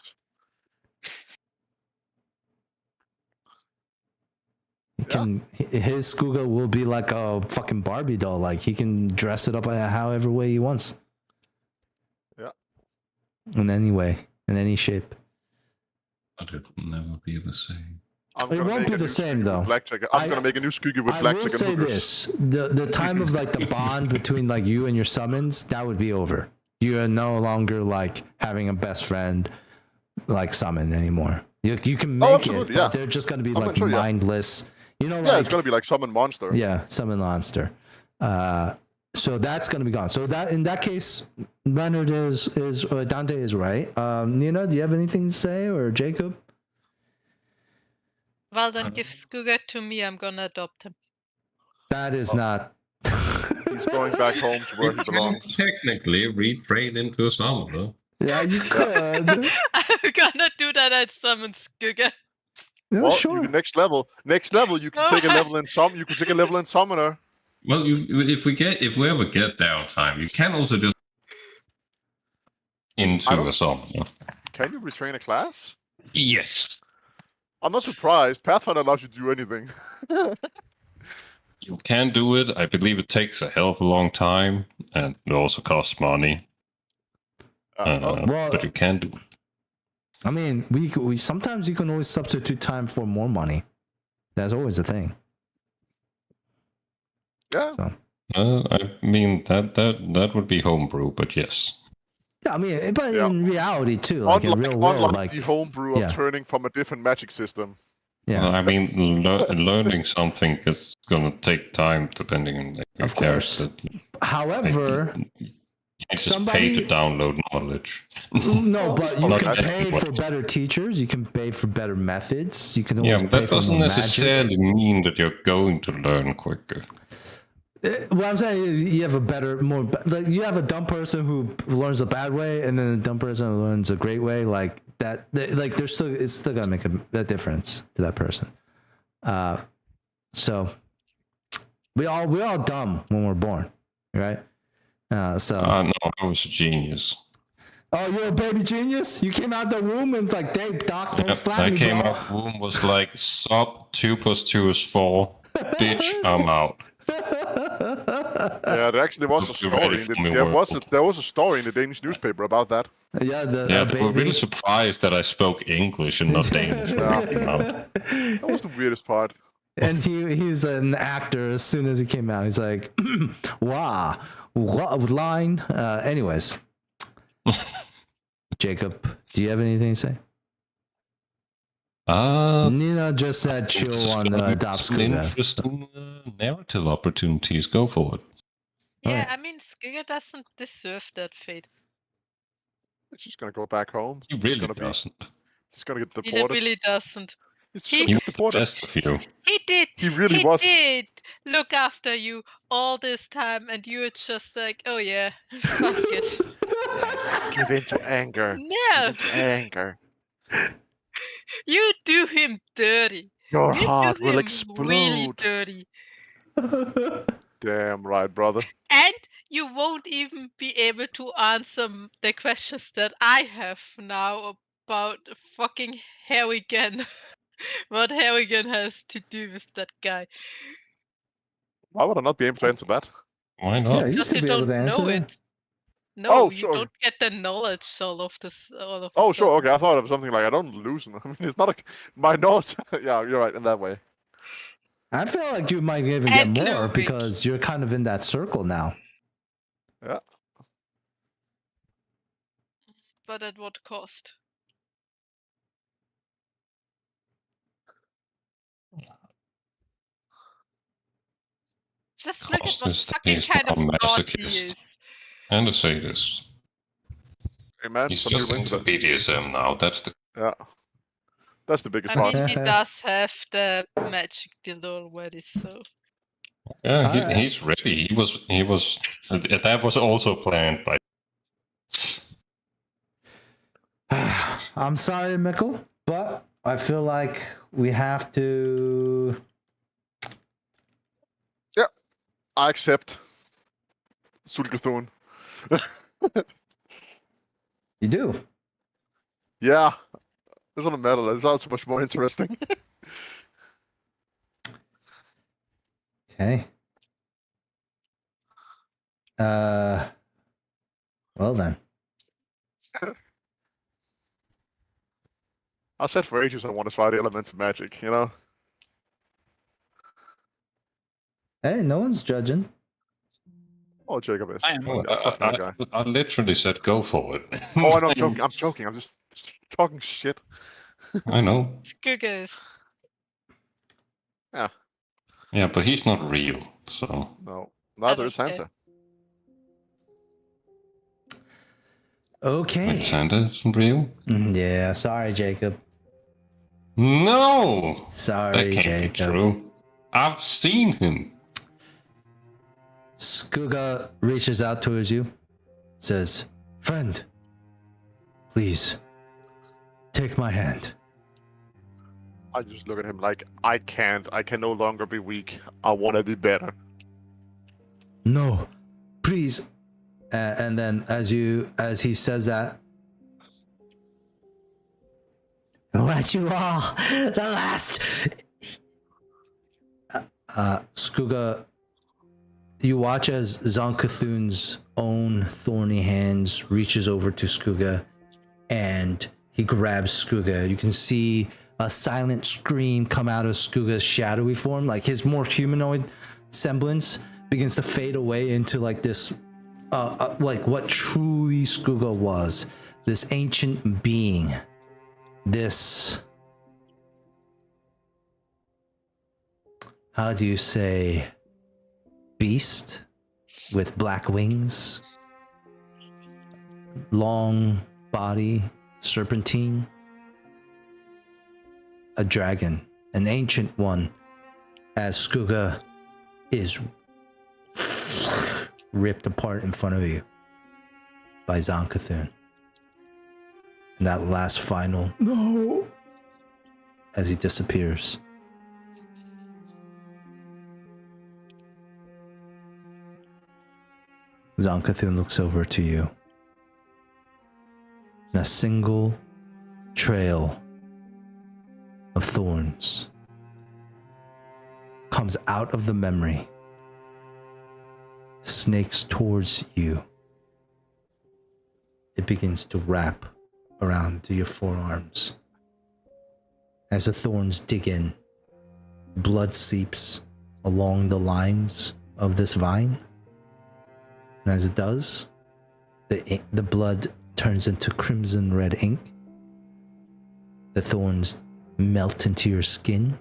His Skuga will be like a fucking Barbie doll. Like he can dress it up however way he wants.
Yeah.
In any way, in any shape.
But it will never be the same.
It won't be the same though.
I'm gonna make a new Skuga with
I
blackjack
will
and
say
hookers.
this: the time of like the bond between like you and your summons, that would be over. You are no longer like having a best friend like summon anymore. You can make it,
yeah.
but they're just gonna be
I'm
like
sure, yeah.
mindless. You know,
Yeah,
like
it's gonna be like summon monster.
yeah, summon monster. So that's gonna be gone. So that in that case, Leonard is Dante is right. Nina, do you have anything to say, or Jacob?
Well, then give Skuga to me. I'm gonna adopt him.
That is not.
He's going back home to where he belongs.
Technically, retrain into a summoner.
Yeah, you could.
I'm gonna do that at summon Skugga.
Yeah,
Well,
sure.
next level. Next level, you can take a level in You can take a level in Summoner.
Well, if we ever get downtime, you can also just into a summoner.
Can you retrain a class?
Yes.
I'm not surprised. Pathfinder allows you to do anything.
You can do it. I believe it takes a hell of a long time, and it also costs money.
Well,
But you can do it.
I mean, we sometimes you can always substitute time for more money. That's always a thing.
Yeah.
So.
I mean that would be homebrew, but yes.
Yeah, I mean, but
Yeah.
in reality too, like in real world,
unlike
like
the homebrew of turning from a different magic system.
yeah.
Well, I mean, learning something is gonna take time, depending on your
Of course.
character.
However,
You can't just pay to download knowledge.
no, but you
Not
can
actually
pay
what-
for better teachers. You can pay for better methods. You can
Yeah,
always
but
pay
that
for
doesn't
more
necessarily
magic.
mean that you're going to learn quicker.
What I'm saying is you have a better, more like you have a dumb person who learns a bad way, and then a dumb person who learns a great way. Like that, like it's still gonna make that difference to that person. So we're all dumb when we're born, right? So
No, I was a genius.
oh, you're a baby genius. You came out the womb and it's like, "Hey, doc, don't slap
I
me,
came
bro."
out womb was like, "Sup, 2 + 2 is 4. Bitch, I'm out."
Yeah, there actually was a
You're ready
story.
for me,
There was a story in the Danish newspaper about that.
Yeah,
They were
baby.
really surprised that I spoke English and not Danish.
That was the weirdest part.
And he's an actor as soon as he came out. He's like, wow, what line? Anyways, Jacob, do you have anything to say? Nina just said chill on the adopt
some
Skugga.
interesting narrative opportunities. Go for it.
Yeah,
Alright.
I mean, Skugga doesn't deserve that fate.
He's just gonna go back home.
He really doesn't.
He's gonna get
He
deported.
really doesn't.
He's just
He-
gonna
He
get
was
deported.
best of you.
He did.
He really was.
did look after you all this time, and you were just like, oh yeah, fuck it.
Give in to anger.
No,
Anger.
you do him dirty.
Your
You
heart
do
will
him really
explode.
dirty.
Damn right, brother.
And you won't even be able to answer the questions that I have now about fucking Harrigan. What Harrigan has to do with that guy.
Why would I not be able to answer that?
Why
Yeah,
not?
you
Because
should
you
be able
don't
to answer
know
that.
it. No,
Oh,
you
sure.
don't get the knowledge all of this. All of a
Oh, sure.
sudden.
Okay, I thought it was something like I don't lose. I mean, it's not like my notes. Yeah, you're right in that way.
I feel like you might even get
And
more
Ludwig.
because you're kind of in that circle now.
Yeah.
But at what cost? Just look at
Cost
what
is that
fucking
he's
kind
now
of
a
god he
masochist.
is.
And a sadist.
Hey, man.
He's
some
just
people
into
that.
BDSM now. That's the
Yeah. That's the biggest
I
part.
mean, he does have the magic dildo already, so.
yeah.
Alright.
He's ready. He was. That was also planned by.
I'm sorry, Mikkel, but I feel like we have to.
I accept. Sulgathorn.
You do.
Yeah. It's on a medal. It sounds so much more interesting.
Okay. Well then.
I said for ages I want to try the elements of magic, you know?
Hey, no one's judging.
Oh, Jacob is.
I am.
Yeah, fuck that guy.
I literally said go for it.
Oh, I know, I'm joking. I'm joking. I'm just talking shit.
I know.
Skugga is.
Yeah, but he's not real, so.
No. Neither
don't
is Santa.
care.
Okay.
Wait, Santa isn't real?
Yeah, sorry, Jacob.
No!
Sorry,
That can't be
Jacob.
true. I've seen him.
Skugga reaches out towards you, says, "Friend, Please, take my hand.
I just look at him like, I can't. I can no longer be weak. I want to be better.
No, please. And then as he says that, what you are, the last. Skugga, you watch as Zonkathun's own thorny hands reaches over to Skugga, and he grabs Skugga. You can see a silent scream come out of Skugga's shadowy form, like his more humanoid semblance begins to fade away into like this, like what truly Skugga was, this ancient being, this, how do you say, beast with black wings, long body, serpentine, a dragon, an ancient one, as Skugga is ripped apart in front of you by Zonkathun. And that last final no as he disappears. Zonkathun looks over to you. And a single trail of thorns comes out of the memory, snakes towards you. It begins to wrap around to your forearms. As the thorns dig in, blood seeps along the lines of this vine. And as it does, the blood turns into crimson red ink. The thorns melt into your skin,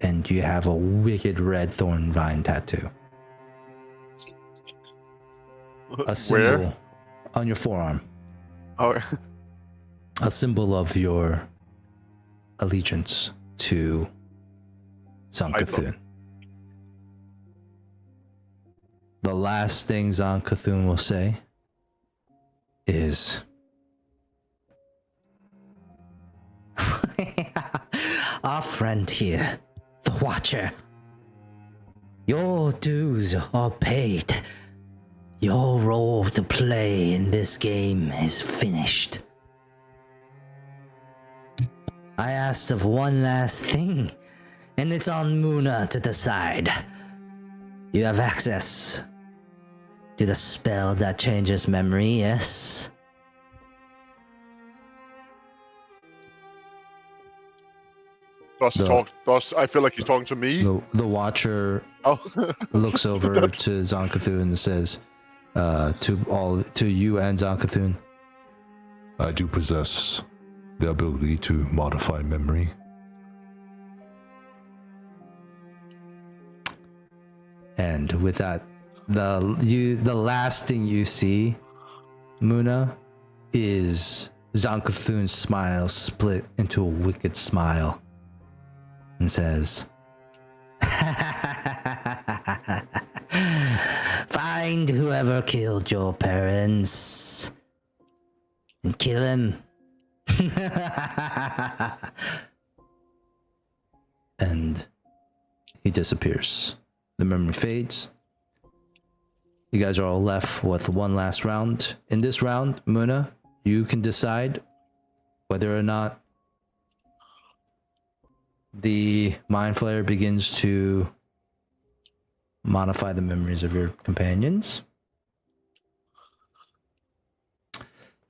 and you have a wicked red thorn vine tattoo. A symbol
Where?
on your forearm.
Oh,
A symbol of your allegiance to Zonkathun. The last thing Zonkathun will say is, our friend here, the Watcher, your dues are paid. Your role to play in this game is finished. I asked of one last thing, and it's on Muna to decide. You have access to the spell that changes memory, yes?
does he talk? I feel like he's talking to me?
The Watcher
Oh.
looks over to Zonkathun and says, to you and Zonkathun,
I do possess the ability to modify memory.
and with that, the last thing you see, Muna, is Zonkathun's smile split into a wicked smile and says, find whoever killed your parents and kill him. And he disappears. The memory fades. You guys are all left with one last round. In this round, Muna, you can decide whether or not the Mind Flayer begins to modify the memories of your companions.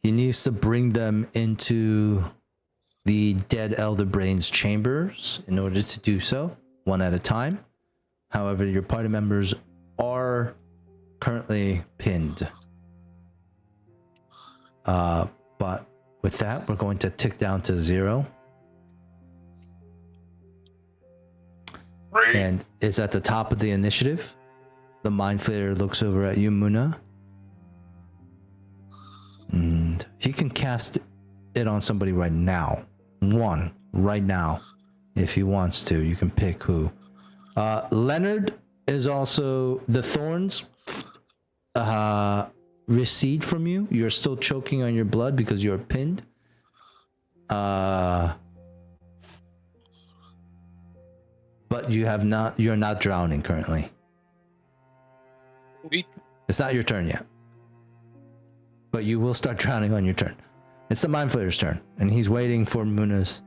He needs to bring them into the dead Elder Brain's chambers in order to do so, one at a time. However, your party members are currently pinned. But with that, we're going to tick down to 0. And it's at the top of the initiative. The Mind Flayer looks over at you, Muna. And he can cast it on somebody right now. One, right now. If he wants to, you can pick who. Leonard is also the thorns. recede from you. You're still choking on your blood because you're pinned. But you're not drowning currently.
Sweet.
It's not your turn yet. But you will start drowning on your turn. It's the Mind Flayer's turn, and he's waiting for Muna's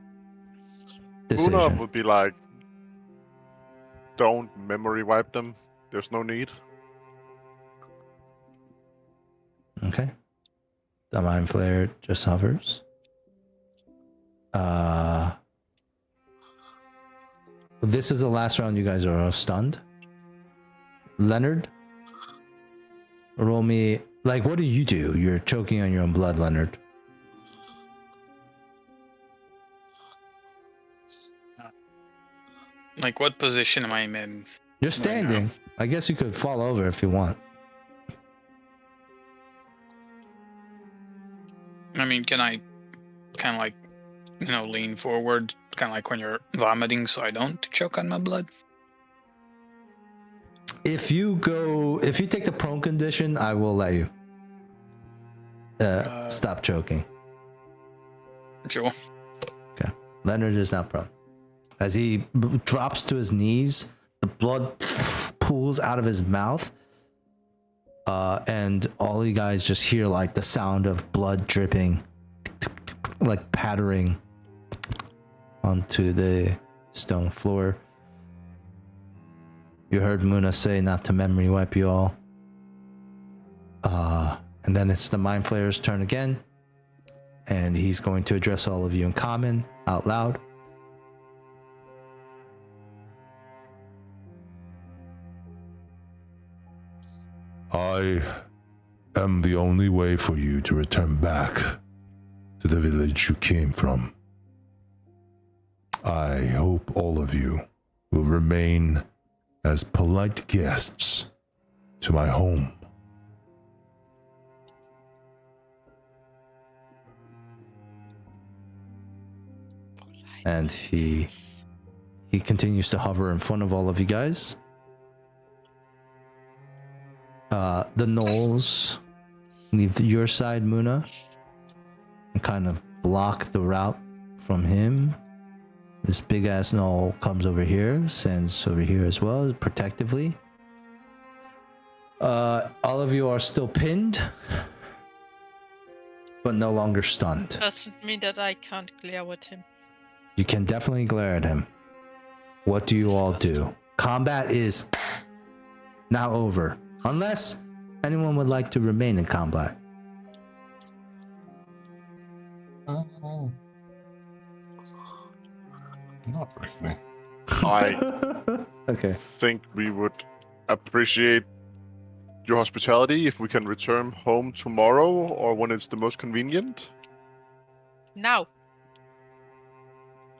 decision.
Muna would be like, don't memory wipe them. There's no need.
Okay. The Mind Flayer just hovers. This is the last round you guys are all stunned. Leonard, roll me... Like, what do? You're choking on your own blood, Leonard.
Like, what position am I in?
You're standing. I guess you could fall over if you want.
I mean, can I kind of like, lean forward, kind of like when you're vomiting, so I don't choke on my blood?
If you take the prone condition, I will let you stop choking.
Sure.
Okay. Leonard is not prone. As he drops to his knees, the blood pools out of his mouth. And all you guys just hear like the sound of blood dripping, like pattering onto the stone floor. You heard Muna say not to memory wipe you all. And then it's the Mind Flayer's turn again. And he's going to address all of you in common, out loud.
I am the only way for you to return back to the village you came from. I hope all of you will remain as polite guests to my home.
And he continues to hover in front of all of you guys. The gnolls leave your side, Muna, and kind of block the route from him. This big ass gnoll comes over here, sends over here as well, protectively. All of you are still pinned, but no longer stunned.
Doesn't mean that I can't glare at him.
You can definitely glare at him. What do you all do? Combat is now over. Unless anyone would like to remain in combat.
Not really.
I
Okay.
think we would appreciate your hospitality if we can return home tomorrow or when it's the most convenient.
Now.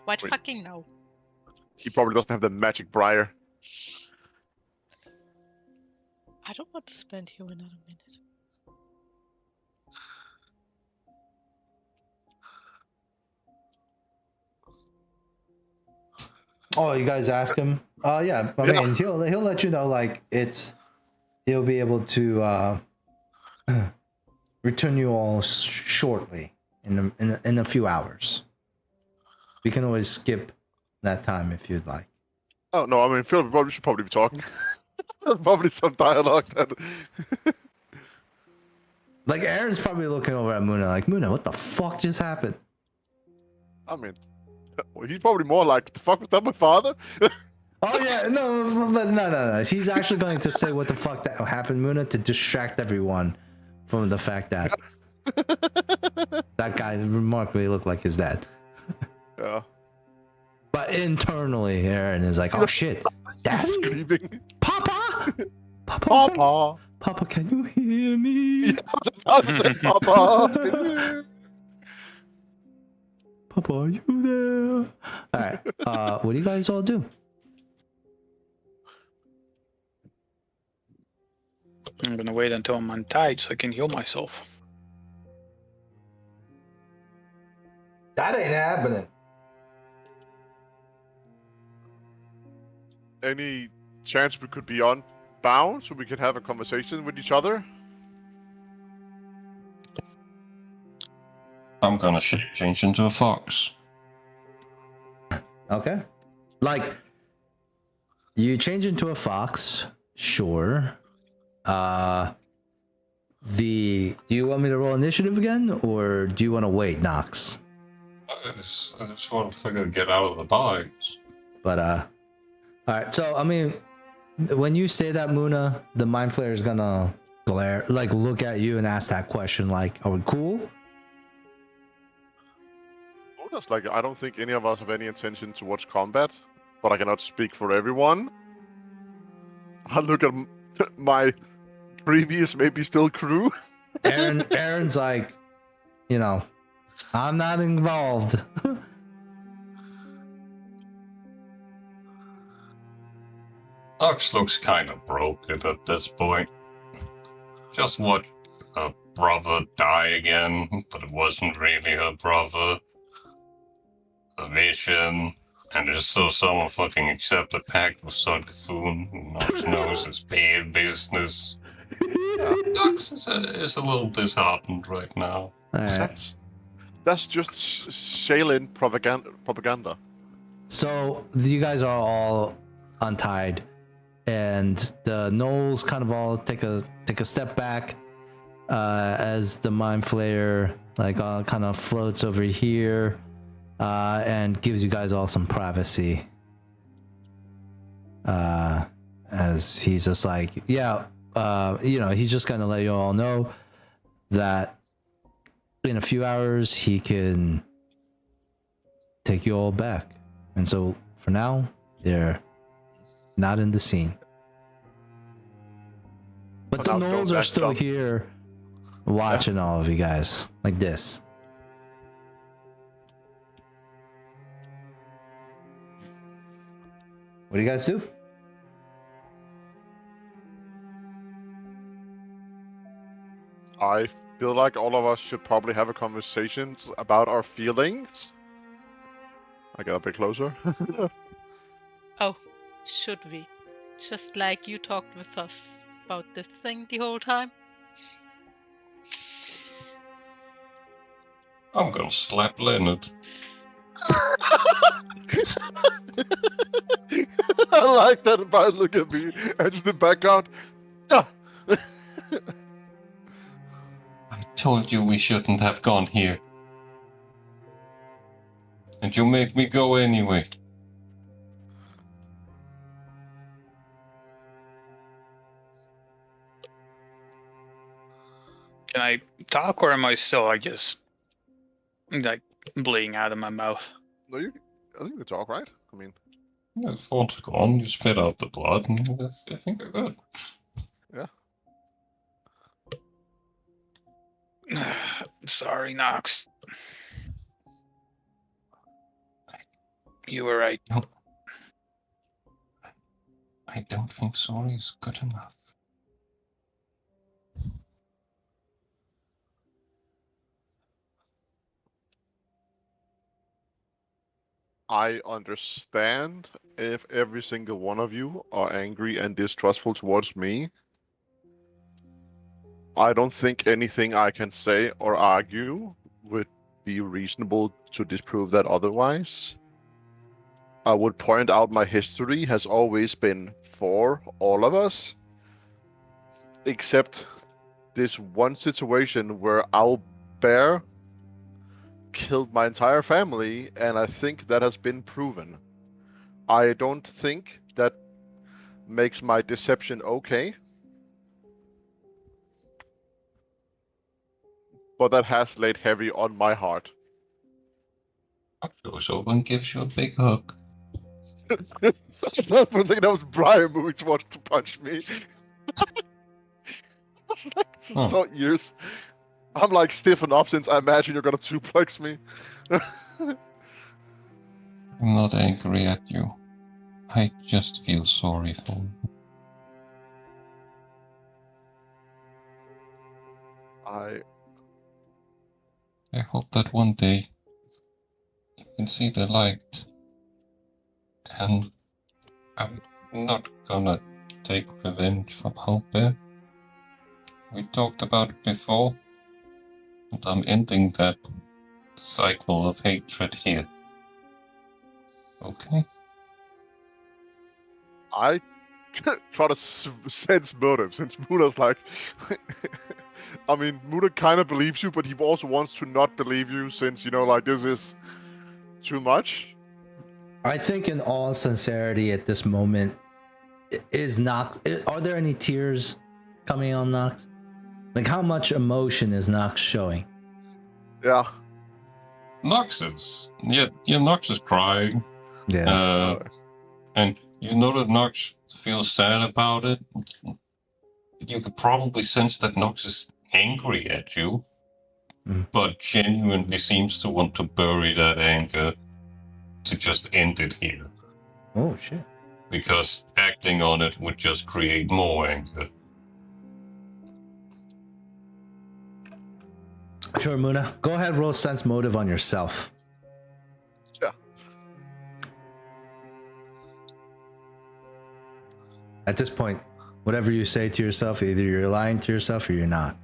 What
Wait.
fucking now?
He probably doesn't have the magic briar.
I don't want to spend here another minute.
Oh, you guys ask him? Yeah. I mean, he'll let you know. Like he'll be able to return you all shortly in a few hours. We can always skip that time if you'd like.
Oh no, I mean Phil should probably be talking. There's probably some dialogue that.
Like Aaron's probably looking over at Muna, like Muna, what the fuck just happened?
I mean, he's probably more like, the fuck was that, my father?
Oh yeah, no. He's actually going to say what the fuck that happened, Muna, to distract everyone from the fact that that guy remarkably looked like his dad.
Yeah.
But internally, Aaron is like, "Oh shit, Daddy,
Screaming.
Papa,
Papa.
Papa, can you hear me?
Yeah, I was about to say, Papa.
Papa, are you there?" All right. What do you guys all do?
I'm gonna wait until I'm untied so I can heal myself.
That ain't happening.
Any chance we could be unbound so we could have a conversation with each other?
I'm gonna change into a fox.
Okay. Like, you change into a fox, sure. Do you want me to roll initiative again, or do you want to wait, Nox?
I just want to figure get out of the box.
But all right. So I mean, when you say that, Muna, the mind flayer is gonna glare, like look at you and ask that question, like, "Are we cool?"
Just like, I don't think any of us have any intention towards combat, but I cannot speak for everyone. I look at my previous, maybe still crew.
Aaron's like, you know, I'm not involved.
Ox looks kind of broken at this point. Just watched her brother die again, but it wasn't really her brother. The vision, and just saw someone fucking accept a pact with Son Cthulhu, who knows his paid business. Ox is a little disheartened right now.
All right.
That's just Shaylin propaganda.
So you guys are all untied, and the gnolls kind of all take a step back as the mind flayer like kind of floats over here and gives you guys all some privacy. As he's just like, yeah, he's just gonna let you all know that in a few hours he can take you all back. And so for now, they're not in the scene. But the gnolls are still here watching all of you guys like this. What do you guys do?
I feel like all of us should probably have a conversation about our feelings. I get a bit closer.
Oh, should we? Just like you talked with us about this thing the whole time?
I'm gonna slap Leonard.
I like that Brian look at me and just the background. Ah.
I told you we shouldn't have gone here. And you made me go anyway.
Can I talk, or am I still like just like bleeding out of my mouth?
No, I think you can talk, right? I mean,
Yeah, the phone's gone, you spit out the blood, and I think you're good.
Yeah.
Sorry, Nox. You were right.
No. I don't think sorry is good enough.
I understand if every single one of you are angry and distrustful towards me. I don't think anything I can say or argue would be reasonable to disprove that otherwise. I would point out my history has always been for all of us, except this one situation where Owlbear killed my entire family, and I think that has been proven. I don't think that makes my deception okay, but that has laid heavy on my heart.
Ox goes over and gives you a big hug.
I thought for a second that was Brian moving towards to punch me. It's like so ears. I'm like stiff and up since I imagine you're gonna suplex me.
I'm not angry at you. I just feel sorry for you. I hope that one day you can see the light. And I'm not gonna take revenge from Owlbear. We talked about it before, and I'm ending that cycle of hatred here. Okay.
I try to sense motive, since Muna's like... I mean, Muna kind of believes you, but he also wants to not believe you, since, you know, like, this is too much.
I think in all sincerity at this moment, is Nox... Are there any tears coming on Nox? Like, how much emotion is Nox showing?
Yeah.
Nox is... Yeah, Nox is crying.
Yeah.
And you know that Nox feels sad about it. You could probably sense that Nox is angry at you, but genuinely seems to want to bury that anger to just end it here.
Oh, shit.
Because acting on it would just create more anger.
Sure, Muna. Go ahead, roll sense motive on yourself.
Yeah.
At this point, whatever you say to yourself, either you're lying to yourself or you're not.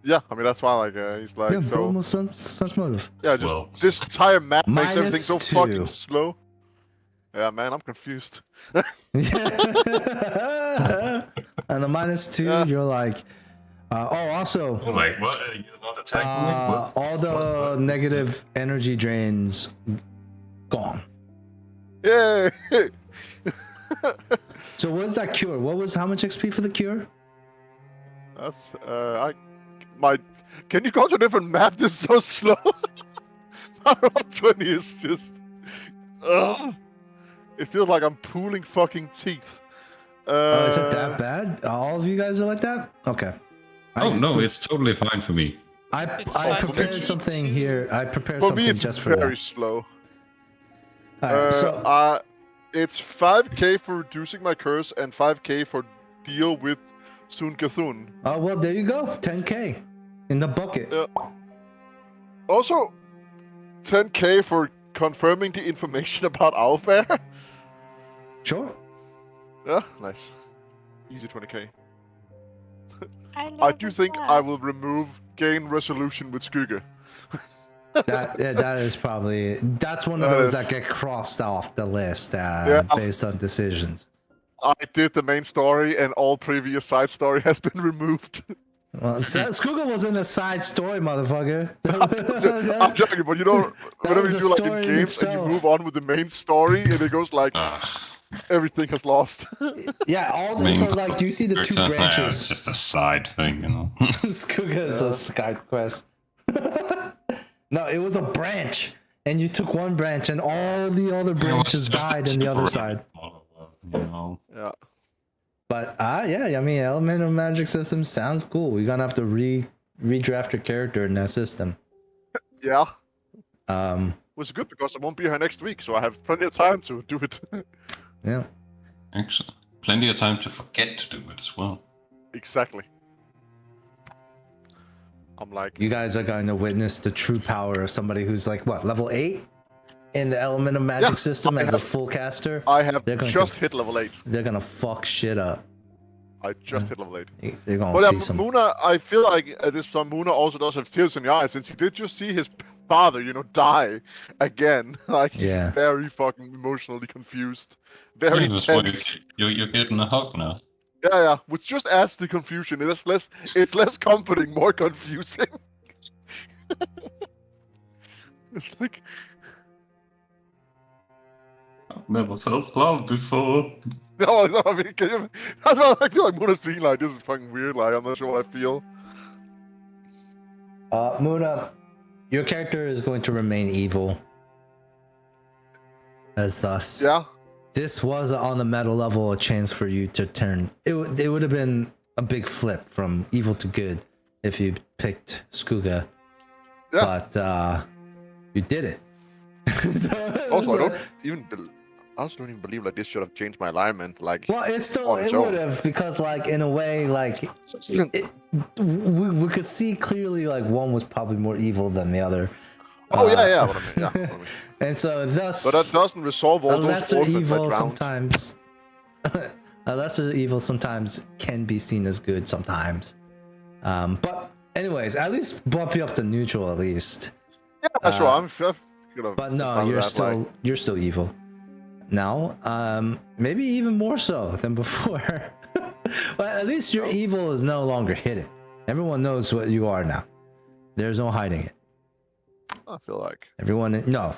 Yeah, I mean, that's why, like, he's like,
Yeah,
so...
roll sense motive.
Yeah, just
Well,
this entire map makes
minus
everything so
2.
fucking slow. Yeah, man, I'm confused.
And the -2,
Yeah.
you're like, also,
like, what? You're not attacking me? What?
all the negative energy drains gone.
Yay!
So what is that cure? How much XP for the cure?
That's, can you go to a different map? This is so slow. My roll 20 is just, it feels like I'm pulling fucking teeth.
Is it that bad? All of you guys are like that? Okay.
Oh no, it's totally fine for me.
I
fine for
prepared
me
something
too.
here. I prepared
For
something
me, it's
just for
very
that.
slow.
Alright, so
It's 5k for reducing my curse and 5k for deal with Sun Cthulhu.
oh well, there you go. 10k in the bucket.
Also, 10k for confirming the information about Owlbear.
Sure.
Yeah, nice. Easy 20k. I
love
do
it
think
that.
I will remove gain resolution with Skugga.
That is probably that's one of
That
those
is-
that get crossed off the list based on decisions.
I did the main story and all previous side story has been removed.
Well, Skugga was in a side story, motherfucker.
I'm joking, but you know, whenever
was
you
a
do like in
story in
games and you
itself.
move on with the main story and it goes like
Ah,
everything has lost.
Yeah, all this are like you see the two
it's
branches.
just a side thing, you know.
Skugga is a side quest. No, it was a branch, and you took one branch, and all the other branches died in the other side.
You know.
Yeah.
But yeah, I mean, elemental magic system sounds cool. We're gonna have to redraft your character in that system.
Yeah.
Um,
Which is good because I won't be here next week, so I have plenty of time to do it.
yeah.
Excellent. Plenty of time to forget to do it as well.
Exactly. I'm like,
You guys are going to witness the true power of somebody who's like what, level 8 in the elemental magic
Yeah,
system
I
as a
have-
full caster.
I have
They're going
just
to
hit level 8.
They're gonna fuck shit up.
I just hit level 8.
They're gonna
But
see some.
Muna, I feel like at this time Muna also does have tears in the eyes, since he did just see his father, you know, die again. Like he's
Yeah.
very fucking emotionally confused, very
Yeah, that's why
tense.
you're getting a hug now.
Yeah, which just adds to the confusion. It's less comforting, more confusing. It's like,
I've never felt love before.
no, I mean, that's why I feel like Muna's seeing like this is fucking weird. Like I'm not sure what I feel.
Muna, your character is going to remain evil. As thus.
Yeah,
This was on the meta level a chance for you to turn. It would have been a big flip from evil to good if you picked Skugga.
Yeah.
But you did it.
also I also don't even believe like this should have changed my alignment. Like,
Well, it still
on its
it
own.
would have, because like in a way like we could see clearly like one was probably more evil than the other.
Oh yeah, what I mean, yeah. What I mean.
And so thus
But that doesn't resolve all
a
those
lesser
orphans I
evil
drowned.
sometimes a lesser evil sometimes can be seen as good sometimes. But Anyways, at least bump you up to neutral at least.
Yeah, sure. I'm gonna.
But no,
fine with that,
you're still evil. Now, maybe even more so than before. But at least your evil is no longer hidden. Everyone knows what you are now. There's no hiding it.
I feel like
Everyone in your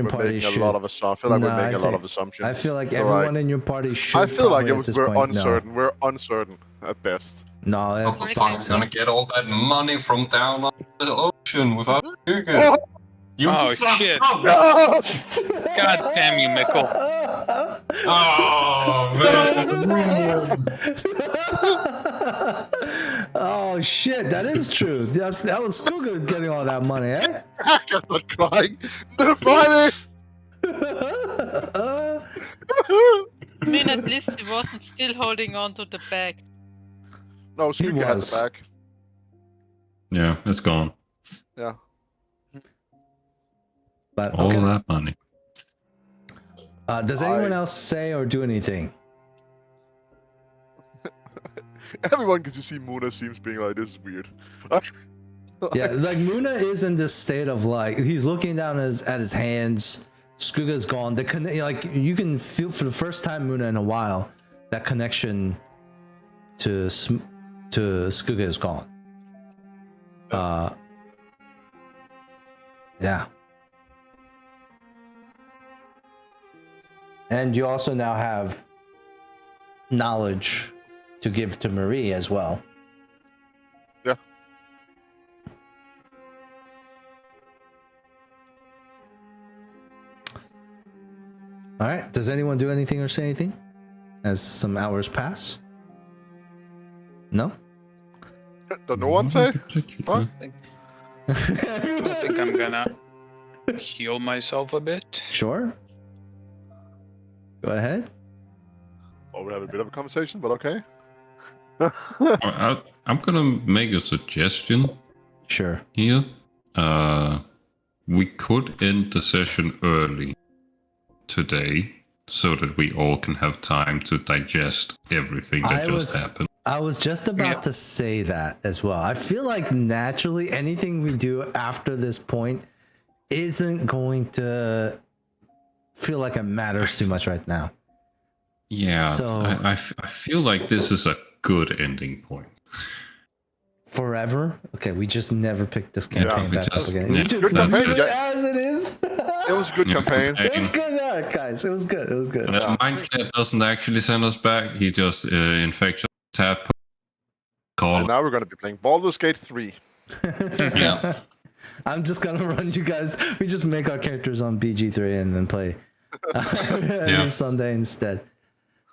we're
party
making
should.
a lot of assumptions. I feel like
No,
we're making
I
a lot
think-
of assumptions.
I feel like
So,
everyone in your party should.
I feel like
probably at this
we're
point know.
uncertain. We're uncertain at best.
No,
How
that
the
Okay.
fuck is gonna get all that money from down on the ocean without Hugo? You
Oh,
fucked
shit.
up!
God damn you, Mikkel.
Oh man!
Oh shit, that is true. That was Skuga getting all that money, eh?
I kept on crying. The money.
I mean, at least he wasn't still holding on to the bag.
No, Skuga had
was.
the back.
Yeah, it's gone.
Yeah.
But
All
okay.
that money.
Does anyone else say or do anything?
Everyone can just see Muna seems being like, this is weird.
Yeah, like Muna is in this state of like he's looking down at his hands. Skuga's gone. Like you can feel for the first time Muna in a while that connection to Skuga is gone. Yeah. And you also now have knowledge to give to Marie as well.
Yeah.
All right. Does anyone do anything or say anything as some hours pass? No?
Does no one say? What?
I think I'm gonna heal myself a bit.
Sure. Go ahead.
Oh, we had a bit of a conversation, but okay.
I'm gonna make a suggestion
Sure.
here. We could end the session early today so that we all can have time to digest everything that happened.
I was just about to say that as well. I feel like naturally anything we do after this point isn't going to feel like it matters too much right now.
Yeah,
So-
I feel like this is a good ending point.
Forever? Okay, we just never picked this campaign
we
back
just-
up again.
yeah,
We just
Good
leave
campaign,
it
yeah.
as it is.
It was a good
Yeah,
campaign.
It was good, yeah, guys. It was good. It was good.
Mindcat doesn't actually send us back. He just infects us, tap, call.
And now we're going to be playing Baldur's Gate 3.
Yeah.
I'm just gonna run you guys. We just make our characters on BG3 and then play every Sunday instead.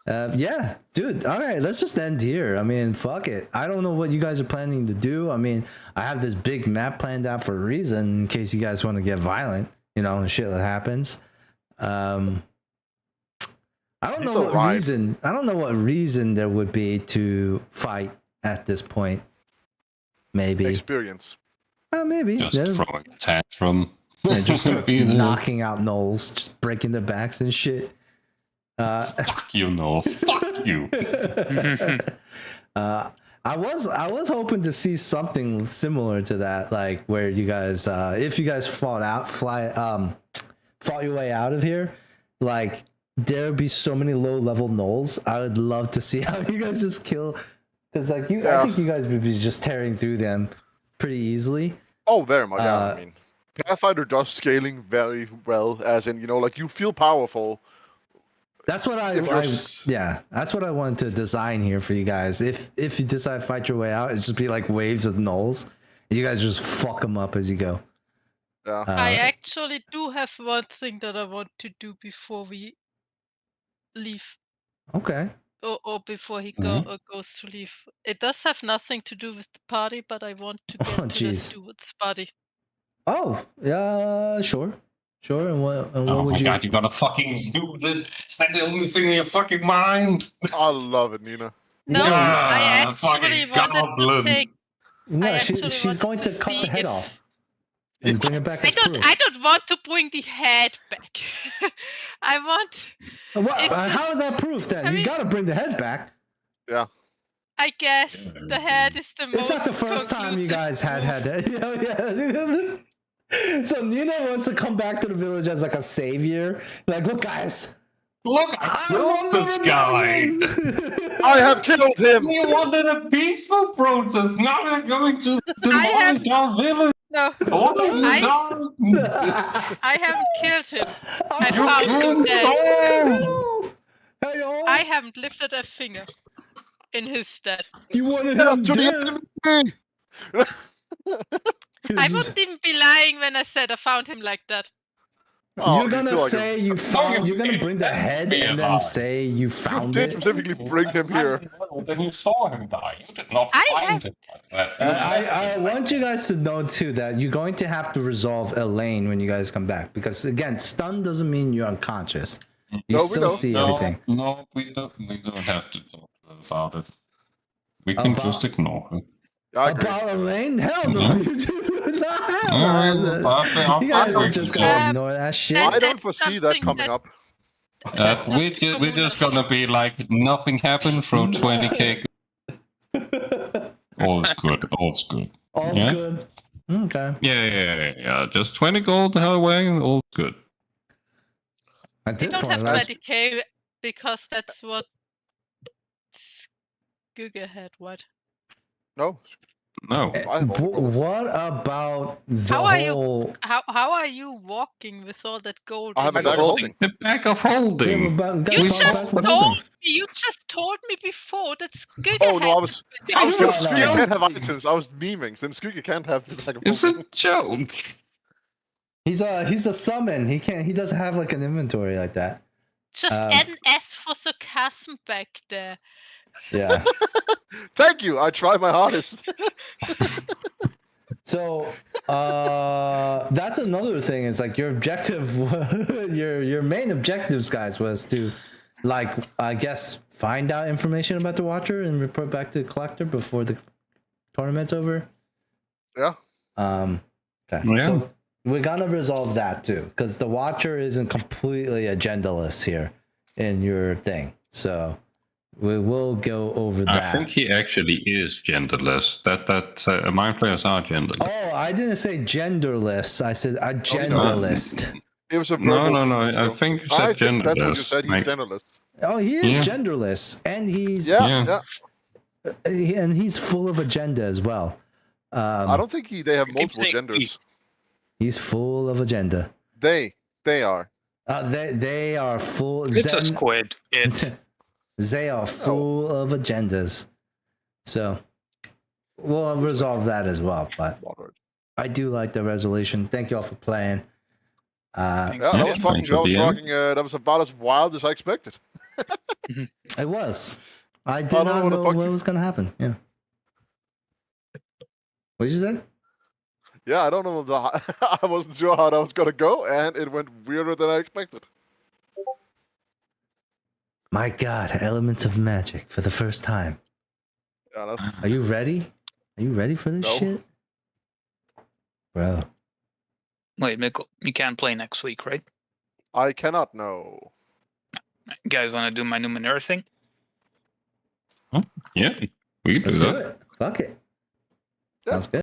Yeah, dude. All right, let's just end here. I mean, fuck it. I don't know what you guys are planning to do. I mean, I have this big map planned out for a reason in case you guys want to get violent, and shit that happens. I don't know what reason. I don't know what reason there would be to fight at this point. Maybe.
Experience.
Maybe.
Just throwing a tantrum.
Yeah, just knocking out gnolls, just breaking their backs and shit.
Fuck you, Noel. Fuck you.
I was hoping to see something similar to that, like where you guys, if you guys fought your way out of here, like there would be so many low level gnolls. I would love to see how you guys just kill, because like I think you guys would be just tearing through them pretty easily.
Oh, very much. Yeah, I mean, Pathfinder does scaling very well, as in, like you feel powerful.
That's what that's what I wanted to design here for you guys. If you decide to fight your way out, it's just be like waves of gnolls. You guys just fuck them up as you go.
Yeah.
I actually do have one thing that I want to do before we leave.
Okay.
Or before he goes to leave. It does have nothing to do with the party, but I want to get to the steward's party.
Oh, yeah, sure. Sure, and what would you...
God, you gotta fucking do that. Is that the only thing in your fucking mind?
I love it, Nina.
No, I actually
fucking
wanted
goblin.
to take...
No, she's going to cut the head off and bring it back as proof.
I don't want to bring the head back. I want...
What? How is that proof then? You gotta bring the head back.
Yeah.
I guess the head is the most.
It's not the first time you guys had that. Yeah. So Nina wants to come back to the village as like a savior. Like, look, guys.
Look, I killed this guy!
I have killed him!
We wanted a peaceful protest, now we're going to demolish our village!
No,
What have you done?
I haven't killed him. I
You
found him
killed
dead.
him!
Hey, y'all.
I haven't lifted a finger in his stead.
You wanted him
To
dead.
the
I wouldn't even be lying when I said I found him like that.
Oh,
You're gonna
feel like
say you found. You're gonna bring the head and then say you
you
found
did
it.
specifically bring him here.
Then you saw him die. You did not find him like that.
I want you guys to know too that you're going to have to resolve Elaine when you guys come back, because again, stun doesn't mean you're unconscious. You
No, we
still
know.
see everything.
No, we don't have to talk about it. We can just ignore her.
I agree.
About Elaine? Hell no!
Mhm.
You just
I'll
you guys
try
are
to
just
explain.
gonna ignore that shit.
I don't
That's
foresee that
something
coming
that-
up.
We're just gonna be like, nothing happened, throw 20k. All's good, all's good.
All's
Yeah?
good. Okay.
Yeah. Just 20 gold her way, all's good.
At
We
this
don't
point,
have
like,
20k because that's what Skugga had. What?
No.
No.
I have all the gold.
what about the
How are you-
whole?
How are you walking with all that gold?
I have a
in
bag of holding.
The bag of
Yeah,
holding.
but
You
we
just
back with
told
holding.
me. You just told me before that Skugga
Oh no,
had
I was
it.
joking.
No,
Skugga
no.
can't have items. I was memeing since Skugga can't have the bag of
It's
holding.
a joke.
He's a summon. He can't. He doesn't have like an inventory like that.
Just NS for sarcasm back there.
Yeah.
Thank you. I tried my hardest.
So that's another thing. It's like your objective, your main objectives, guys, was to, like, I guess, find out information about the Watcher and report back to the Collector before the tournament's over.
Yeah.
Okay.
Yeah.
So we gotta resolve that too, because the Watcher isn't completely agendaless here in your thing. So we will go over that.
I think he actually is genderless. That mind players are genderless.
Oh, I didn't say genderless. I said agendalist.
It was a
No,
verbal.
I think you
I
said
think that's what you
genderless.
said. He's
Like,
genderless.
Oh, he is
Yeah.
genderless, and he's
Yeah.
and he's full of agenda as well.
I don't think they have
keep
multiple
saying
genders.
He's full of agenda.
They are.
They are full.
It's a squid. It's
They are full of agendas. So we'll resolve that as well. But I do like the resolution. Thank you all for playing.
Yeah, that was fucking.
thanks for being.
That was about as wild as I expected.
It was. I did
don't know
not
what the
know
fuck
what
you-
was gonna happen. Yeah. What did you say?
Yeah, I don't know. I wasn't sure how that was gonna go, and it went weirder than I expected.
My God, elements of magic for the first time.
Yeah, that's.
Are you ready? Are you ready for this
No.
shit? Bro.
wait, Mikkel, you can't play next week, right?
I cannot know.
You guys want to do my Numenera thing?
yeah, we can do
Let's
that.
do it. Fuck it.
Yeah.
Sounds good.